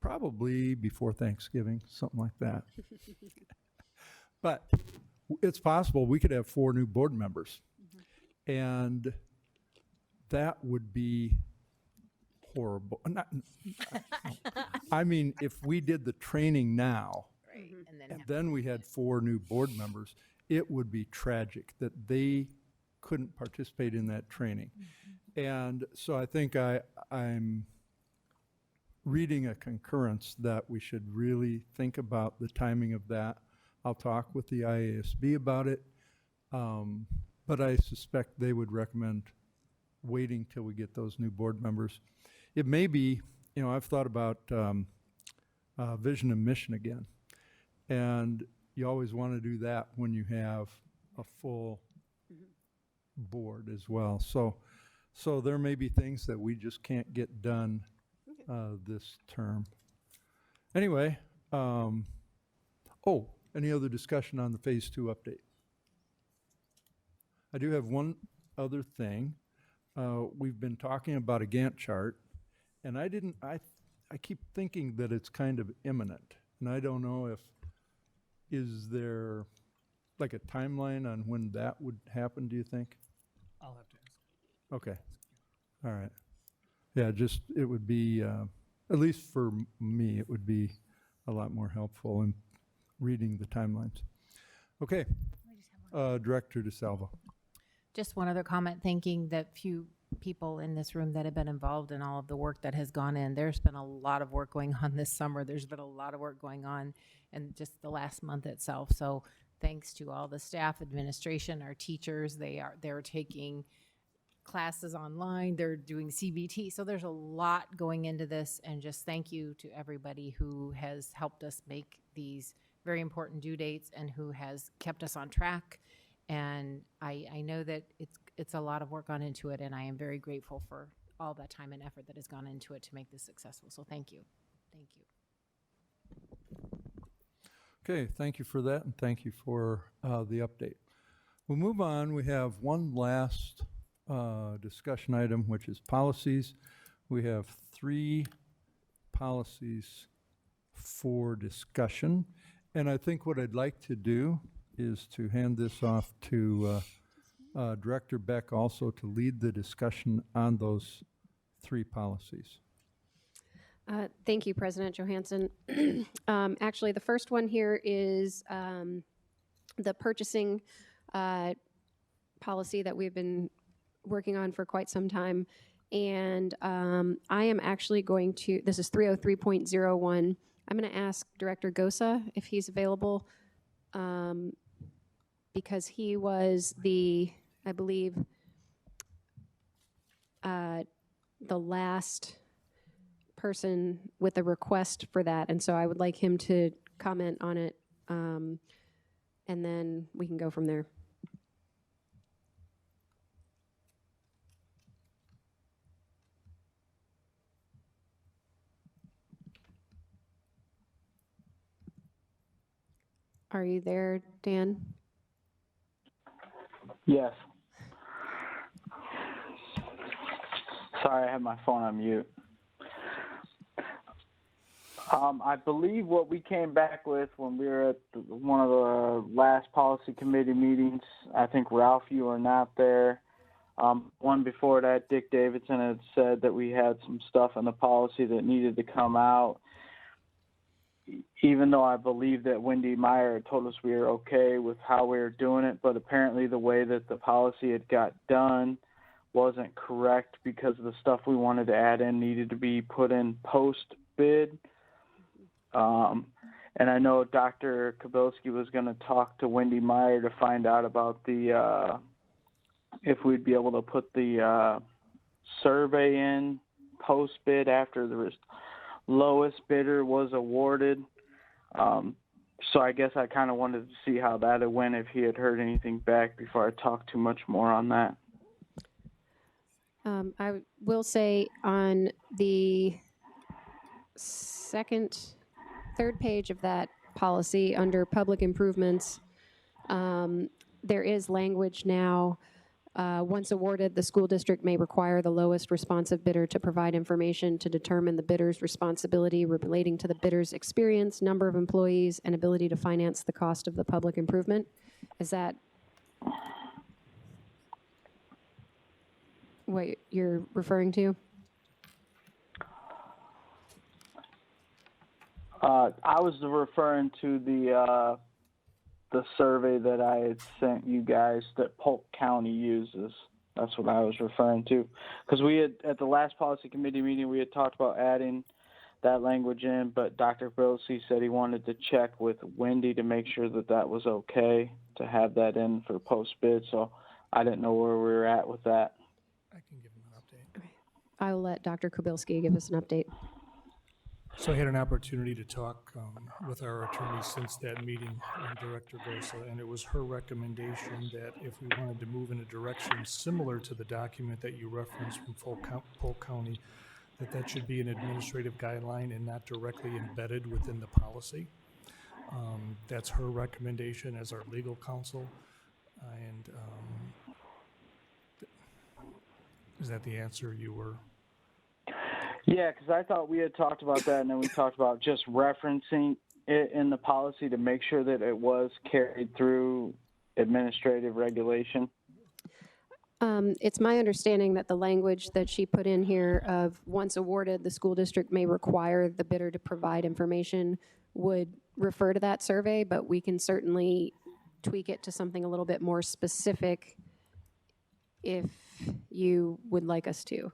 probably before Thanksgiving, something like that. But it's possible we could have 4 new board members. And that would be horrible. I mean, if we did the training now, Right. and then we had 4 new board members, it would be tragic that they couldn't participate in that training. And so I think I'm reading a concurrence that we should really think about the timing of that. I'll talk with the IASB about it, but I suspect they would recommend waiting till we get those new board members. It may be, you know, I've thought about vision and mission again. And you always want to do that when you have a full board as well. So there may be things that we just can't get done this term. Anyway, any other discussion on the Phase 2 update? I do have one other thing. We've been talking about a Gantt chart, and I keep thinking that it's kind of imminent, and I don't know is there like a timeline on when that would happen, do you think? I'll have to ask. Okay, all right. Yeah, just, it would be, at least for me, it would be a lot more helpful in reading the timelines. Okay, Director DeSalvo. Just one other comment, thanking the few people in this room that have been involved in all of the work that has gone in. There's been a lot of work going on this summer. There's been a lot of work going on in just the last month itself. So thanks to all the staff, administration, our teachers. They're taking classes online. They're doing CBT. So there's a lot going into this, and just thank you to everybody who has helped us make these very important due dates and who has kept us on track. And I know that it's a lot of work gone into it, and I am very grateful for all that time and effort that has gone into it to make this successful. So thank you. Thank you. Okay, thank you for that, and thank you for the update. We'll move on. We have one last discussion item, which is policies. We have 3 policies for discussion, and I think what I'd like to do is to hand this off to Director Beck also to lead the discussion on those 3 policies. Thank you, President Johansson. Actually, the first one here is the purchasing policy that we've been working on for quite some time. And I am actually going to, this is 303.01. I'm going to ask Director Gosa if he's available, because he was I believe, the last person with a request for that. And so I would like him to comment on it, and then we can go from there. Are you there, Dan? Yes. Sorry, I had my phone on mute. I believe what we came back with when we were at one of the last policy committee meetings, I think, Ralph, you were not there. One before that, Dick Davidson had said that we had some stuff in the policy that needed to come out. Even though I believe that Wendy Meyer had told us we were okay with how we were doing it, but apparently the way that the policy had got done wasn't correct because the stuff we wanted to add in needed to be put in post-bid. And I know Dr. Kabilski was going to talk to Wendy Meyer to find out about if we'd be able to put the survey in post-bid after the lowest bidder was awarded. So I guess I kind of wanted to see how that went, if he had heard anything back before I talked too much more on that. I will say on the third page of that policy under public improvements, there is language now. Once awarded, the school district may require the lowest responsive bidder to provide information to determine the bidder's responsibility relating to the bidder's experience, number of employees, and ability to finance the cost of the public improvement. Is that what you're referring to? I was referring to the survey that I had sent you guys that Polk County uses. That's what I was referring to. Because we had, at the last policy committee meeting, we had talked about adding that language in, but Dr. Bilsey said he wanted to check with Wendy to make sure that that was okay to have that in for post-bid. So I didn't know where we were at with that. I can give him an update. Okay. I'll let Dr. Kubilski give us an update. So I had an opportunity to talk with our attorney since that meeting, Director Gosa, and it was her recommendation that if we wanted to move in a direction similar to the document that you referenced from Polk County, that should be an administrative guideline and not directly embedded within the policy. That's her recommendation as our legal counsel. And is that the answer you were? Yeah, because I thought we had talked about that, and then we talked about just referencing it in the policy to make sure that it was carried through administrative regulation. It's my understanding that the language that she put in here of once awarded, the school district may require the bidder to provide information would refer to that survey, but we can certainly tweak it to something a little bit more specific if you would like us to.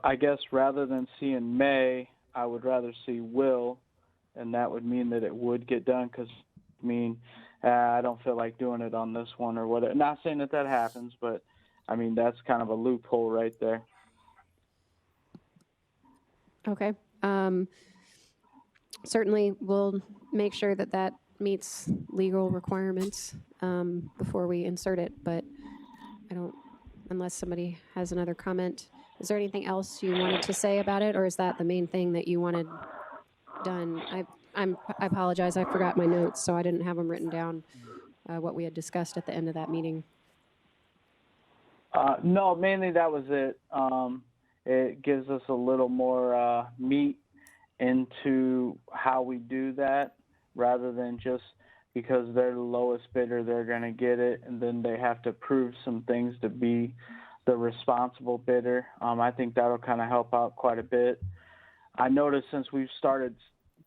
I guess rather than seeing may, I would rather see will, and that would mean that it would get done. Because I don't feel like doing it on this one or whatever. Not saying that that happens, but I mean that's kind of a loophole right there. Okay. Certainly, we'll make sure that that meets legal requirements before we insert it, but I don't, unless somebody has another comment. Is there anything else you wanted to say about it, or is that the main thing that you wanted done? I apologize, I forgot my notes, so I didn't have them written down, what we had discussed at the end of that meeting. No, mainly that was it. It gives us a little more meat into how we do that, rather than just because they're the lowest bidder, they're going to get it, and then they have to prove some things to be the responsible bidder. I think that'll kind of help out quite a bit. I noticed since we've started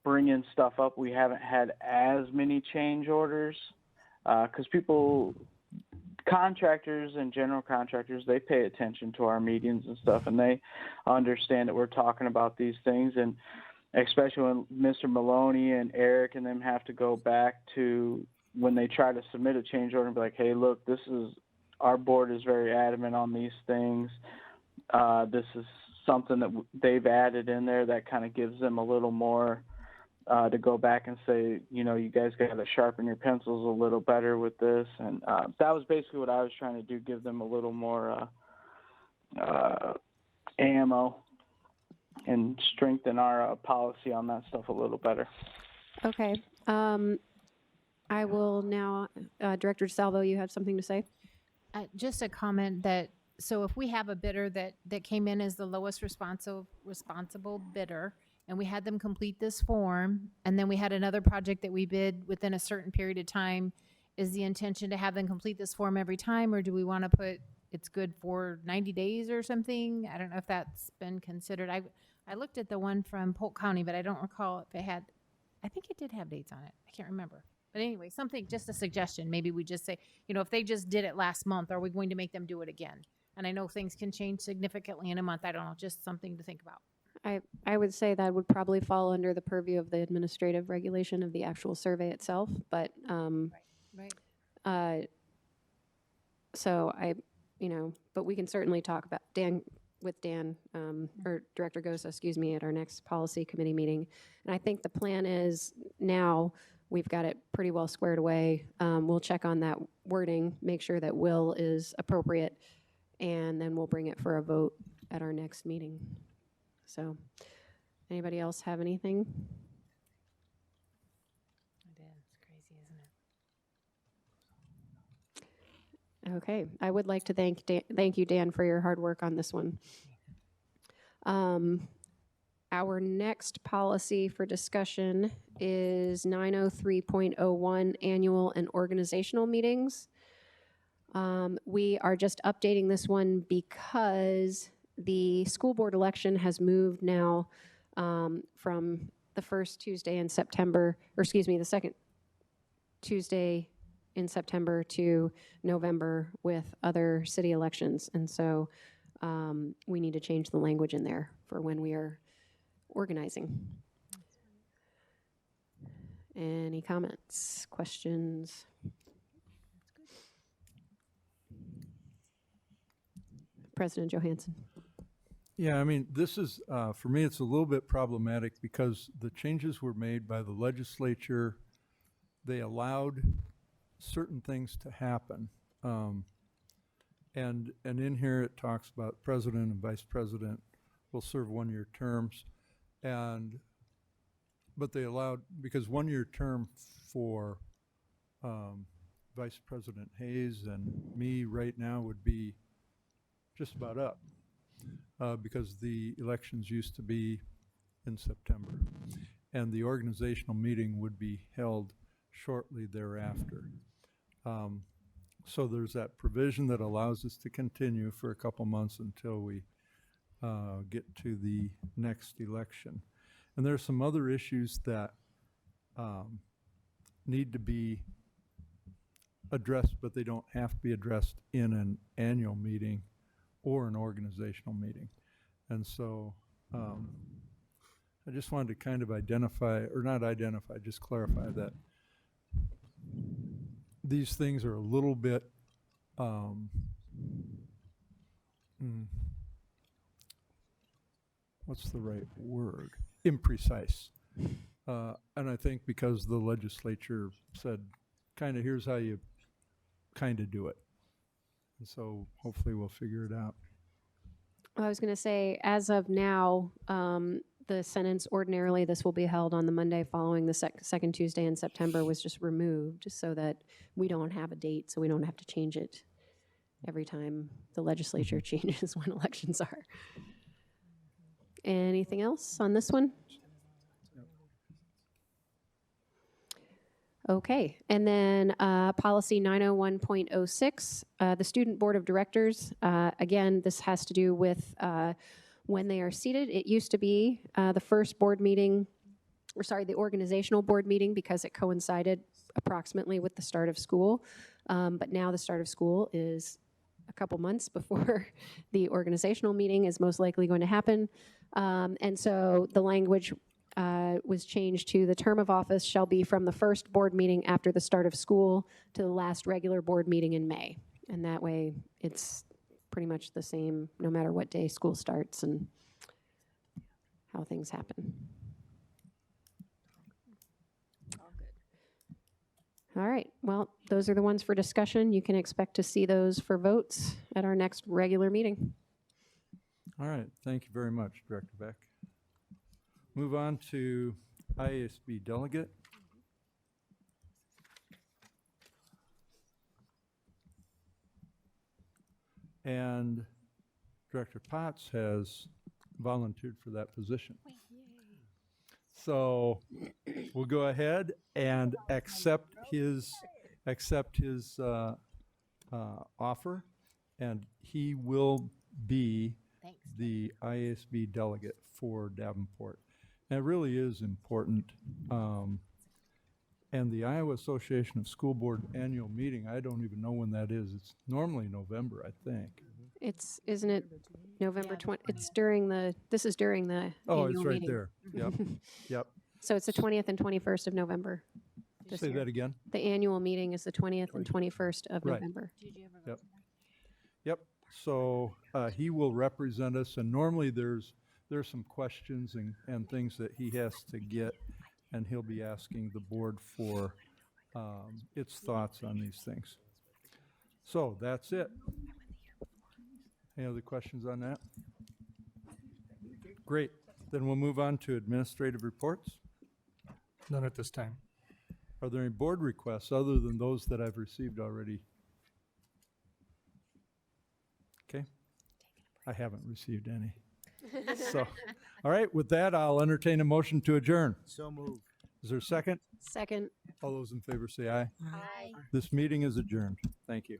bringing stuff up, we haven't had as many change orders because contractors and general contractors, they pay attention to our meetings and stuff, and they understand that we're talking about these things. And especially when Mr. Maloney and Eric and them have to go back to when they try to submit a change order and be like, hey, look, our board is very adamant on these things. This is something that they've added in there that kind of gives them a little more to go back and say, you guys got to sharpen your pencils a little better with this. And that was basically what I was trying to do, give them a little more ammo and strengthen our policy on that stuff a little better. Okay. I will now, Director DeSalvo, you have something to say? Just a comment that, so if we have a bidder that came in as the lowest responsible bidder, and we had them complete this form, and then we had another project that we bid within a certain period of time, is the intention to have them complete this form every time, or do we want to put it's good for 90 days or something? I don't know if that's been considered. I looked at the one from Polk County, but I don't recall if it had, I think it did have dates on it. I can't remember. But anyway, something, just a suggestion. Maybe we just say, if they just did it last month, are we going to make them do it again? And I know things can change significantly in a month. I don't know, just something to think about. I would say that would probably fall under the purview of the administrative regulation of the actual survey itself, but Right. so but we can certainly talk about with Dan, or Director Gosa, excuse me, at our next policy committee meeting. And I think the plan is now we've got it pretty well squared away. We'll check on that wording, make sure that will is appropriate, and then we'll bring it for a vote at our next meeting. So, anybody else have anything? It is crazy, isn't it? Okay, I would like to thank you, Dan, for your hard work on this one. Our next policy for discussion is 903.01 annual and organizational meetings. We are just updating this one because the school board election has moved now from the first Tuesday in September, or excuse me, the second Tuesday in September to November with other city elections. And so we need to change the language in there for when we are organizing. Any comments, questions? President Johansson. Yeah, I mean, this is, for me, it's a little bit problematic because the changes were made by the legislature. They allowed certain things to happen. And in here it talks about president and vice president will serve one-year terms. But they allowed, because one-year term for Vice President Hayes and me right now would be just about up. Because the elections used to be in September, and the organizational meeting would be held shortly thereafter. So there's that provision that allows us to continue for a couple months until we get to the next election. And there are some other issues that need to be addressed, but they don't have to be addressed in an annual meeting or an organizational meeting. And so I just wanted to kind of identify, or not identify, just clarify that these things are a little bit what's the right word? Imprecise. And I think because the legislature said, kind of, here's how you kind of do it. And so hopefully we'll figure it out. I was going to say, as of now, the sentence, ordinarily this will be held on the Monday following the second Tuesday in September, was just removed so that we don't have a date, so we don't have to change it every time the legislature changes when elections are. Anything else on this one? Okay, and then policy 901.06, the Student Board of Directors. Again, this has to do with when they are seated. It used to be the first board meeting, or sorry, the organizational board meeting, because it coincided approximately with the start of school. But now the start of school is a couple months before the organizational meeting is most likely going to happen. And so the language was changed to the term of office shall be from the first board meeting after the start of school to the last regular board meeting in May. And that way it's pretty much the same no matter what day school starts and how things happen. All right, well, those are the ones for discussion. You can expect to see those for votes at our next regular meeting. All right, thank you very much, Director Beck. Move on to IASB delegate. And Director Potts has volunteered for that position. So we'll go ahead and accept his offer, and he will be the IASB delegate for Davenport. And it really is important. And the Iowa Association of School Board annual meeting, I don't even know when that is. It's normally November, I think. It's, isn't it November 20? It's during the, this is during the Oh, annual it's right meeting. there. Yep, yep. So it's the 20th and 21st of November. this Say year. that again? The annual meeting is the 20th and 21st of Right. November. Yep. Yep. So he will represent us, and normally there's some questions and things that he has to get, and he'll be asking the board for its thoughts on these things. So that's it. Any other questions on that? Great. Then we'll move on to administrative reports. None at this time. Are there any board requests other than those that I've received already? Okay. I haven't received any. So, all right, with that, I'll entertain a motion to adjourn. So moved. Is there a second? Second. All those in favor say aye. Aye. This meeting is adjourned. Thank you.